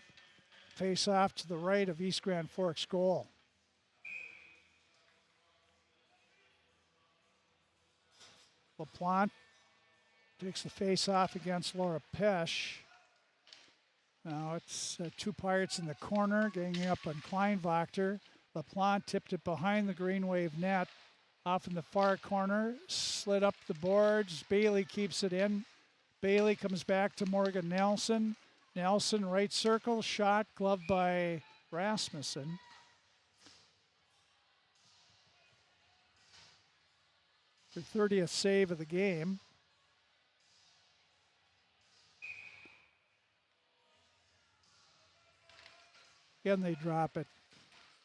Face off to the right of East Grand Forks goal. LaPlante takes the face off against Laura Pesch. Now it's two Pirates in the corner, ganging up on Kleinwachter. LaPlante tipped it behind the Green Wave net. Off in the far corner, slid up the boards. Bailey keeps it in. Bailey comes back to Morgan Nelson. Nelson, right circle, shot, gloved by Rasmussen. Her 30th save of the game. Again, they drop it.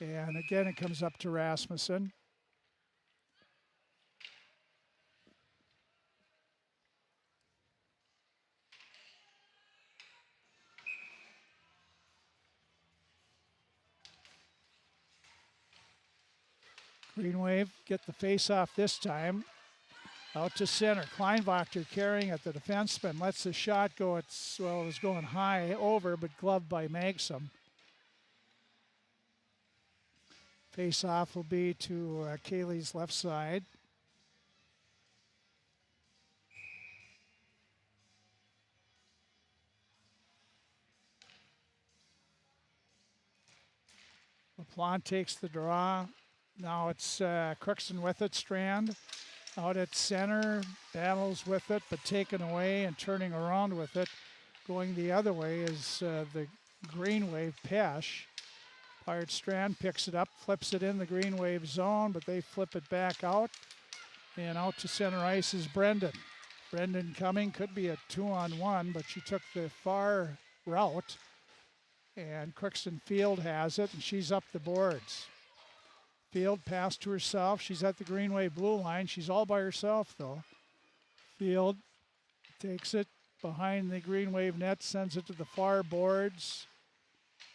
And again, it comes up to Rasmussen. Green Wave get the face off this time. Out to center. Kleinwachter carrying it. The defenseman lets the shot go. It was going high over, but gloved by Magsom. Face off will be to Kaylee's left side. LaPlante takes the draw. Now it's Crookston with it. Strand out at center, battles with it, but taken away and turning around with it. Going the other way is the Green Wave Pesch. Pirate Strand picks it up, flips it in the Green Wave zone, but they flip it back out. And out to center ice is Brendan. Brendan coming, could be a 2-on-1, but she took the far route. And Crookston Field has it, and she's up the boards. Field pass to herself. She's at the Green Wave blue line. She's all by herself, though. Field takes it behind the Green Wave net, sends it to the far boards.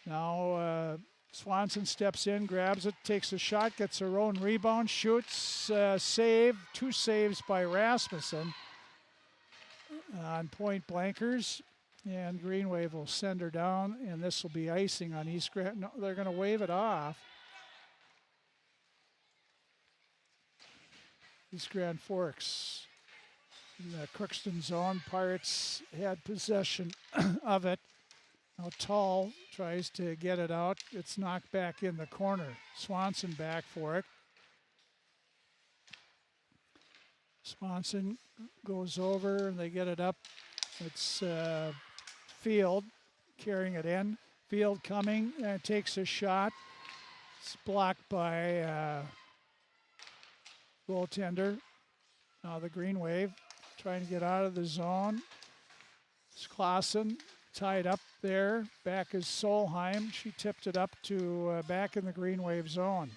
Now Swanson steps in, grabs it, takes a shot, gets her own rebound, shoots, save. Two saves by Rasmussen on point blankers. And Green Wave will send her down, and this will be icing on East Grand. No, they're going to wave it off. East Grand Forks. In the Crookston zone, Pirates had possession of it. Now Tall tries to get it out. It's knocked back in the corner. Swanson back for it. Swanson goes over and they get it up. It's Field carrying it in. Field coming and takes a shot. It's blocked by goaltender. Now the Green Wave trying to get out of the zone. It's Clausen tied up there. Back is Solheim. She tipped it up to back in the Green Wave zone.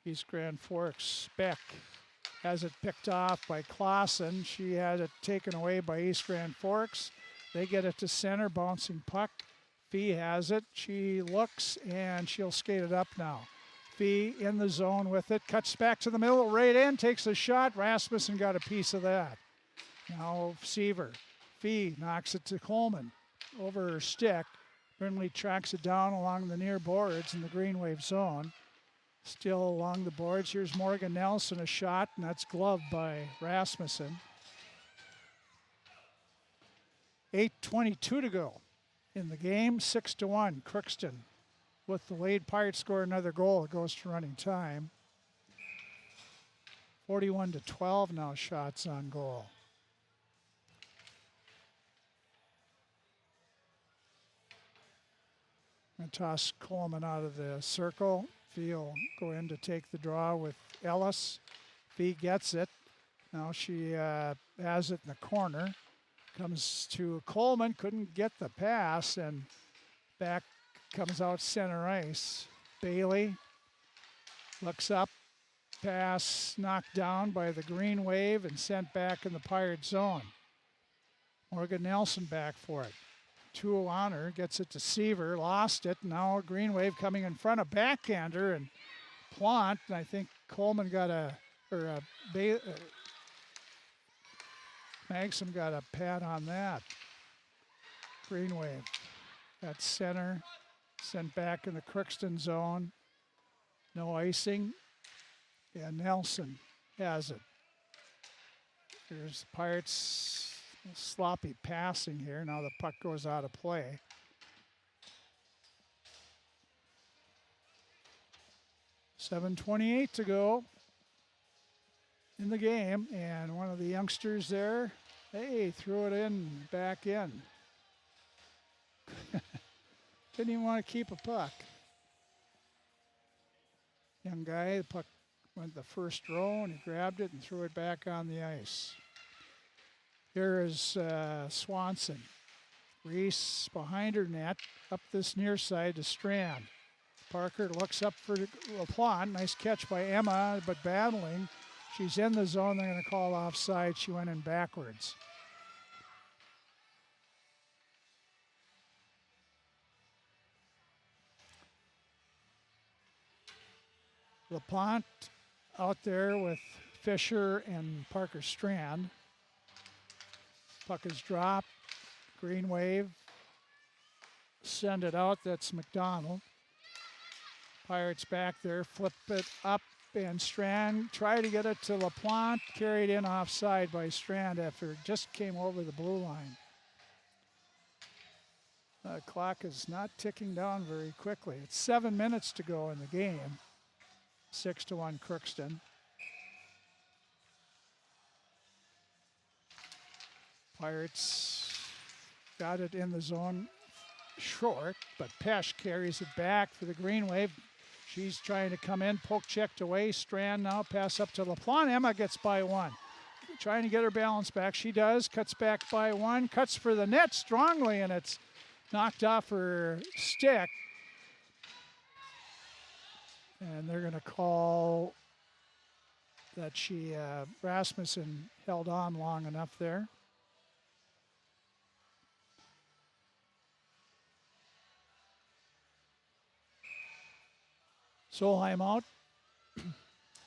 East Grand Forks. Beck has it picked off by Clausen. She had it taken away by East Grand Forks. They get it to center, bouncing puck. Fee has it. She looks and she'll skate it up now. Fee in the zone with it. Cuts back to the middle, right in, takes a shot. Rasmussen got a piece of that. Now Seaver. Fee knocks it to Coleman. Over her stick. Brindley tracks it down along the near boards in the Green Wave zone. Still along the boards. Here's Morgan Nelson, a shot, and that's gloved by Rasmussen. 8:22 to go in the game. 6-1. Crookston. With the lead, Pirates score another goal. It goes to running time. 41-12 now, shots on goal. And toss Coleman out of the circle. Fee will go in to take the draw with Ellis. Fee gets it. Now she has it in the corner. Comes to Coleman, couldn't get the pass, and back comes out center ice. Bailey looks up. Pass knocked down by the Green Wave and sent back in the Pirate zone. Morgan Nelson back for it. 2 on her, gets it to Seaver, lost it. Now Green Wave coming in front of backhander and Plant. And I think Coleman got Magson got a pat on that. Green Wave at center, sent back in the Crookston zone. No icing. Yeah, Nelson has it. Here's the Pirates. Sloppy passing here. Now the puck goes out of play. .7:28 to go in the game, and one of the youngsters there, hey, threw it in, back in. Didn't even want to keep a puck. Young guy, the puck went the first row, and he grabbed it and threw it back on the ice. Here is Swanson. Reese behind her net, up this near side to Strand. Parker looks up for LaPlante. Nice catch by Emma, but battling. She's in the zone. They're going to call offside. She went in backwards. LaPlante out there with Fisher and Parker Strand. Puck is dropped. Green Wave. Send it out. That's McDonald. Pirates back there. Flip it up. And Strand try to get it to LaPlante. Carried in offside by Strand after it just came over the blue line. The clock is not ticking down very quickly. It's 7 minutes to go in the game. 6-1 Crookston. Pirates got it in the zone short, but Pesh carries it back for the Green Wave. She's trying to come in, poke checked away. Strand now, pass up to LaPlante. Emma gets by one. Trying to get her balance back. She does, cuts back by one, cuts for the net strongly, and it's knocked off her stick. And they're going to call that Rasmussen held on long enough there. Solheim out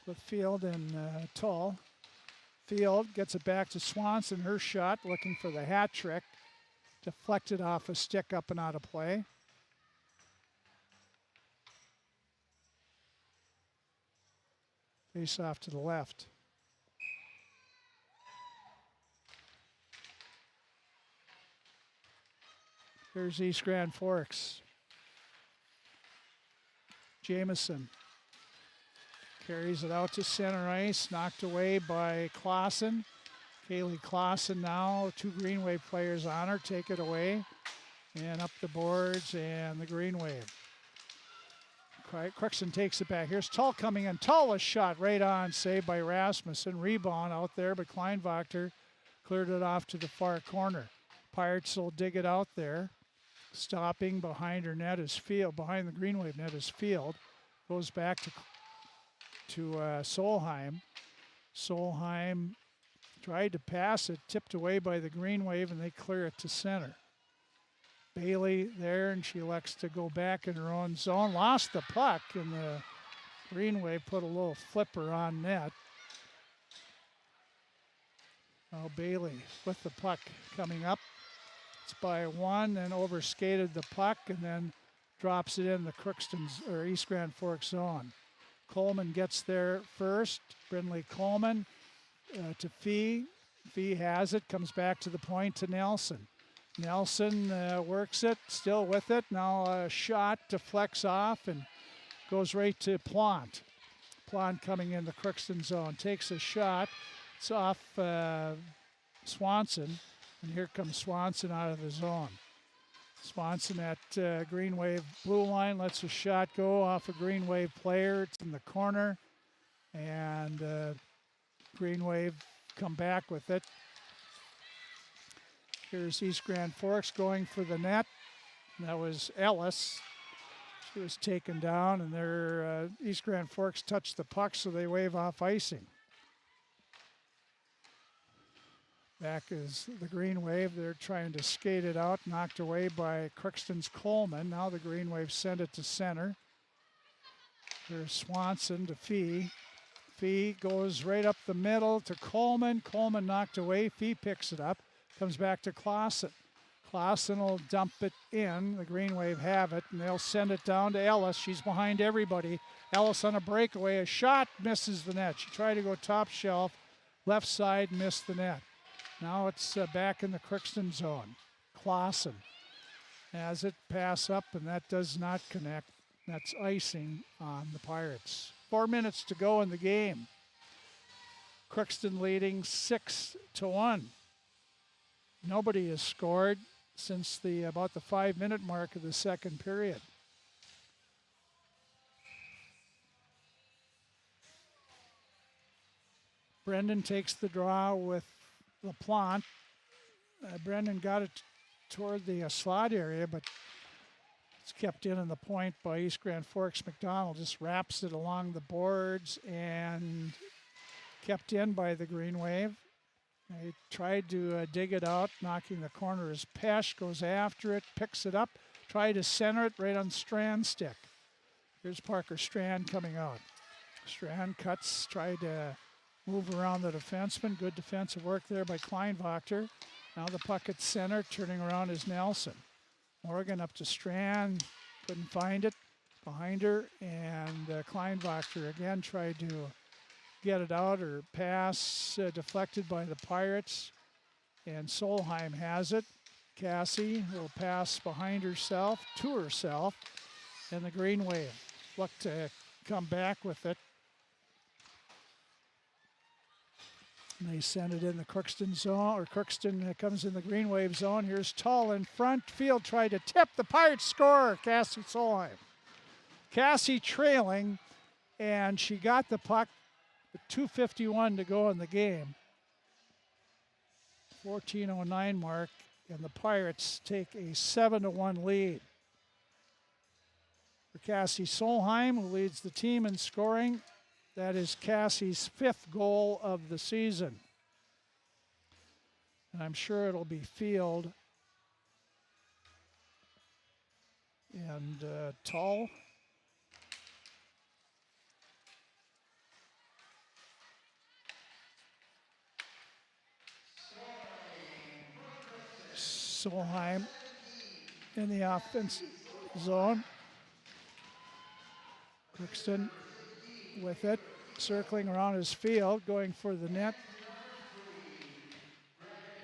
with Field and Tull. Field gets it back to Swanson. Her shot, looking for the hat trick. Deflected off a stick up and out of play. Face off to the left. Here's East Grand Forks. Jameson carries it out to center ice, knocked away by Clausen. Kaylee Clausen now, 2 Green Wave players on her, take it away. And up the boards, and the Green Wave. Crookston takes it back. Here's Tull coming in. Tull, a shot right on, saved by Rasmussen. Rebound out there, but Kleinwachter cleared it off to the far corner. Pirates will dig it out there. Stopping behind her net is Field. Behind the Green Wave net is Field. Goes back to Solheim. Solheim tried to pass it, tipped away by the Green Wave, and they clear it to center. Bailey there, and she elects to go back in her own zone. Lost the puck, and the Green Wave put a little flipper on net. Now Bailey with the puck coming up. It's by 1, and overskated the puck, and then drops it in the Crookston's or East Grand Forks zone. Coleman gets there first. Brindley Coleman to Fee. Fee has it, comes back to the point to Nelson. Nelson works it, still with it. Now a shot deflects off and goes right to Plant. Plant coming in the Crookston zone, takes a shot. It's off Swanson, and here comes Swanson out of the zone. Swanson at Green Wave blue line, lets a shot go off a Green Wave player. It's in the corner, and Green Wave come back with it. Here's East Grand Forks going for the net. That was Ellis. She was taken down, and their East Grand Forks touched the puck, so they wave off icing. Back is the Green Wave. They're trying to skate it out, knocked away by Crookston's Coleman. Now the Green Wave send it to center. There's Swanson to Fee. Fee goes right up the middle to Coleman. Coleman knocked away. Fee picks it up. Comes back to Clausen. Clausen will dump it in. The Green Wave have it, and they'll send it down to Ellis. She's behind everybody. Ellis on a breakaway. A shot misses the net. She tried to go top shelf. Left side, missed the net. Now it's back in the Crookston zone. Clausen has it, pass up, and that does not connect. That's icing on the Pirates. 4 minutes to go in the game. Crookston leading 6-1. Nobody has scored since about the 5-minute mark of the second period. Brendan takes the draw with LaPlante. Brendan got it toward the slot area, but it's kept in the point by East Grand Forks. McDonald just wraps it along the boards and kept in by the Green Wave. They tried to dig it out, knocking the corner as Pesh goes after it, picks it up, tried to center it right on Strand's stick. Here's Parker Strand coming out. Strand cuts, tried to move around the defenseman. Good defensive work there by Kleinwachter. Now the puck at center, turning around is Nelson. Morgan up to Strand, couldn't find it. Behind her, and Kleinwachter again tried to get it out, or pass deflected by the Pirates, and Solheim has it. Cassie will pass behind herself, to herself, and the Green Wave look to come back with it. And they send it in the Crookston zone, or Crookston comes in the Green Wave zone. Here's Tull in front. Field tried to tip. The Pirates score. Cassie Solheim. Cassie trailing, and she got the puck with 2:51 to go in the game. 14:09 mark, and the Pirates take a 7-1 lead. For Cassie Solheim, who leads the team in scoring. That is Cassie's 5th goal of the season. And I'm sure it'll be Field and Tull. Solheim in the offensive zone. Crookston with it. circling around his field, going for the net.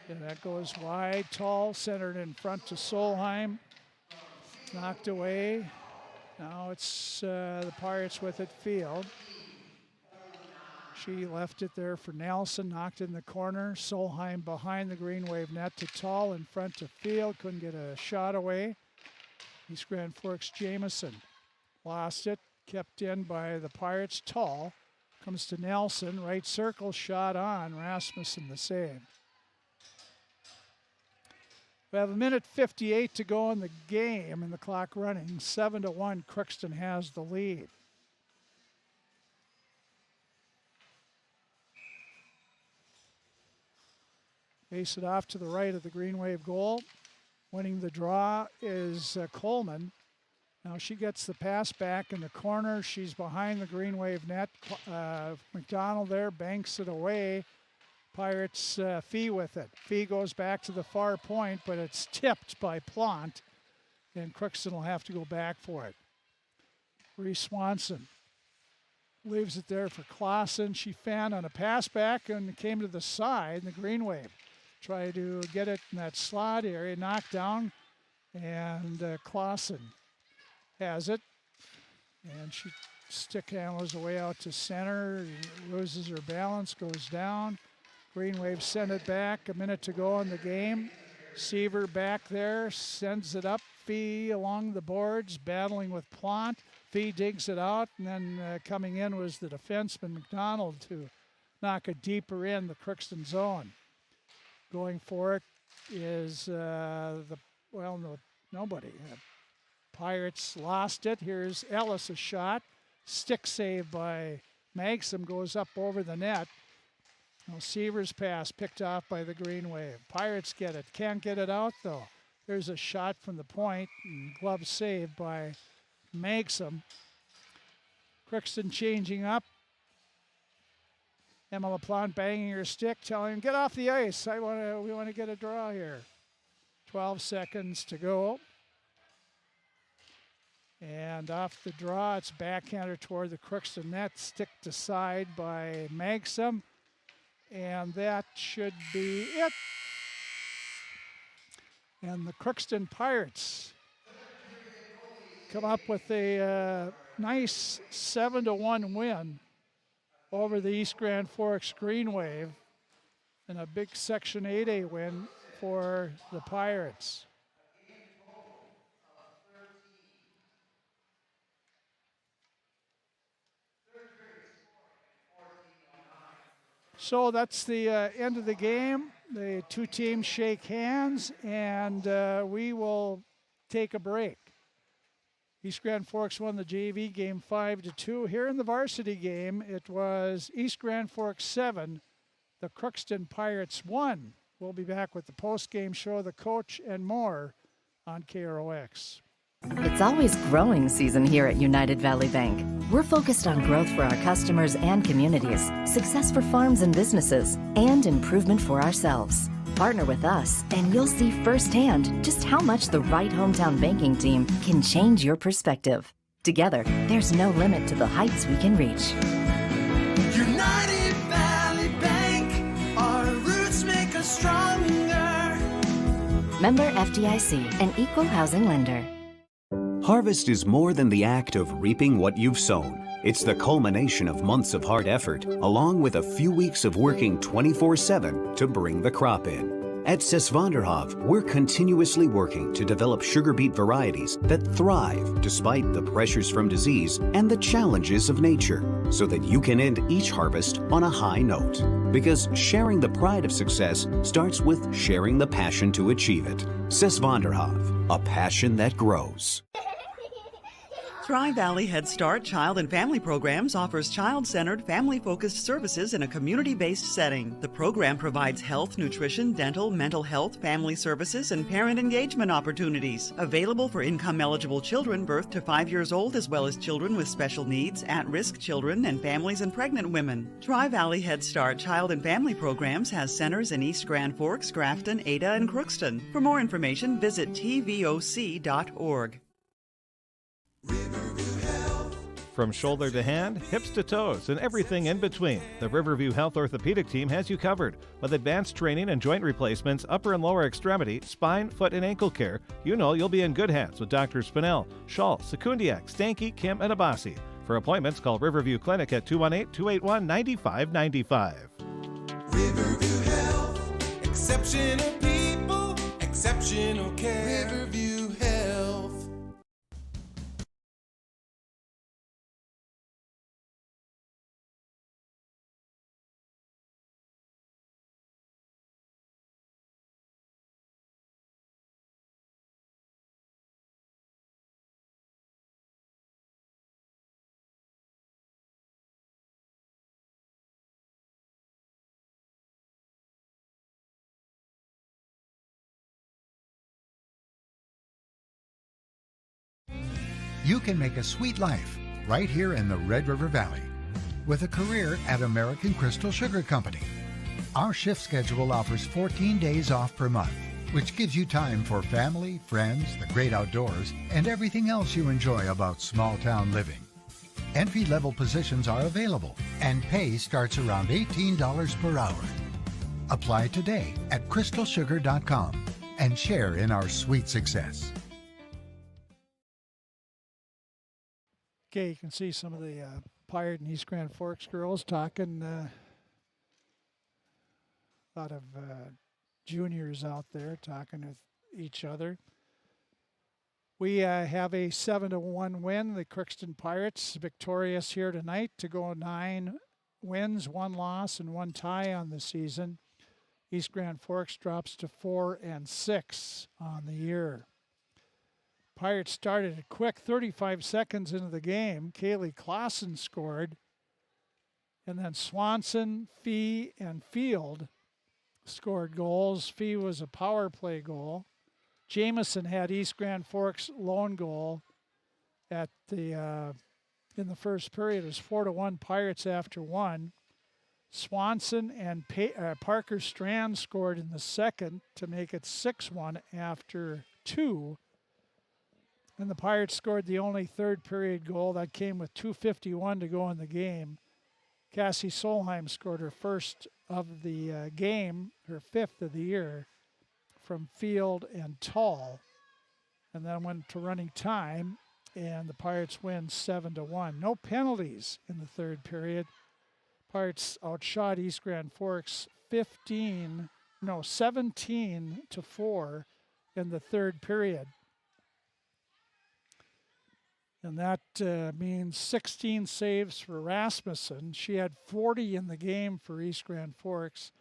And that goes wide, tall, centered in front to Solheim. Knocked away. Now it's the Pirates with it field. She left it there for Nelson, knocked in the corner. Solheim behind the Green Wave net to Tall in front to field. Couldn't get a shot away. East Grand Forks Jamieson lost it. Kept in by the Pirates. Tall comes to Nelson. Right circle shot on. Rasmussen the save. We have 1:58 to go in the game and the clock running. 7-1, Crookston has the lead. Face it off to the right of the Green Wave goal. Winning the draw is Coleman. Now she gets the pass back in the corner. She's behind the Green Wave net. McDonald there banks it away. Pirates Fee with it. Fee goes back to the far point, but it's tipped by Plant, and Crookston will have to go back for it. Reese Swanson leaves it there for Clausen. She fanned on a pass back and came to the side, and the Green Wave tried to get it in that slot area, knocked down, and Clausen has it, and she stick handles away out to center, loses her balance, goes down. Green Wave send it back, a minute to go in the game. Seaver back there, sends it up. Fee along the boards, battling with Plant. Fee digs it out, and then coming in was the defenseman McDonald to knock it deeper in the Crookston zone. Going for it is nobody. Pirates lost it. Here's Ellis, a shot. Stick save by Magsom, goes up over the net. Now Seaver's pass picked off by the Green Wave. Pirates get it. Can't get it out, though. There's a shot from the point, and glove saved by Magsom. Crookston changing up. Emma LaPlante banging her stick, telling him, get off the ice. We want to get a draw here. 12 seconds to go. And off the draw, it's backhander toward the Crookston net, sticked aside by Magsom. And that should be it. And the Crookston Pirates come up with a nice 7-1 win over the East Grand Forks Green Wave, and a big Section 8A win for the Pirates. So that's the end of the game. The two teams shake hands, and we will take a break. East Grand Forks won the JV game 5-2. Here in the varsity game, it was East Grand Forks 7, the Crookston Pirates 1. We'll be back with the post-game show, the coach, and more on KROX. It's always growing season here at United Valley Bank. We're focused on growth for our customers and communities, success for farms and businesses, and improvement for ourselves. Partner with us, and you'll see firsthand just how much the right hometown banking team can change your perspective. Together, there's no limit to the heights we can reach. United Valley Bank, our roots make us stronger. Member FDIC, an equal housing lender. Harvest is more than the act of reaping what you've sown. It's the culmination of months of hard effort, along with a few weeks of working 24/7 to bring the crop in. At Sesvanderhof, we're continuously working to develop sugar beet varieties that thrive despite the pressures from disease and the challenges of nature, so that you can end each harvest on a high note. Because sharing the pride of success starts with sharing the passion to achieve it. Sesvanderhof, a passion that grows. Tri-Valley Head Start Child and Family Programs offers child-centered, family-focused services in a community-based setting. The program provides health, nutrition, dental, mental health, family services, and parent engagement opportunities. Available for income-eligible children birth to 5 years old, as well as children with special needs, at-risk children, and families and pregnant women. Tri-Valley Head Start Child and Family Programs has centers in East Grand Forks, Grafton, Ada, and Crookston. For more information, visit tvoc.org. From shoulder to hand, hips to toes, and everything in between, the Riverview Health Orthopedic Team has you covered. With advanced training and joint replacements, upper and lower extremity, spine, foot, and ankle care, you know you'll be in good hands with Drs. Spinell, Schall, Sekundiak, Stanky, Kim, and Abassi. For appointments, call Riverview Clinic at 218-281-9595. Riverview Health, exceptional people, exceptional care. Riverview Health. You can make a sweet life right here in the Red River Valley with a career at American Crystal Sugar Company. Our shift schedule offers 14 days off per month, which gives you time for family, friends, the great outdoors, and everything else you enjoy about small-town living. Entry-level positions are available, and pay starts around $18 per hour. Apply today at crystalsugar.com and share in our sweet success. Okay, you can see some of the Pirate and East Grand Forks girls talking. A lot of juniors out there talking with each other. We have a 7-1 win. The Crookston Pirates victorious here tonight to go 9 wins, 1 loss, and 1 tie on the season. East Grand Forks drops to 4-6 on the year. Pirates started it quick, 35 seconds into the game. Kaylee Clausen scored. And then Swanson, Fee, and Field scored goals. Fee was a power play goal. Jameson had East Grand Forks' lone goal at the in the first period. It was 4-1 Pirates after 1. Swanson and Parker Strand scored in the second to make it 6-1 after 2. And the Pirates scored the only third period goal. That came with 2:51 to go in the game. Cassie Solheim scored her first of the game, her 5th of the year, from Field and Tall. And then went to running time, and the Pirates win 7-1. No penalties in the third period. Pirates outshot East Grand Forks 17-4 in the third period. And that means 16 saves for Rasmussen. She had 40 in the game for East Grand Forks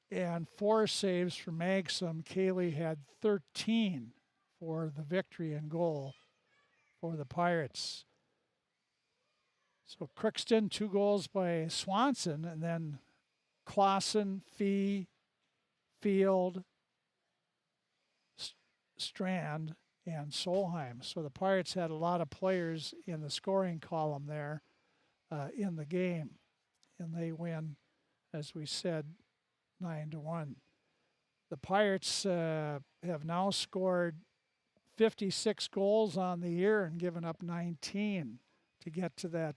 and 4 saves for Magsom. Kaylee had 13 for the victory and goal for the Pirates. So Crookston, 2 goals by Swanson, and then Clausen, Fee, Field, Strand, and Solheim. So the Pirates had a lot of players in the scoring column there in the game. And they win, as we said, 9-1. The Pirates have now scored 56 goals on the year and given up 19 to get to that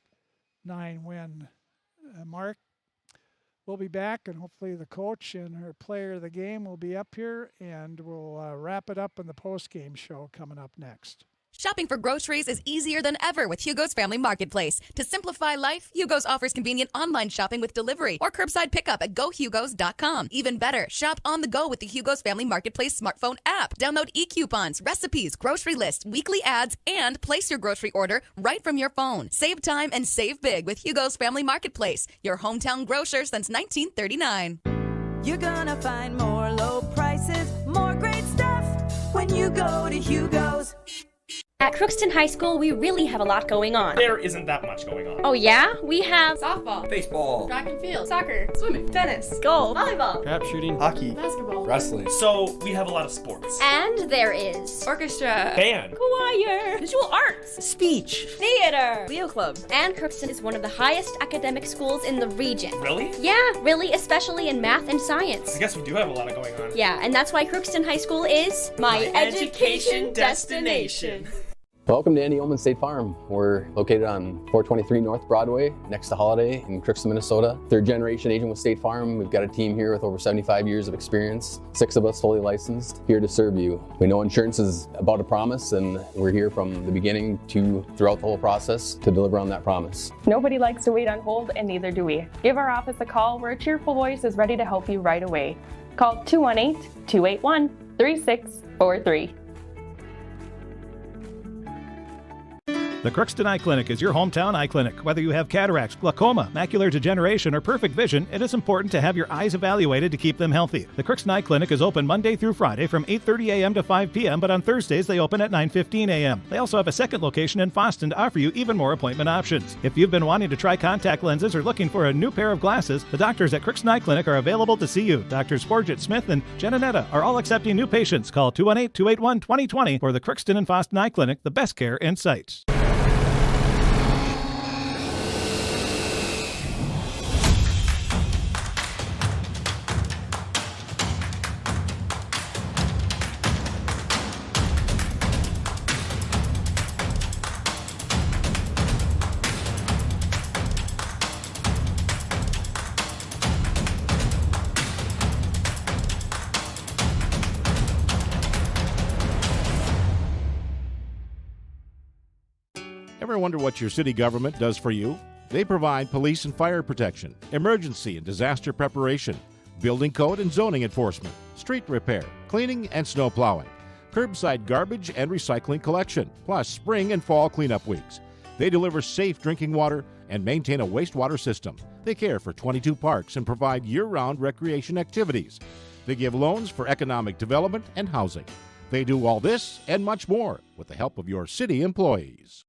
9-win mark. We'll be back, and hopefully the coach and her player of the game will be up here, and we'll wrap it up in the post-game show coming up next. Shopping for groceries is easier than ever with Hugo's Family Marketplace. To simplify life, Hugo's offers convenient online shopping with delivery or curbside pickup at GoHugos.com. Even better, shop on the go with the Hugo's Family Marketplace smartphone app. Download e-coupons, recipes, grocery lists, weekly ads, and place your grocery order right from your phone. Save time and save big with Hugo's Family Marketplace, your hometown grocer since 1939. You're gonna find more low prices, more great stuff when you go to Hugo's. At Crookston High School, we really have a lot going on. There isn't that much going on. Oh yeah? We have softball, baseball, track and field, soccer, swimming, tennis, golf, volleyball, trap shooting, hockey, basketball, wrestling. So we have a lot of sports. And there is orchestra, band, choir, visual arts, speech, theater, Leo Club. And Crookston is one of the highest academic schools in the region. Really? Yeah, really, especially in math and science. I guess we do have a lot going on. Yeah, and that's why Crookston High School is my education destination. Welcome to Andy Oman State Farm. We're located on 423 North Broadway, next to Holiday in Crookston, Minnesota. Third generation agent with State Farm. We've got a team here with over 75 years of experience, 6 of us fully licensed, here to serve you. We know insurance is about a promise, and we're here from the beginning to throughout the whole process to deliver on that promise. Nobody likes to wait on hold, and neither do we. Give our office a call where a cheerful voice is ready to help you right away. Call 218-281-3643. The Crookston Eye Clinic is your hometown eye clinic. Whether you have cataracts, glaucoma, macular degeneration, or perfect vision, it is important to have your eyes evaluated to keep them healthy. The Crookston Eye Clinic is open Monday through Friday from 8:30 a.m. to 5 p.m., but on Thursdays they open at 9:15 a.m. They also have a second location in Boston to offer you even more appointment options. If you've been wanting to try contact lenses or looking for a new pair of glasses, the doctors at Crookston Eye Clinic are available to see you. Doctors Forget Smith and Jananetta are all accepting new patients. Call 218-281-2020 for the Crookston and Boston Eye Clinic, the best care in sight. Ever wonder what your city government does for you? They provide police and fire protection, emergency and disaster preparation, building code and zoning enforcement, street repair, cleaning and snow plowing, curbside garbage and recycling collection, plus spring and fall cleanup weeks. They deliver safe drinking water and maintain a wastewater system. They care for 22 parks and provide year-round recreation activities. They give loans for economic development and housing. They do all this and much more with the help of your city employees.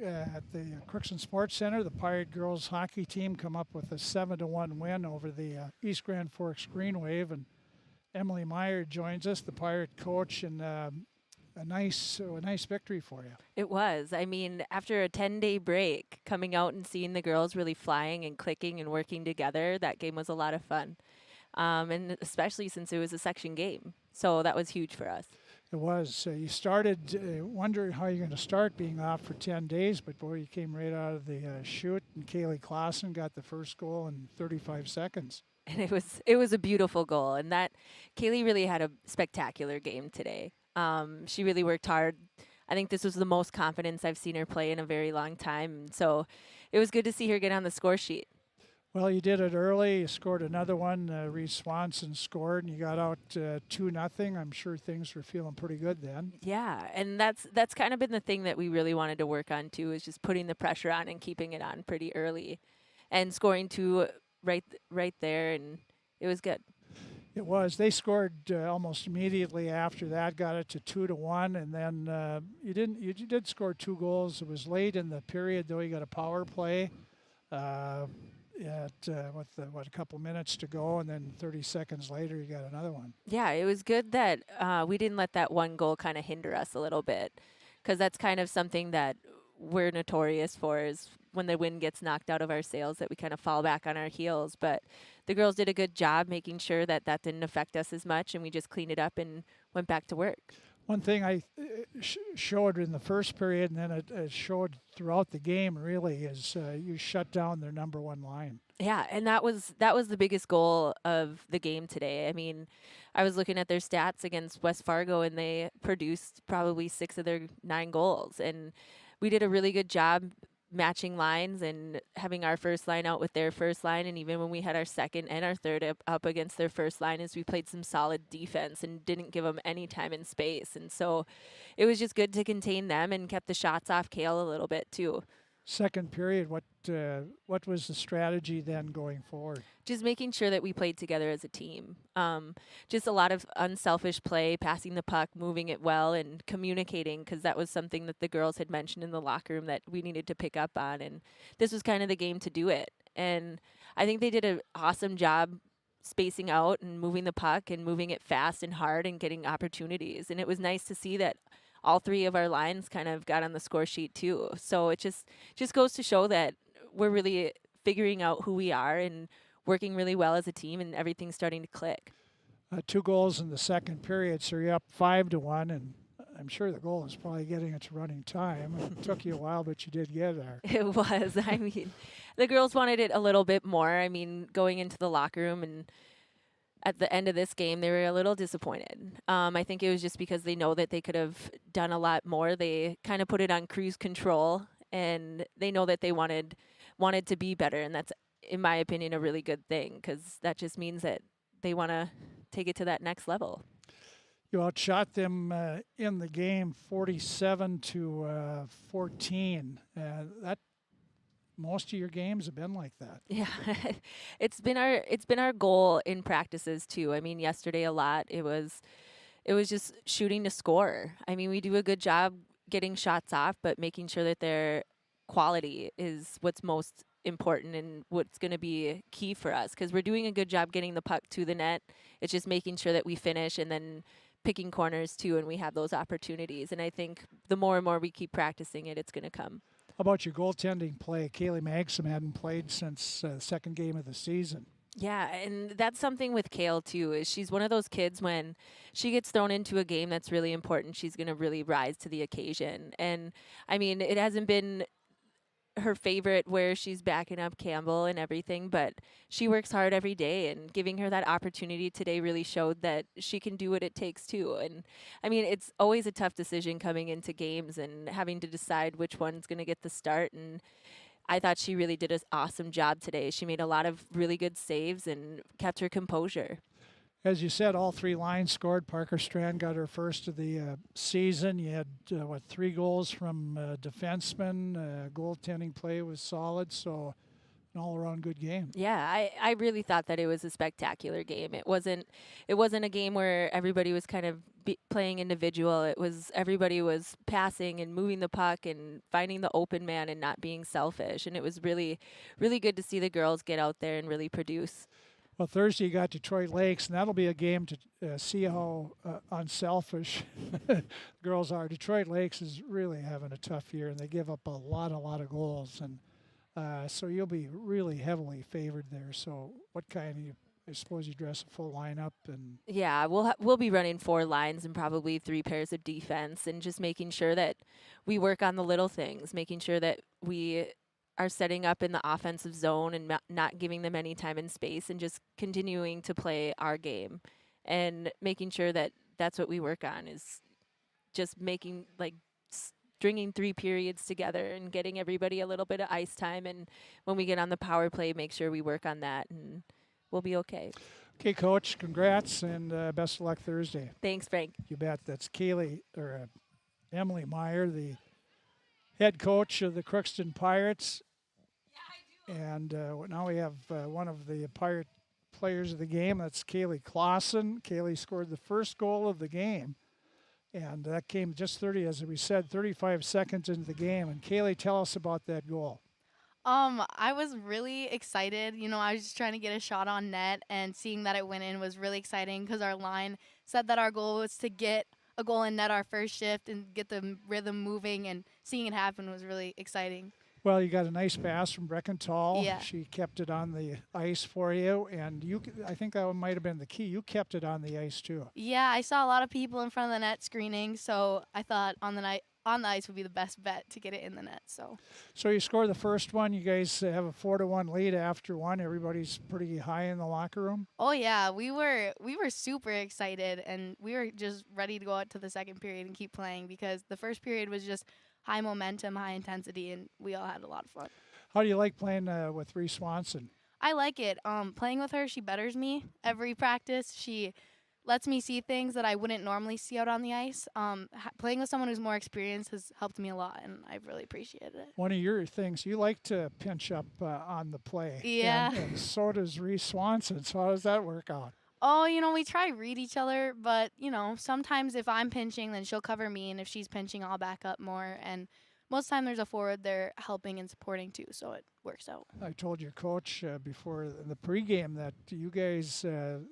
At the Crookston Sports Center, the Pirate girls hockey team come up with a 7-1 win over the East Grand Forks Green Wave, and Emily Meyer joins us, the Pirate coach, and a nice victory for you. It was. I mean, after a 10-day break, coming out and seeing the girls really flying and clicking and working together, that game was a lot of fun, and especially since it was a section game, so that was huge for us. It was. You started wondering how you're going to start being off for 10 days, but boy, you came right out of the chute, and Kaylee Clausen got the first goal in 35 seconds. And it was a beautiful goal, and that Kaylee really had a spectacular game today. She really worked hard. I think this was the most confidence I've seen her play in a very long time, so it was good to see her get on the score sheet. Well, you did it early. You scored another one. Reese Swanson scored, and you got out 2-0. I'm sure things were feeling pretty good then. Yeah, and that's kind of been the thing that we really wanted to work on too, is just putting the pressure on and keeping it on pretty early, and scoring 2 right there, and it was good. It was. They scored almost immediately after that, got it to 2-1, and then you did score 2 goals. It was late in the period, though. You got a power play. With a couple minutes to go, and then 30 seconds later you got another one. Yeah, it was good that we didn't let that one goal kind of hinder us a little bit, because that's kind of something that we're notorious for, is when the wind gets knocked out of our sails, that we kind of fall back on our heels. But the girls did a good job making sure that didn't affect us as much, and we just cleaned it up and went back to work. One thing I showed in the first period, and then it showed throughout the game, really, is you shut down their number one line. Yeah, and that was the biggest goal of the game today. I mean, I was looking at their stats against West Fargo, and they produced probably 6 of their 9 goals. And we did a really good job matching lines and having our first line out with their first line, and even when we had our second and our third up against their first line, is we played some solid defense and didn't give them any time and space. And so it was just good to contain them and kept the shots off Kale a little bit too. Second period, what was the strategy then going forward? Just making sure that we played together as a team. Just a lot of unselfish play, passing the puck, moving it well, and communicating, because that was something that the girls had mentioned in the locker room that we needed to pick up on, and this was kind of the game to do it. And I think they did an awesome job spacing out and moving the puck and moving it fast and hard and getting opportunities. And it was nice to see that all 3 of our lines kind of got on the score sheet too. So it just goes to show that we're really figuring out who we are and working really well as a team, and everything's starting to click. 2 goals in the second period, so you're up 5-1, and I'm sure the goal is probably getting it to running time. It took you a while, but you did get there. It was. I mean, the girls wanted it a little bit more. I mean, going into the locker room and at the end of this game, they were a little disappointed. I think it was just because they know that they could have done a lot more. They kind of put it on cruise control, and they know that they wanted to be better, and that's, in my opinion, a really good thing, because that just means that they want to take it to that next level. You outshot them in the game 47-14. That most of your games have been like that. Yeah, it's been our goal in practices too. I mean, yesterday a lot. It was just shooting to score. I mean, we do a good job getting shots off, but making sure that their quality is what's most important and what's going to be key for us, because we're doing a good job getting the puck to the net. It's just making sure that we finish and then picking corners too, and we have those opportunities. And I think the more and more we keep practicing it, it's going to come. How about your goaltending play? Kaylee Magsom hadn't played since the second game of the season. Yeah, and that's something with Kale too, is she's one of those kids, when she gets thrown into a game that's really important, she's going to really rise to the occasion. And I mean, it hasn't been her favorite where she's backing up Campbell and everything, but she works hard every day, and giving her that opportunity today really showed that she can do what it takes too. And I mean, it's always a tough decision coming into games and having to decide which one's going to get the start, and I thought she really did an awesome job today. She made a lot of really good saves and kept her composure. As you said, all three lines scored. Parker Strand got her first of the season. You had, 3 goals from defensemen. Goaltending play was solid, so an all-around good game. Yeah, I really thought that it was a spectacular game. It wasn't a game where everybody was kind of playing individual. It was everybody was passing and moving the puck and finding the open man and not being selfish. And it was really, really good to see the girls get out there and really produce. Well, Thursday you got Detroit Lakes, and that'll be a game to see how unselfish girls are. Detroit Lakes is really having a tough year, and they give up a lot of goals, and so you'll be really heavily favored there. So what kind of, I suppose you dress a full lineup? And yeah, we'll be running 4 lines and probably 3 pairs of defense, and just making sure that we work on the little things, making sure that we are setting up in the offensive zone and not giving them any time and space, and just continuing to play our game, and making sure that that's what we work on, is just making, like, stringing 3 periods together and getting everybody a little bit of ice time. And when we get on the power play, make sure we work on that, and we'll be okay. Okay, Coach, congrats, and best of luck Thursday. Thanks, Frank. You bet. That's Emily Meyer, the head coach of the Crookston Pirates. And now we have one of the Pirate players of the game. That's Kaylee Clausen. Kaylee scored the first goal of the game. And that came just 35 seconds into the game. And Kaylee, tell us about that goal. I was really excited. You know, I was just trying to get a shot on net, and seeing that it went in was really exciting, because our line said that our goal was to get a goal in net our first shift and get the rhythm moving, and seeing it happen was really exciting. Well, you got a nice pass from Breckenthal. Yeah. She kept it on the ice for you, and I think that might have been the key. You kept it on the ice too. Yeah, I saw a lot of people in front of the net screening, so I thought on the ice would be the best bet to get it in the net. So you score the first one. You guys have a 4-1 lead after one. Everybody's pretty high in the locker room. Oh yeah, we were super excited, and we were just ready to go out to the second period and keep playing, because the first period was just high momentum, high intensity, and we all had a lot of fun. How do you like playing with Rhys Swanson? I like it. Playing with her, she betters me every practice. She lets me see things that I wouldn't normally see out on the ice. Playing with someone who's more experienced has helped me a lot, and I've really appreciated it. One of your things, you like to pinch up on the play. Yeah. And so does Rhys Swanson. So how does that work out? Oh, we try to read each other, but, sometimes if I'm pinching, then she'll cover me, and if she's pinching, I'll back up more. And most of the time there's a forward there helping and supporting too, so it works out. I told your coach before the pregame that you guys,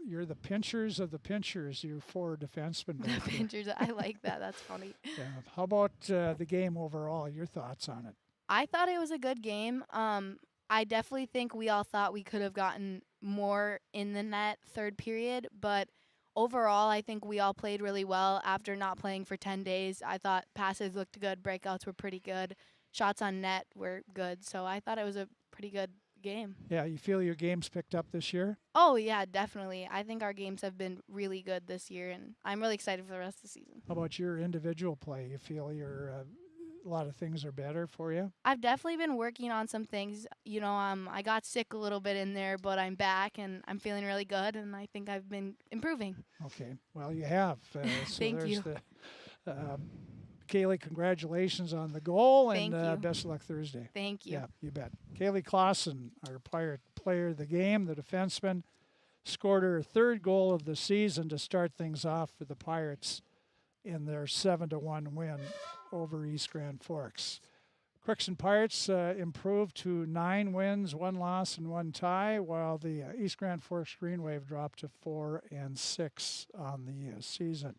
you're the pinchers of the pinchers. You're 4 defensemen. The pinchers, I like that. That's funny. Yeah. How about the game overall? Your thoughts on it? I thought it was a good game. I definitely think we all thought we could have gotten more in the net third period, but overall, I think we all played really well after not playing for 10 days. I thought passes looked good, breakouts were pretty good, shots on net were good. So I thought it was a pretty good game. Yeah, you feel your game's picked up this year? Oh, yeah, definitely. I think our games have been really good this year, and I'm really excited for the rest of the season. How about your individual play? You feel your a lot of things are better for you? I've definitely been working on some things. You know, I got sick a little bit in there, but I'm back, and I'm feeling really good, and I think I've been improving. Okay, well, you have. So Thank there's you. Kaylee, congratulations on the goal, and Thank you. best of luck Thursday. Thank you. Yeah, you bet. Kaylee Clausen, our player of the game, the defenseman, scored her third goal of the season to start things off for the Pirates in their 7-1 win over East Grand Forks. Crookston Pirates improved to 9 wins, 1 loss, and 1 tie, while the East Grand Forks Green Wave dropped to 4-6 on the season.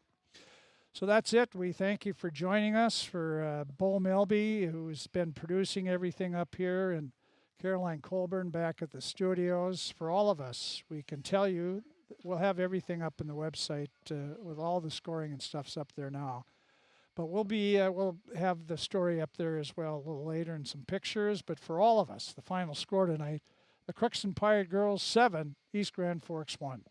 So that's it. We thank you for joining us. For Bo Melby, who's been producing everything up here, and Caroline Colburn back at the studios. For all of us, we can tell you we'll have everything up in the website with all the scoring and stuff's up there now. But we'll have the story up there as well a little later and some pictures. But for all of us, the final score tonight, the Crookston Pirate Girls 7, East Grand Forks 1.